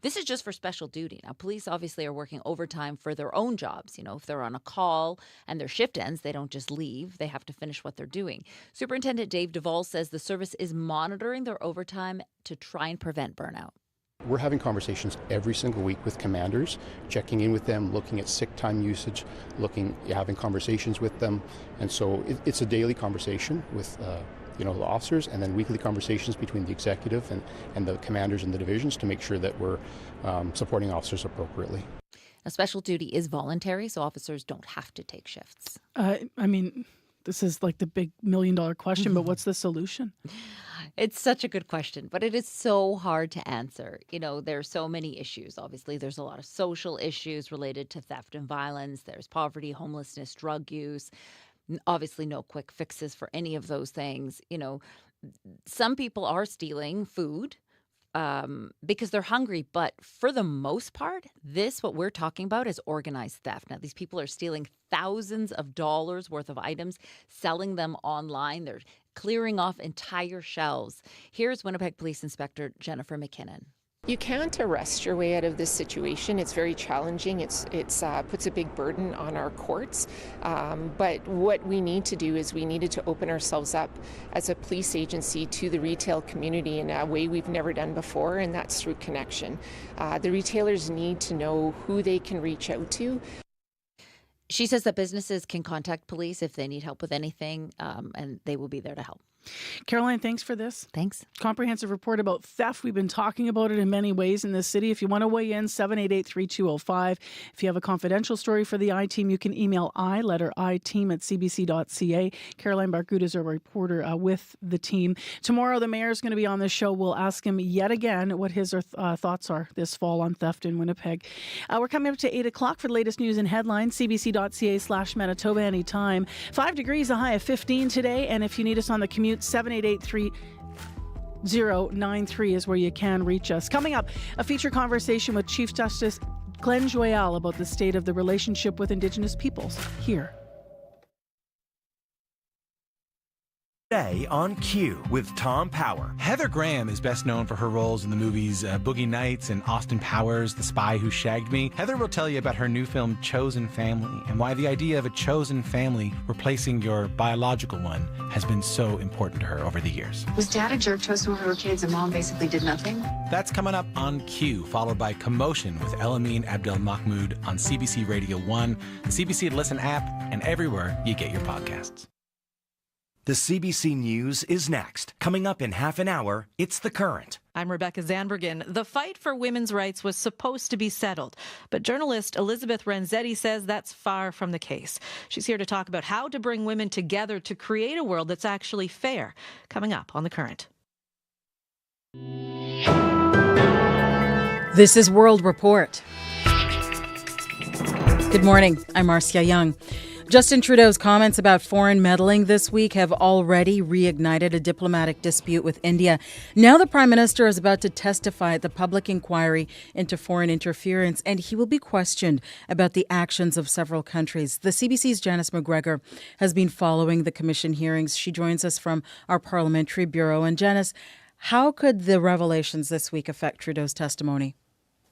This is just for special duty. Now, police obviously are working overtime for their own jobs. If they're on a call and their shift ends, they don't just leave. They have to finish what they're doing. Superintendent Dave Duvall says the service is monitoring their overtime to try and prevent burnout. We're having conversations every single week with commanders, checking in with them, looking at sick time usage, having conversations with them. And so it's a daily conversation with the officers, and then weekly conversations between the executive and the commanders in the divisions to make sure that we're supporting officers appropriately. Now, special duty is voluntary, so officers don't have to take shifts. This is like the big $1 million question, but what's the solution? It's such a good question, but it is so hard to answer. There are so many issues. Obviously, there's a lot of social issues related to theft and violence. There's poverty, homelessness, drug use. Obviously, no quick fixes for any of those things. Some people are stealing food because they're hungry. But for the most part, what we're talking about is organized theft. Now, these people are stealing thousands of dollars worth of items, selling them online. They're clearing off entire shelves. Here's Winnipeg Police Inspector Jennifer McKinnon. You can't arrest your way out of this situation. It's very challenging. It puts a big burden on our courts. But what we need to do is we needed to open ourselves up as a police agency to the retail community in a way we've never done before, and that's through connection. The retailers need to know who they can reach out to. She says that businesses can contact police if they need help with anything, and they will be there to help. Caroline, thanks for this. Thanks. Comprehensive report about theft. We've been talking about it in many ways in this city. If you want to weigh in, 788-3205. If you have a confidential story for the I-Team, you can email I-team@cbc.ca. Caroline Bargut is our reporter with the team. Tomorrow, the mayor is going to be on the show. We'll ask him yet again what his thoughts are this fall on theft in Winnipeg. We're coming up to 8 o'clock for the latest news and headlines. cbc.ca/Manitoba anytime. 5 degrees, a high of 15 today. And if you need us on the commute, 788-3093 is where you can reach us. Coming up, a feature conversation with Chief Justice Glenn Joyal about the state of the relationship with Indigenous peoples here. Today on Q with Tom Power. Heather Graham is best known for her roles in the movies Boogie Nights and Austin Powers, The Spy Who Shagged Me. Heather will tell you about her new film Chosen Family and why the idea of a chosen family replacing your biological one has been so important to her over the years. Was Dad a jerk to us when we were kids and Mom basically did nothing? That's coming up on Q, followed by Commotion with Elamine Abdel Mahmoud on CBC Radio 1, the CBC Listen app, and everywhere you get your podcasts. The CBC News is next. Coming up in half an hour, it's The Current. I'm Rebecca Zanbergen. The fight for women's rights was supposed to be settled, but journalist Elizabeth Renzetti says that's far from the case. She's here to talk about how to bring women together to create a world that's actually fair. Coming up on The Current. This is World Report. Good morning. I'm Marcia Young. Justin Trudeau's comments about foreign meddling this week have already reignited a diplomatic dispute with India. Now the Prime Minister is about to testify at the public inquiry into foreign interference, and he will be questioned about the actions of several countries. The CBC's Janice McGregor has been following the Commission hearings. She joins us from our Parliamentary Bureau. And Janice, how could the revelations this week affect Trudeau's testimony?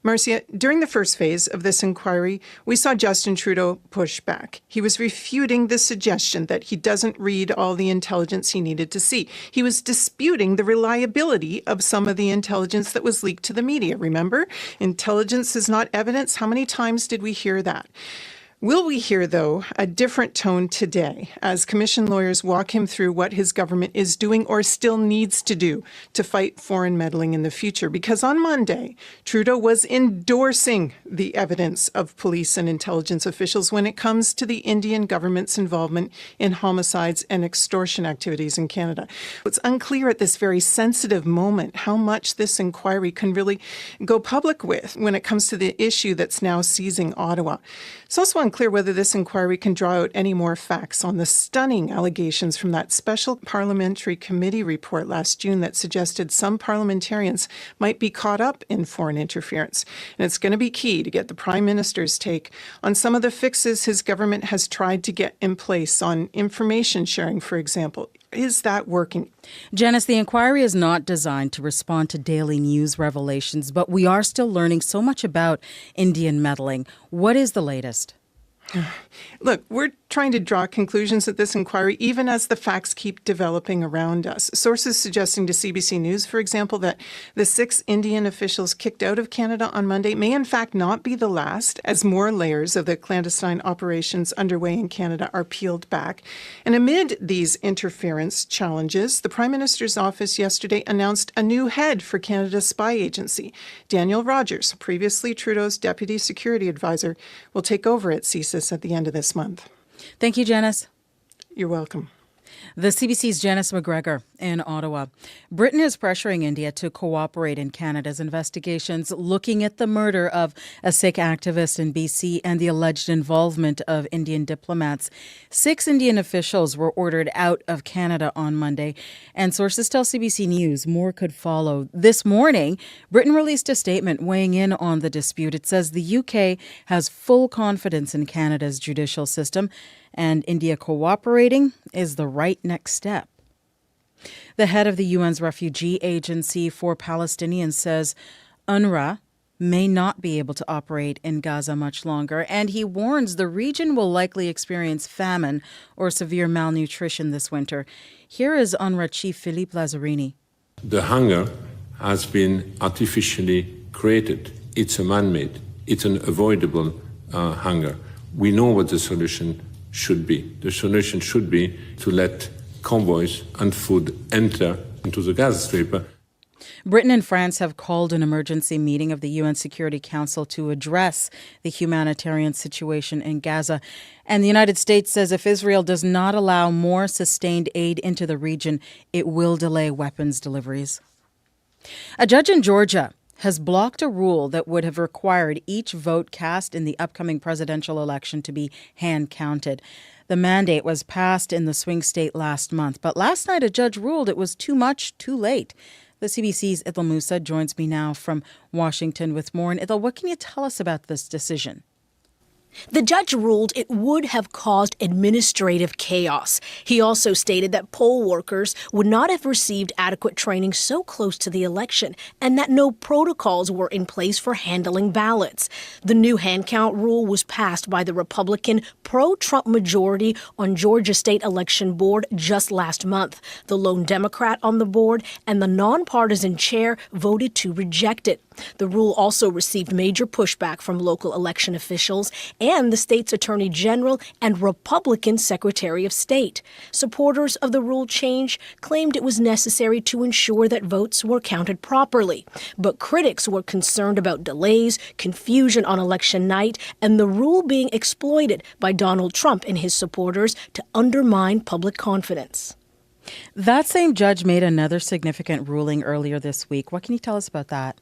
Marcia, during the first phase of this inquiry, we saw Justin Trudeau push back. He was refuting the suggestion that he doesn't read all the intelligence he needed to see. He was disputing the reliability of some of the intelligence that was leaked to the media. Remember? Intelligence is not evidence. How many times did we hear that? Will we hear, though, a different tone today as Commission lawyers walk him through what his government is doing or still needs to do to fight foreign meddling in the future? Because on Monday, Trudeau was endorsing the evidence of police and intelligence officials when it comes to the Indian government's involvement in homicides and extortion activities in Canada. It's unclear at this very sensitive moment how much this inquiry can really go public with when it comes to the issue that's now seizing Ottawa. It's also unclear whether this inquiry can draw out any more facts on the stunning allegations from that special parliamentary committee report last June that suggested some parliamentarians might be caught up in foreign interference. And it's going to be key to get the Prime Minister's take on some of the fixes his government has tried to get in place on information sharing, for example. Is that working? Janice, the inquiry is not designed to respond to daily news revelations, but we are still learning so much about Indian meddling. What is the latest? Look, we're trying to draw conclusions at this inquiry, even as the facts keep developing around us. Sources suggesting to CBC News, for example, that the 6 Indian officials kicked out of Canada on Monday may in fact not be the last, as more layers of the clandestine operations underway in Canada are peeled back. And amid these interference challenges, the Prime Minister's office yesterday announced a new head for Canada's spy agency. Daniel Rogers, previously Trudeau's deputy security advisor, will take over at CSIS at the end of this month. Thank you, Janice. You're welcome. The CBC's Janice McGregor in Ottawa. Britain is pressuring India to cooperate in Canada's investigations looking at the murder of a Sikh activist in BC and the alleged involvement of Indian diplomats. 6 Indian officials were ordered out of Canada on Monday, and sources tell CBC News more could follow. This morning, Britain released a statement weighing in on the dispute. It says the UK has full confidence in Canada's judicial system, and India cooperating is the right next step. The head of the UN's Refugee Agency for Palestinians says UNRWA may not be able to operate in Gaza much longer, and he warns the region will likely experience famine or severe malnutrition this winter. Here is UNRWA Chief Philippe Lazzarini. The hunger has been artificially created. It's a man-made. It's an avoidable hunger. We know what the solution should be. The solution should be to let convoys and food enter into the Gaza Strip. Britain and France have called an emergency meeting of the UN Security Council to address the humanitarian situation in Gaza. And the United States says if Israel does not allow more sustained aid into the region, it will delay weapons deliveries. A judge in Georgia has blocked a rule that would have required each vote cast in the upcoming presidential election to be hand-counted. The mandate was passed in the swing state last month, but last night a judge ruled it was too much, too late. The CBC's Ithel Musa joins me now from Washington with more. And Ithel, what can you tell us about this decision? The judge ruled it would have caused administrative chaos. He also stated that poll workers would not have received adequate training so close to the election and that no protocols were in place for handling ballots. The new hand count rule was passed by the Republican pro-Trump majority on Georgia State Election Board just last month. The lone Democrat on the board and the nonpartisan chair voted to reject it. The rule also received major pushback from local election officials and the state's attorney general and Republican Secretary of State. Supporters of the rule change claimed it was necessary to ensure that votes were counted properly. But critics were concerned about delays, confusion on election night, and the rule being exploited by Donald Trump and his supporters to undermine public confidence. That same judge made another significant ruling earlier this week. What can you tell us about that?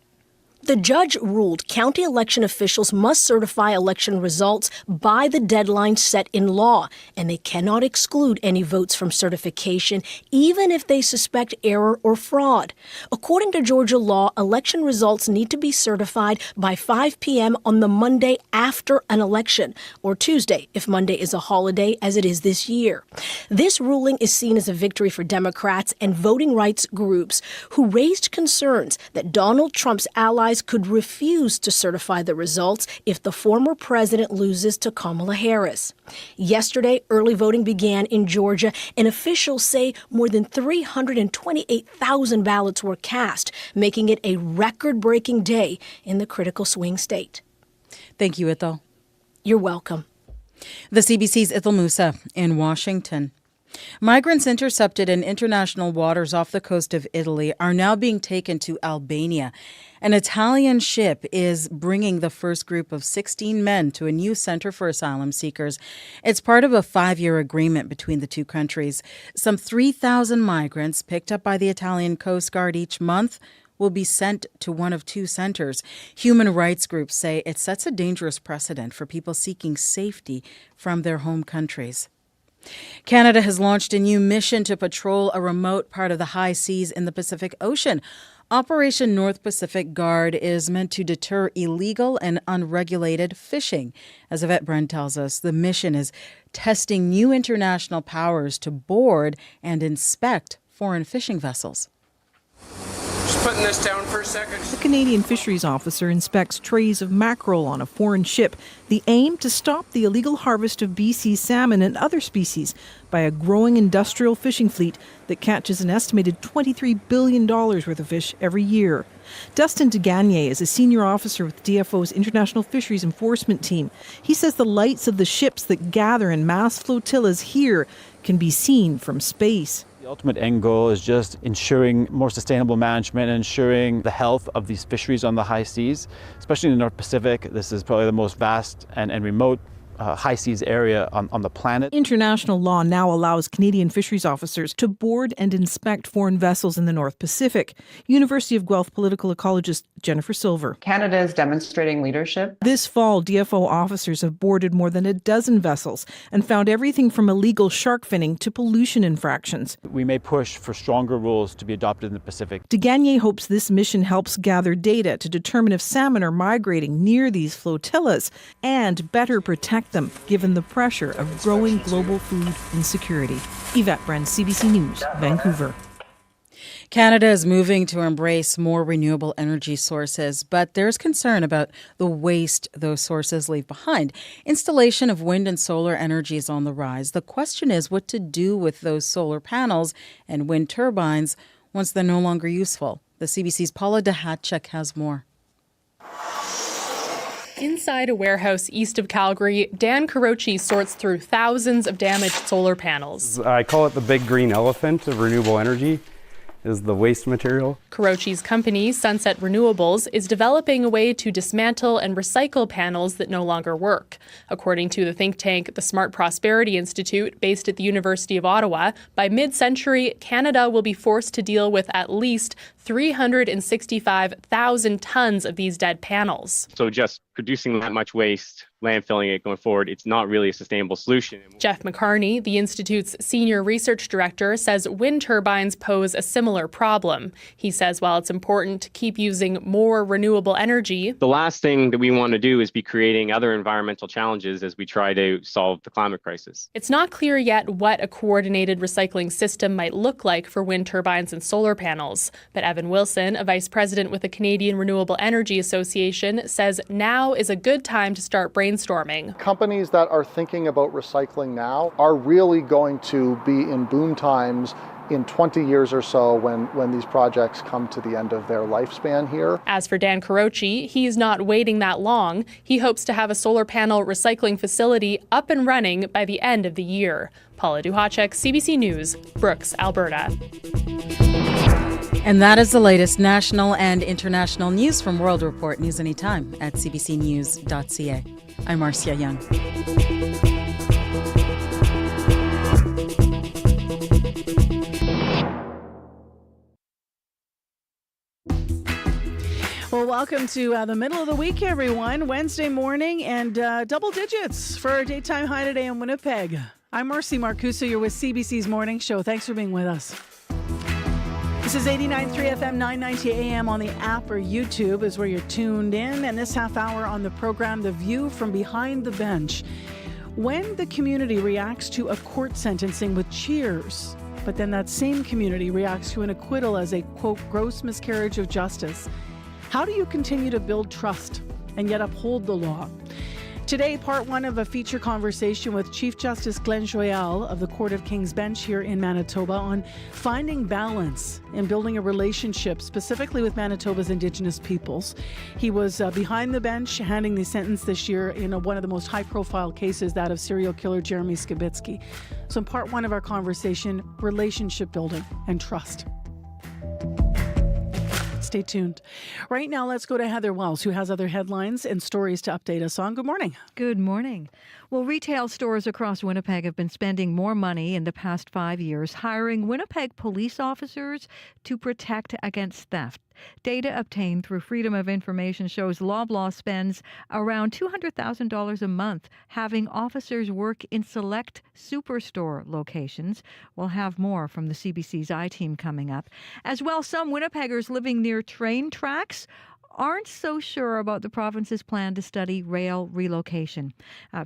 The judge ruled county election officials must certify election results by the deadline set in law, and they cannot exclude any votes from certification, even if they suspect error or fraud. According to Georgia law, election results need to be certified by 5 p.m. on the Monday after an election, or Tuesday if Monday is a holiday, as it is this year. This ruling is seen as a victory for Democrats and voting rights groups who raised concerns that Donald Trump's allies rabbis could refuse to certify the results if the former president loses to Kamala Harris. Yesterday, early voting began in Georgia, and officials say more than 328,000 ballots were cast, making it a record-breaking day in the critical swing state. Thank you, Ithel. You're welcome. The CBC's Ithel Musa in Washington. Migrants intercepted in international waters off the coast of Italy are now being taken to Albania. An Italian ship is bringing the first group of 16 men to a new center for asylum seekers. It's part of a 5-year agreement between the two countries. Some 3,000 migrants picked up by the Italian Coast Guard each month will be sent to one of two centers. Human rights groups say it sets a dangerous precedent for people seeking safety from their home countries. Canada has launched a new mission to patrol a remote part of the high seas in the Pacific Ocean. Operation North Pacific Guard is meant to deter illegal and unregulated fishing. As Yvette Brent tells us, the mission is testing new international powers to board and inspect foreign fishing vessels. Just putting this down for a second. The Canadian fisheries officer inspects trays of mackerel on a foreign ship. The aim to stop the illegal harvest of BC salmon and other species by a growing industrial fishing fleet that catches an estimated $23 billion worth of fish every year. Dustin DeGagne is a senior officer with DFO's International Fisheries Enforcement Team. He says the lights of the ships that gather in mass flotillas here can be seen from space. The ultimate end goal is just ensuring more sustainable management and ensuring the health of these fisheries on the high seas, especially in the North Pacific. This is probably the most vast and remote high seas area on the planet. International law now allows Canadian fisheries officers to board and inspect foreign vessels in the North Pacific. University of Guelph political ecologist Jennifer Silver. Canada is demonstrating leadership. This fall, DFO officers have boarded more than a dozen vessels and found everything from illegal shark finning to pollution infractions. We may push for stronger rules to be adopted in the Pacific. DeGagne hopes this mission helps gather data to determine if salmon are migrating near these flotillas and better protect them, given the pressure of growing global food insecurity. Yvette Brent, CBC News, Vancouver. Canada is moving to embrace more renewable energy sources, but there's concern about the waste those sources leave behind. Installation of wind and solar energy is on the rise. The question is what to do with those solar panels and wind turbines once they're no longer useful. The CBC's Paula DeHatchek has more. Inside a warehouse east of Calgary, Dan Carochi sorts through thousands of damaged solar panels. I call it the big green elephant of renewable energy, is the waste material. Carochi's company, Sunset Renewables, is developing a way to dismantle and recycle panels that no longer work. According to the think tank, the Smart Prosperity Institute, based at the University of Ottawa, by mid-century, Canada will be forced to deal with at least 365,000 tons of these dead panels. So just producing that much waste, landfilling it going forward, it's not really a sustainable solution. Jeff McCarney, the Institute's senior research director, says wind turbines pose a similar problem. He says while it's important to keep using more renewable energy, the last thing that we want to do is be creating other environmental challenges as we try to solve the climate crisis. It's not clear yet what a coordinated recycling system might look like for wind turbines and solar panels. But Evan Wilson, a vice president with the Canadian Renewable Energy Association, says now is a good time to start brainstorming. Companies that are thinking about recycling now are really going to be in boom times in 20 years or so when these projects come to the end of their lifespan here. As for Dan Carochi, he's not waiting that long. He hopes to have a solar panel recycling facility up and running by the end of the year. Paula Duhacek, CBC News, Brooks, Alberta. And that is the latest national and international news from World Report News Anytime at cbcnews.ca. I'm Marcia Young. Well, welcome to the middle of the week, everyone. Wednesday morning and double digits for our daytime high today in Winnipeg. I'm Marcy Marcuso. You're with CBC's Morning Show. Thanks for being with us. This is 89.3 FM, 990 AM on the app or YouTube is where you're tuned in. And this half hour on the program, The View from Behind the Bench. When the community reacts to a court sentencing with cheers, but then that same community reacts to an acquittal as a, quote, gross miscarriage of justice. How do you continue to build trust and yet uphold the law? Today, part one of a feature conversation with Chief Justice Glenn Joyal of the Court of King's Bench here in Manitoba on finding balance in building a relationship specifically with Manitoba's Indigenous peoples. He was behind the bench handing the sentence this year in one of the most high-profile cases, that of serial killer Jeremy Skibitsky. So in part one of our conversation, relationship building and trust. Stay tuned. Right now, let's go to Heather Wells, who has other headlines and stories to update us on. Good morning. Good morning. Well, retail stores across Winnipeg have been spending more money in the past 5 years hiring Winnipeg police officers to protect against theft. Data obtained through Freedom of Information shows Loblaw spends around $200,000 a month having officers work in select superstore locations. We'll have more from the CBC's I-Team coming up. As well, some Winnipeggers living near train tracks aren't so sure about the province's plan to study rail relocation.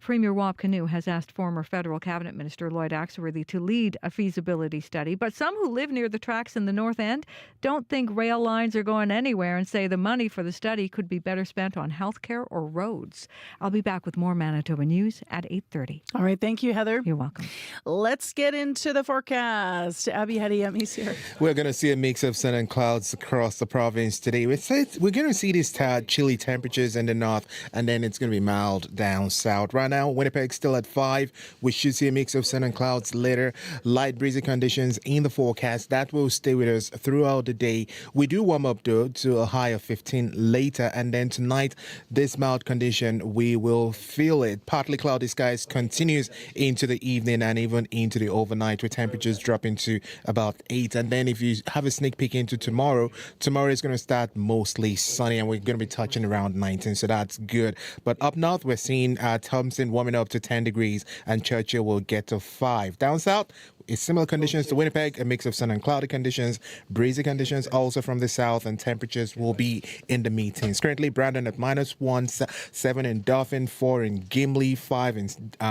Premier Wap Kinew has asked former federal cabinet minister Lloyd Axworthy to lead a feasibility study, but some who live near the tracks in the North End don't think rail lines are going anywhere and say the money for the study could be better spent on healthcare or roads. I'll be back with more Manitoba news at 8:30. All right, thank you, Heather. You're welcome. Let's get into the forecast. Abby Hediyemi's here. We're going to see a mix of sun and clouds across the province today. We're going to see these chilly temperatures in the north, and then it's going to be mild down south. Right now, Winnipeg still at 5. We should see a mix of sun and clouds later. Light breezy conditions in the forecast. That will stay with us throughout the day. We do warm up, though, to a high of 15 later, and then tonight, this mild condition, we will feel it. Partly cloudy skies continues into the evening and even into the overnight, with temperatures dropping to about 8. And then if you have a sneak peek into tomorrow is going to start mostly sunny, and we're going to be touching around 19, so that's good. But up north, we're seeing Thompson warming up to 10 degrees, and Churchill will get to 5. Down south, it's similar conditions to Winnipeg, a mix of sun and cloudy conditions, breezy conditions also from the south, and temperatures will be in the mid-teens. Currently, Brandon at -1, 7 in Dauphin, 4 in Gimli, 5 in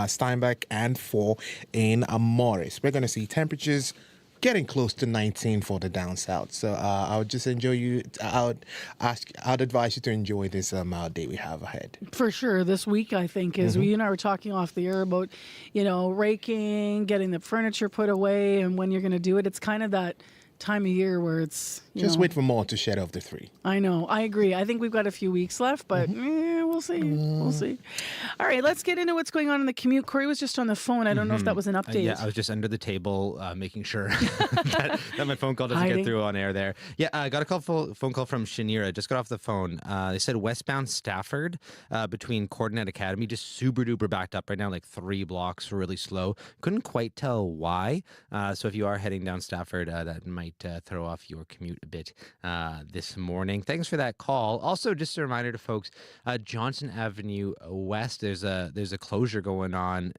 Steinbach, and 4 in Morris. We're going to see temperatures getting close to 19 for the down south. So I would just I'd advise you to enjoy this mild day we have ahead. For sure. This week, I think, is you and I were talking off the air about, raking, getting the furniture put away, and when you're going to do it. It's kind of that time of year where it's just wait for more to shed off the 3. I know. I agree. I think we've got a few weeks left, but we'll see. We'll see. All right, let's get into what's going on in the commute. Corey was just on the phone. I don't know if that was an update. Yeah, I was just under the table making sure that my phone call doesn't get through on air there. Yeah, I got a phone call from Shanira. Just got off the phone. They said westbound Stafford between Coordinate Academy, just super duper backed up right now, like 3 blocks, really slow. Couldn't quite tell why. So if you are heading down Stafford, that might throw off your commute a bit this morning. Thanks for that call. Also, just a reminder to folks, Johnson Avenue West, there's a closure going on,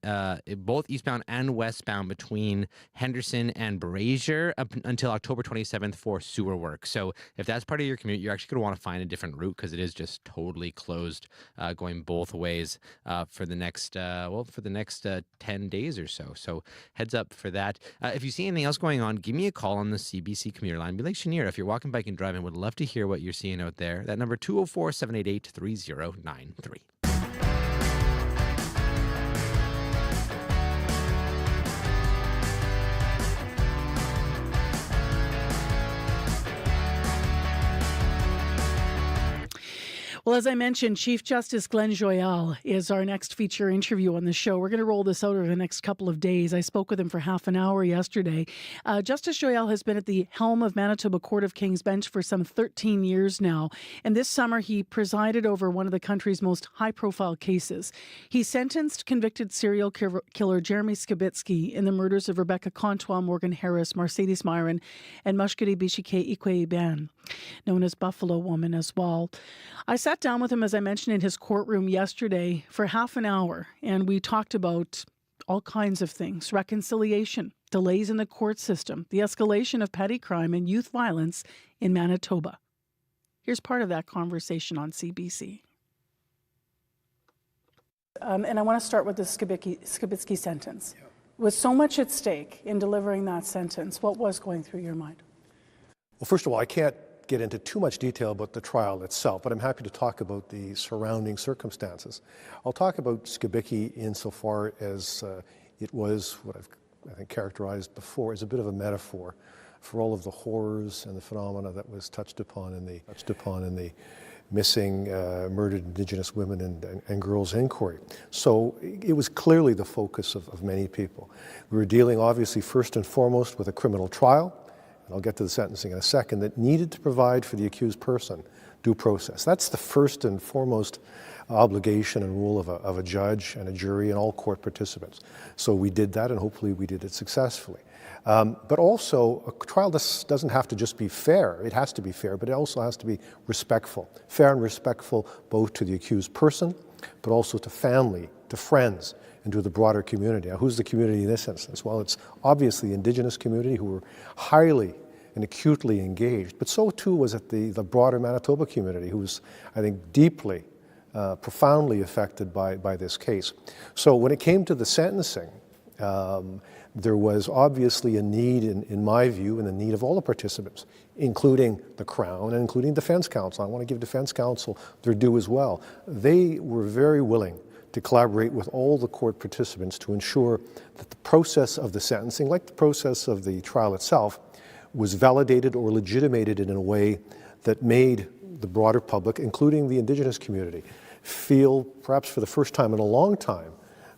both eastbound and westbound between Henderson and Brazier up until October 27th for sewer work. So if that's part of your commute, you're actually going to want to find a different route because it is just totally closed going both ways for the next 10 days or so. So heads up for that. If you see anything else going on, give me a call on the CBC commuter line. Be like Shanira, if you're walking, bike, and driving, would love to hear what you're seeing out there. That number 204-788-3093. Well, as I mentioned, Chief Justice Glenn Joyal is our next feature interview on the show. We're going to roll this out over the next couple of days. I spoke with him for half an hour yesterday. Justice Joyal has been at the helm of Manitoba Court of King's Bench for some 13 years now. And this summer, he presided over one of the country's most high-profile cases. He sentenced convicted serial killer Jeremy Skibitsky in the murders of Rebecca Contois, Morgan Harris, Mercedes Myron, and Mushkedi Bishike Ikwe-Iban, known as Buffalo Woman as well. I sat down with him, as I mentioned, in his courtroom yesterday for half an hour, and we talked about all kinds of things: reconciliation, delays in the court system, the escalation of petty crime and youth violence in Manitoba. Here's part of that conversation on CBC. And I want to start with the Skibitsky sentence. Yeah. With so much at stake in delivering that sentence, what was going through your mind? Well, first of all, I can't get into too much detail about the trial itself, but I'm happy to talk about the surrounding circumstances. I'll talk about Skibiki insofar as it was what I think characterized before as a bit of a metaphor for all of the horrors and the phenomena that was touched upon in the missing, murdered Indigenous women and girls inquiry. So it was clearly the focus of many people. We were dealing, obviously, first and foremost with a criminal trial, and I'll get to the sentencing in a second, that needed to provide for the accused person due process. That's the first and foremost obligation and rule of a judge and a jury and all court participants. So we did that, and hopefully we did it successfully. But also, a trial doesn't have to just be fair. It has to be fair, but it also has to be respectful. Fair and respectful both to the accused person, but also to family, to friends, and to the broader community. Now, who's the community in this instance? Well, it's obviously the Indigenous community who were highly and acutely engaged, but so too was it the broader Manitoba community who was, I think, deeply, profoundly affected by this case. So when it came to the sentencing, there was obviously a need, in my view, and the need of all the participants, including the Crown and including Defense Counsel. I want to give Defense Counsel their due as well. They were very willing to collaborate with all the court participants to ensure that the process of the sentencing, like the process of the trial itself, was validated or legitimated in a way that made the broader public, including the Indigenous community, feel, perhaps for the first time in a long time,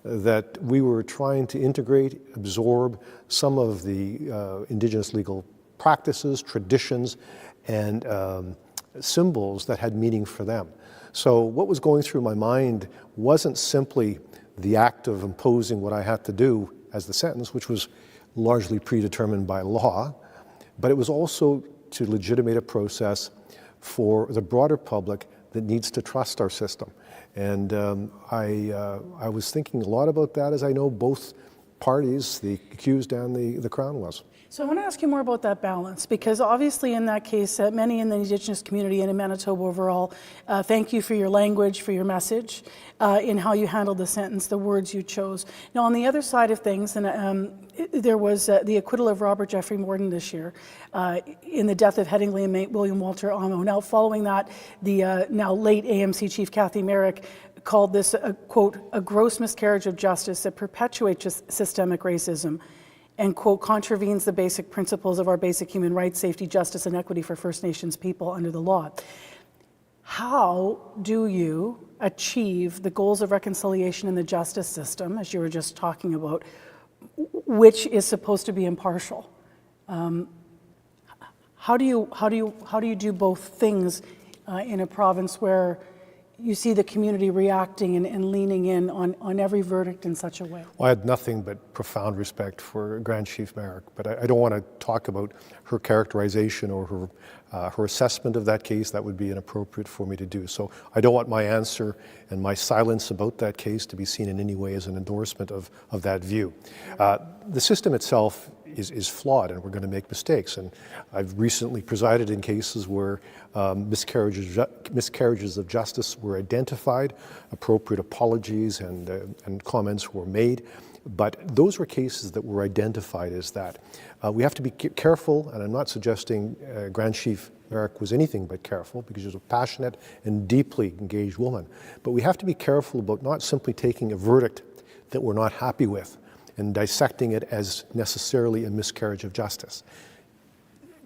that we were trying to integrate, absorb some of the Indigenous legal practices, traditions, and symbols that had meaning for them. So what was going through my mind wasn't simply the act of imposing what I had to do as the sentence, which was largely predetermined by law, but it was also to legitimate a process for the broader public that needs to trust our system. And I was thinking a lot about that, as I know both parties, the accused and the Crown, was. So I want to ask you more about that balance, because obviously in that case, many in the Indigenous community and in Manitoba overall, thank you for your language, for your message, in how you handled the sentence, the words you chose. Now on the other side of things, and there was the acquittal of Robert Jeffrey Morden this year in the death of Headingley inmate William Walter Amo. Now following that, the now late AMC chief Kathy Merrick called this, quote, a gross miscarriage of justice that perpetuates systemic racism and, quote, contravenes the basic principles of our basic human rights, safety, justice, and equity for First Nations people under the law. How do you achieve the goals of reconciliation in the justice system, as you were just talking about, which is supposed to be impartial? How do you do both things in a province where you see the community reacting and leaning in on every verdict in such a way? Well, I had nothing but profound respect for Grand Chief Merrick, but I don't want to talk about her characterization or her assessment of that case. That would be inappropriate for me to do. So I don't want my answer and my silence about that case to be seen in any way as an endorsement of that view. The system itself is flawed, and we're going to make mistakes. And I've recently presided in cases where miscarriages of justice were identified, appropriate apologies and comments were made. But those were cases that were identified as that. We have to be careful, and I'm not suggesting Grand Chief Merrick was anything but careful, because she was a passionate and deeply engaged woman. But we have to be careful about not simply taking a verdict that we're not happy with and dissecting it as necessarily a miscarriage of justice.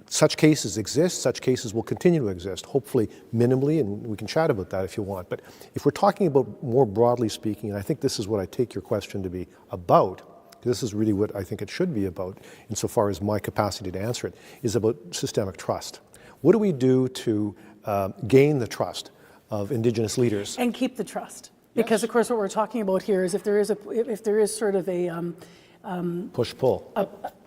Such cases exist, such cases will continue to exist, hopefully minimally, and we can chat about that if you want. But if we're talking about more broadly speaking, and I think this is what I take your question to be about, this is really what I think it should be about, insofar as my capacity to answer it, is about systemic trust. What do we do to gain the trust of Indigenous leaders? And keep the trust. Because, of course, what we're talking about here is if there is sort of a push-pull.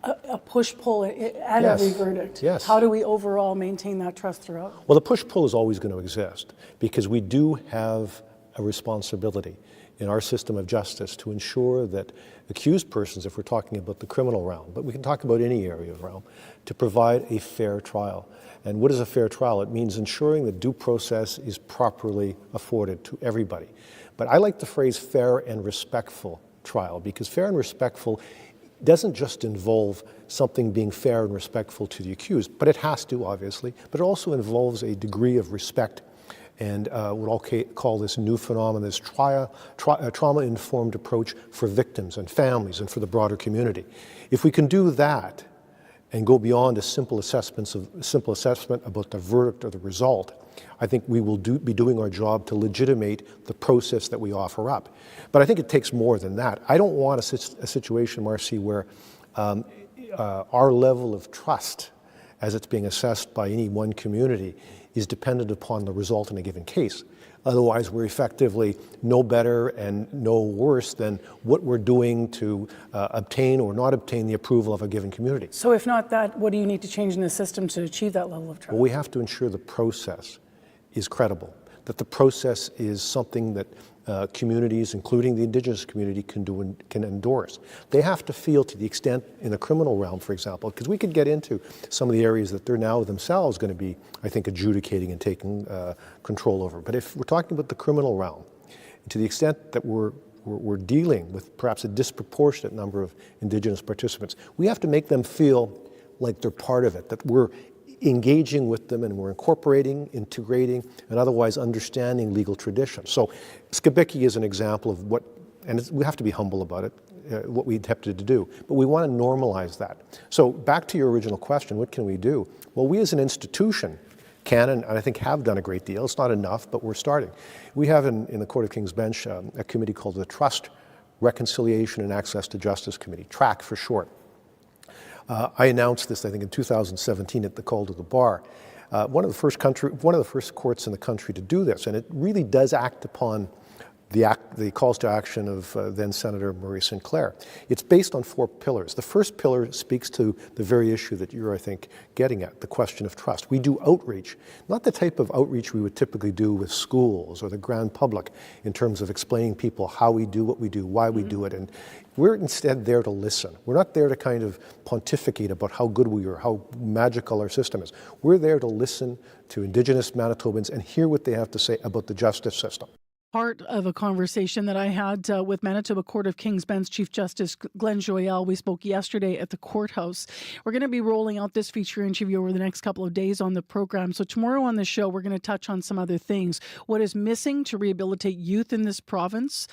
A push-pull at every verdict. Yes. How do we overall maintain that trust throughout? Well, the push-pull is always going to exist, because we do have a responsibility in our system of justice to ensure that accused persons, if we're talking about the criminal realm, but we can talk about any area of realm, to provide a fair trial. And what is a fair trial? It means ensuring that due process is properly afforded to everybody. But I like the phrase fair and respectful trial, because fair and respectful doesn't just involve something being fair and respectful to the accused, but it has to, obviously, but it also involves a degree of respect and what I'll call this new phenomenon, this trauma-informed approach for victims and families and for the broader community. If we can do that and go beyond a simple assessment about the verdict or the result, I think we will be doing our job to legitimate the process that we offer up. But I think it takes more than that. I don't want a situation, Marcy, where our level of trust as it's being assessed by any one community is dependent upon the result in a given case. Otherwise, we're effectively no better and no worse than what we're doing to obtain or not obtain the approval of a given community. So if not that, what do you need to change in the system to achieve that level of trust? Well, we have to ensure the process is credible, that the process is something that communities, including the Indigenous community, can endorse. They have to feel, to the extent in the criminal realm, for example, because we could get into some of the areas that they're now themselves going to be, I think, adjudicating and taking control over. But if we're talking about the criminal realm, to the extent that we're dealing with perhaps a disproportionate number of Indigenous participants, we have to make them feel like they're part of it, that we're engaging with them and we're incorporating, integrating, and otherwise understanding legal traditions. So Skibiki is an example of what, and we have to be humble about it, what we attempted to do, but we want to normalize that. So back to your original question, what can we do? Well, we as an institution can, and I think have done a great deal. It's not enough, but we're starting. We have in the Court of King's Bench a committee called the Trust, Reconciliation and Access to Justice Committee, TRAC for short. I announced this, I think, in 2017 at the call to the bar. One of the first courts in the country to do this, and it really does act upon the calls to action of then Senator Murray Sinclair. It's based on 4 pillars. The first pillar speaks to the very issue that you're, I think, getting at, the question of trust. We do outreach, not the type of outreach we would typically do with schools or the grand public in terms of explaining people how we do what we do, why we do it, and we're instead there to listen. We're not there to kind of pontificate about how good we are, how magical our system is. We're there to listen to Indigenous Manitobans and hear what they have to say about the justice system. Part of a conversation that I had with Manitoba Court of King's Bench Chief Justice Glenn Joyal. We spoke yesterday at the courthouse. We're going to be rolling out this feature interview over the next couple of days on the program. So tomorrow on the show, we're going to touch on some other things. What is missing to rehabilitate youth in this province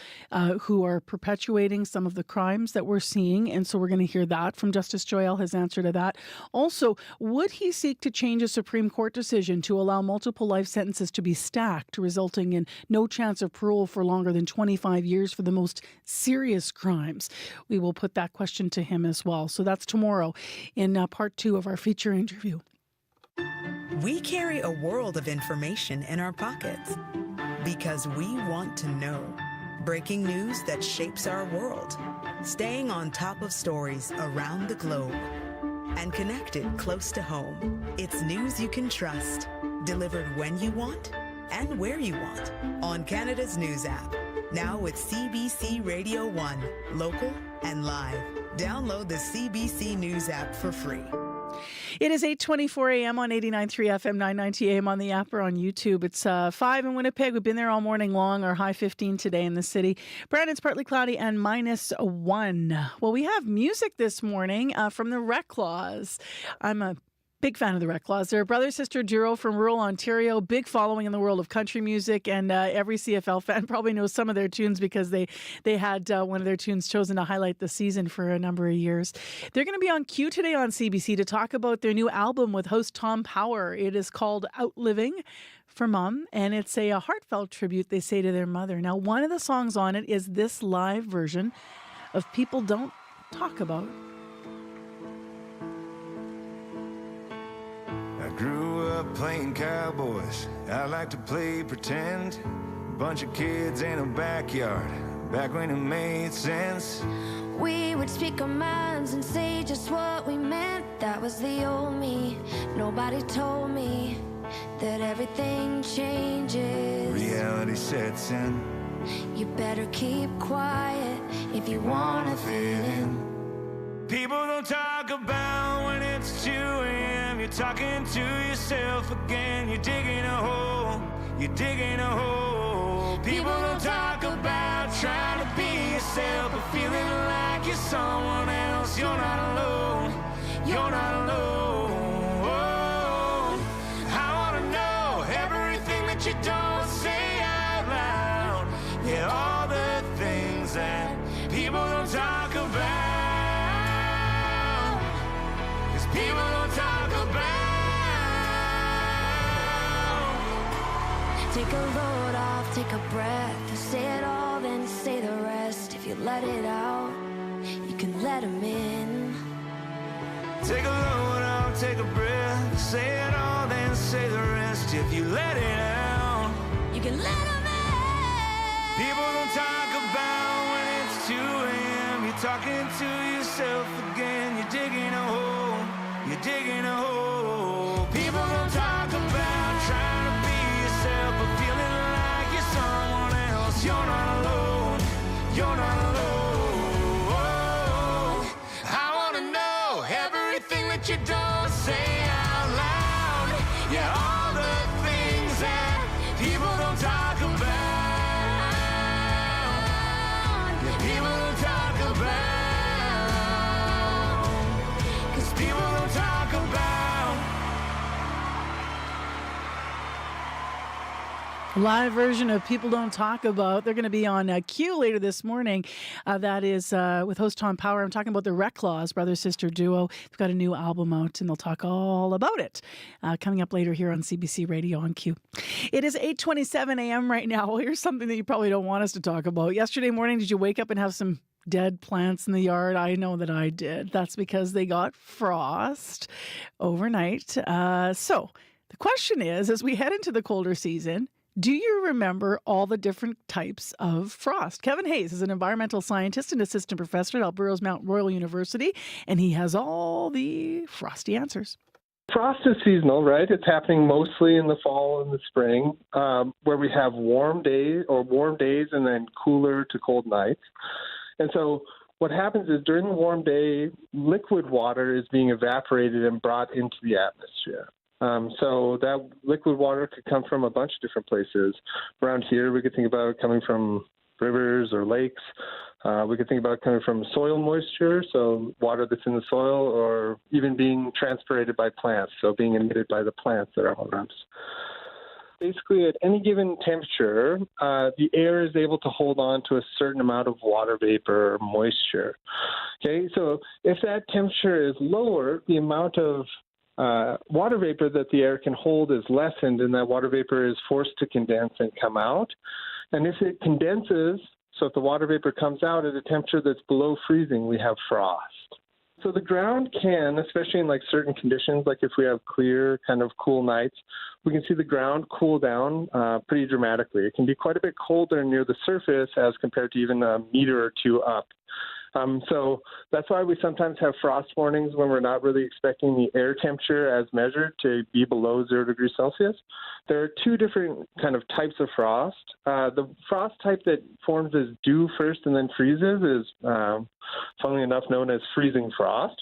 who are perpetuating some of the crimes that we're seeing. And so we're going to hear that from Justice Joyal, his answer to that. Also, would he seek to change a Supreme Court decision to allow multiple life sentences to be stacked, resulting in no chance of parole for longer than 25 years for the most serious crimes? We will put that question to him as well. So that's tomorrow in part 2 of our feature interview. We carry a world of information in our pockets because we want to know. Breaking news that shapes our world. Staying on top of stories around the globe. And connected close to home. It's news you can trust. Delivered when you want and where you want on Canada's News app. Now with CBC Radio 1, local and live. Download the CBC News app for free. It is 8:24 a.m. on 89.3 FM, 990 AM on the app or on YouTube. It's 5 in Winnipeg. We've been there all morning long. Our high 15 today in the city. Brandon's partly cloudy and -1. Well, we have music this morning from the Reclaws. I'm a big fan of the Reclaws. They're a brother-sister duo from rural Ontario, big following in the world of country music, and every CFL fan probably knows some of their tunes because they had one of their tunes chosen to highlight the season for a number of years. They're going to be on cue today on CBC to talk about their new album with host Tom Power. It is called Outliving for Mom, and it's a heartfelt tribute, they say, to their mother. Now, one of the songs on it is this live version of People Don't Talk About. I grew up playing cowboys. I like to play pretend. Bunch of kids in a backyard, back when it made sense. We would speak our minds and say just what we meant. That was the old me. Nobody told me that everything changes. Reality sets in. You better keep quiet if you wanna fit in. People don't talk about when it's 2 a.m. You're talking to yourself again. You're digging a hole. You're digging a hole. People don't talk about trying to be yourself. yourself, but feeling like you're someone else. You're not alone. You're not alone. I wanna know everything that you don't say out loud. Yeah, all the things that people don't talk about. 'Cause people don't talk about. Take a load off, take a breath. Say it all, then say the rest. If you let it out, you can let them in. Take a load off, take a breath. Say it all, then say the rest. If you let it out, you can let them in. People don't talk about when it's 2 a.m. You're talking to yourself again. You're digging a hole. You're digging a hole. People don't talk about trying to be yourself, but feeling like you're someone else. You're not alone. You're not alone. I wanna know everything that you don't say out loud. Yeah, all the things that people don't talk about. Yeah, people don't talk about. 'Cause people don't talk about. Live version of People Don't Talk About. They're going to be on Q later this morning. That is with host Tom Power. I'm talking about the Reclaws, brother-sister duo. They've got a new album out, and they'll talk all about it coming up later here on CBC Radio on Q. It is 8:27 a.m. right now. Well, here's something that you probably don't want us to talk about. Yesterday morning, did you wake up and have some dead plants in the yard? I know that I did. That's because they got frost overnight. So the question is, as we head into the colder season, do you remember all the different types of frost? Kevin Hayes is an environmental scientist and assistant professor at Alberta's Mount Royal University, and he has all the frosty answers. Frost is seasonal, right? It's happening mostly in the fall and the spring, where we have warm days and then cooler to cold nights. And so what happens is during the warm day, liquid water is being evaporated and brought into the atmosphere. So that liquid water could come from a bunch of different places. Around here, we could think about it coming from rivers or lakes. We could think about it coming from soil moisture, so water that's in the soil, or even being transpirated by plants, so being emitted by the plants that are around us. Basically, at any given temperature, the air is able to hold on to a certain amount of water vapor or moisture. Okay, so if that temperature is lower, the amount of water vapor that the air can hold is lessened, and that water vapor is forced to condense and come out. And if it condenses, so if the water vapor comes out at a temperature that's below freezing, we have frost. So the ground can, especially in like certain conditions, like if we have clear, kind of cool nights, we can see the ground cool down pretty dramatically. It can be quite a bit colder near the surface as compared to even a meter or two up. So that's why we sometimes have frost warnings when we're not really expecting the air temperature as measured to be below 0 degrees Celsius. There are two different kind of types of frost. The frost type that forms as dew first and then freezes is, funnily enough, known as freezing frost.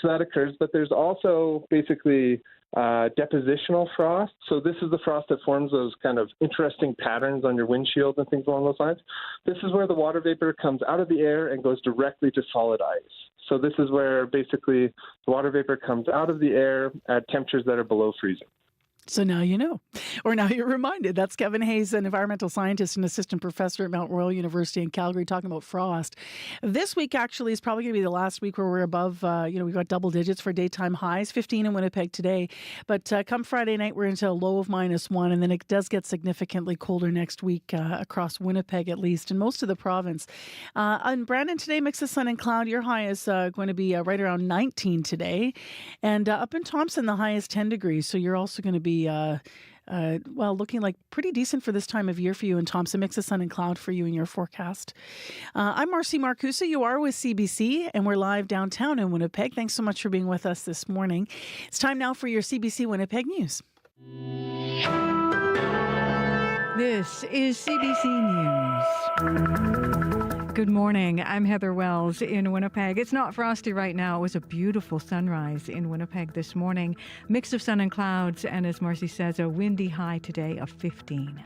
So that occurs, but there's also basically depositional frost. So this is the frost that forms those kind of interesting patterns on your windshield and things along those lines. This is where the water vapor comes out of the air and goes directly to solid ice. So this is where basically the water vapor comes out of the air at temperatures that are below freezing. So now you know, or now you're reminded. That's Kevin Hayes, an environmental scientist and assistant professor at Mount Royal University in Calgary, talking about frost. This week actually is probably going to be the last week where we're above, we've got double digits for daytime highs, 15 in Winnipeg today. But come Friday night, we're into a low of -1, and then it does get significantly colder next week across Winnipeg at least, and most of the province. And Brandon, today, mix of sun and cloud. Your high is going to be right around 19 today. And up in Thompson, the high is 10 degrees. So you're also going to be looking like pretty decent for this time of year for you in Thompson. Mix of sun and cloud for you in your forecast. I'm Marcy Marcusa. You are with CBC, and we're live downtown in Winnipeg. Thanks so much for being with us this morning. It's time now for your CBC Winnipeg News. This is CBC News. Good morning. I'm Heather Wells in Winnipeg. It's not frosty right now. It was a beautiful sunrise in Winnipeg this morning. Mix of sun and clouds, and as Marcy says, a windy high today of 15.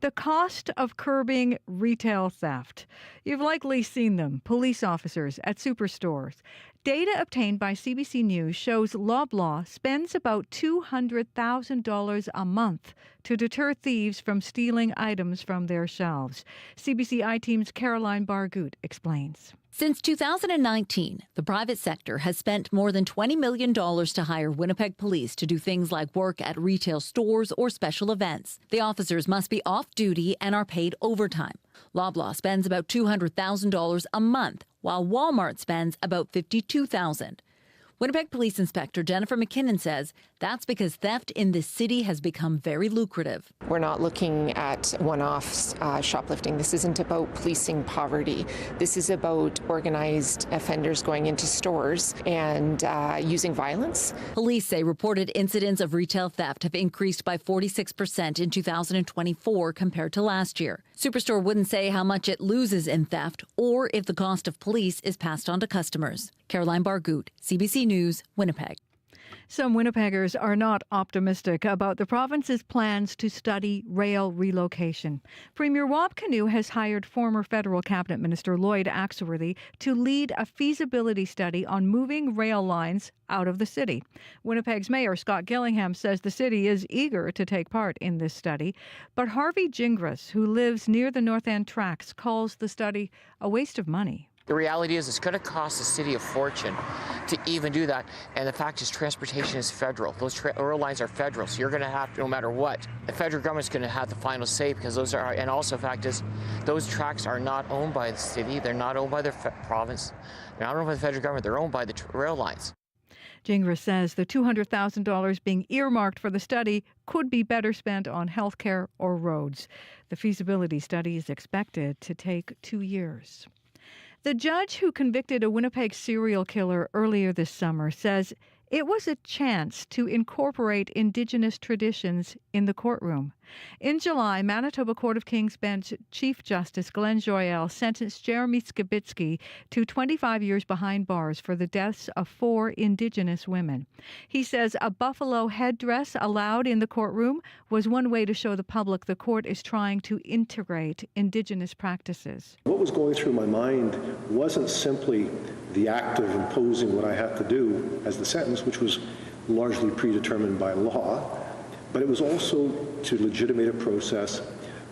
The cost of curbing retail theft. You've likely seen them, police officers at superstores. Data obtained by CBC News shows Loblaw spends about $200,000 a month to deter thieves from stealing items from their shelves. CBC I-Team's Caroline Bargout explains. Since 2019, the private sector has spent more than $20 million to hire Winnipeg police to do things like work at retail stores or special events. The officers must be off duty and are paid overtime. Loblaw spends about $200,000 a month, while Walmart spends about $52,000. Winnipeg Police Inspector Jennifer McKinnon says that's because theft in this city has become very lucrative. We're not looking at one-off shoplifting. This isn't about policing poverty. This is about organized offenders going into stores and using violence. Police say reported incidents of retail theft have increased by 46% in 2024 compared to last year. Superstore wouldn't say how much it loses in theft or if the cost of police is passed on to customers. Caroline Bargout, CBC News, Winnipeg. Some Winnipeggers are not optimistic about the province's plans to study rail relocation. Premier Rob Canoe has hired former federal cabinet minister Lloyd Axworthy to lead a feasibility study on moving rail lines out of the city. Winnipeg's mayor Scott Gillingham says the city is eager to take part in this study, but Harvey Gingras, who lives near the North End tracks, calls the study a waste of money. The reality is it's going to cost the city a fortune to even do that. And the fact is transportation is federal. Those rail lines are federal. So you're going to have to, no matter what, the federal government's going to have the final say because those are, and also the fact is those tracks are not owned by the city. They're not owned by the province. They're not owned by the federal government. They're owned by the rail lines. Gingras says the $200,000 being earmarked for the study could be better spent on health care or roads. The feasibility study is expected to take 2 years. The judge who convicted a Winnipeg serial killer earlier this summer says it was a chance to incorporate Indigenous traditions in the courtroom. In July, Manitoba Court of King's Bench Chief Justice Glenn Joyal sentenced Jeremy Skibitsky to 25 years behind bars for the deaths of 4 Indigenous women. He says a buffalo headdress allowed in the courtroom was one way to show the public the court is trying to integrate Indigenous practices. What was going through my mind wasn't simply the act of imposing what I had to do as the sentence, which was largely predetermined by law, but it was also to legitimate a process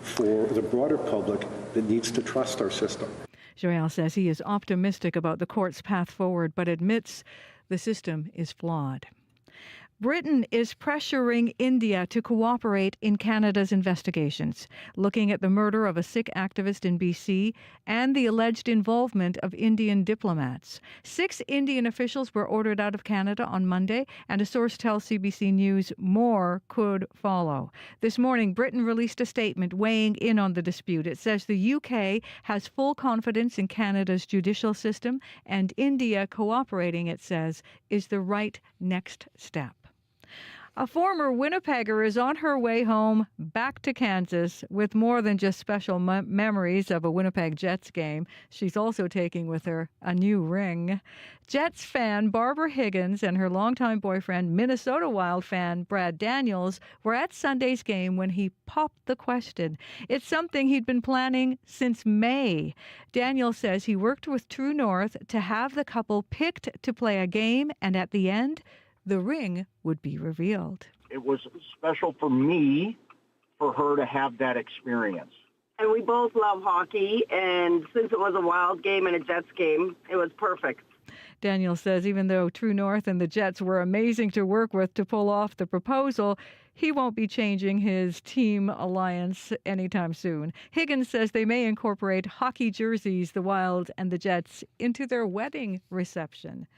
for the broader public that needs to trust our system. Joyal says he is optimistic about the court's path forward, but admits the system is flawed. Britain is pressuring India to cooperate in Canada's investigations, looking at the murder of a Sikh activist in BC and the alleged involvement of Indian diplomats. 6 Indian officials were ordered out of Canada on Monday, and a source tells CBC News more could follow. This morning, Britain released a statement weighing in on the dispute. It says the UK has full confidence in Canada's judicial system, and India cooperating, it says, is the right next step. A former Winnipegger is on her way home back to Kansas with more than just special memories of a Winnipeg Jets game. She's also taking with her a new ring. Jets fan Barbara Higgins and her longtime boyfriend, Minnesota Wild fan Brad Daniels, were at Sunday's game when he popped the question. It's something he'd been planning since May. Daniels says he worked with True North to have the couple picked to play a game, and at the end, the ring would be revealed. It was special for me for her to have that experience. And we both love hockey, and since it was a Wild game and a Jets game, it was perfect. Daniel says even though True North and the Jets were amazing to work with to pull off the proposal, he won't be changing his team alliance anytime soon. Higgins says they may incorporate hockey jerseys, the Wild and the Jets, into their wedding reception.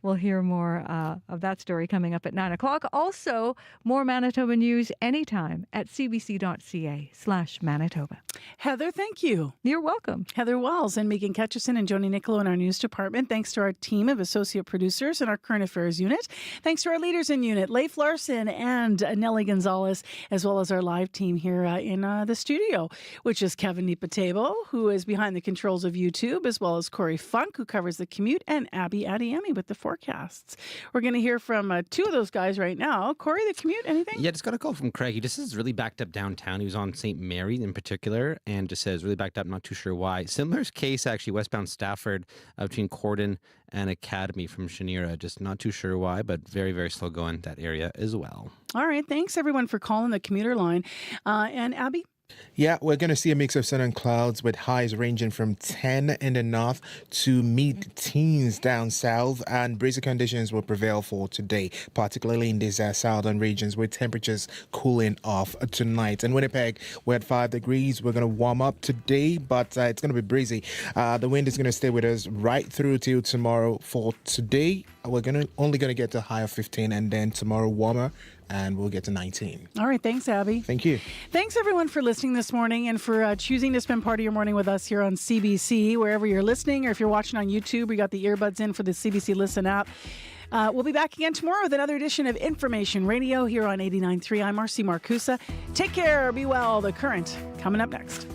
We'll hear more of that story coming up at 9 o'clock. Also, more Manitoba news anytime at cbc.ca/Manitoba. Heather, thank you. You're welcome. Heather Wells and Megan Ketchison and Joni Niccolo in our news department. Thanks to our team of associate producers in our current affairs unit. Thanks to our leaders in unit, Leif Larson and Nellie Gonzalez, as well as our live team here in the studio, which is Kevin Nipatebo, who is behind the controls of YouTube, as well as Corey Funk, who covers the commute, and Abby Adiemi with the forecasts. We're going to hear from two of those guys right now. Corey, the commute, anything? Yeah, just got a call from Craig. He just is really backed up downtown. He was on St. Mary in particular and just says really backed up, not too sure why. Similar case, actually, westbound Stafford between Corden and Academy from Cheniera. Just not too sure why, but very, very slow going that area as well. All right. Thanks, everyone, for calling the commuter line. And Abby? Yeah, we're going to see a mix of sun and clouds with highs ranging from 10 in the north to mid-teens down south, and breezy conditions will prevail for today, particularly in these southern regions with temperatures cooling off tonight. In Winnipeg, we're at 5 degrees. We're going to warm up today, but it's going to be breezy. The wind is going to stay with us right through till tomorrow. For today, we're only going to get to a high of 15, and then tomorrow warmer, and we'll get to 19. All right. Thanks, Abby. Thank you. Thanks, everyone, for listening this morning and for choosing to spend part of your morning with us here on CBC, wherever you're listening, or if you're watching on YouTube, we got the earbuds in for the CBC Listen app. We'll be back again tomorrow with another edition of Information Radio here on 89.3. I'm Marcy Marcusa. Take care. Be well. The Current coming up next.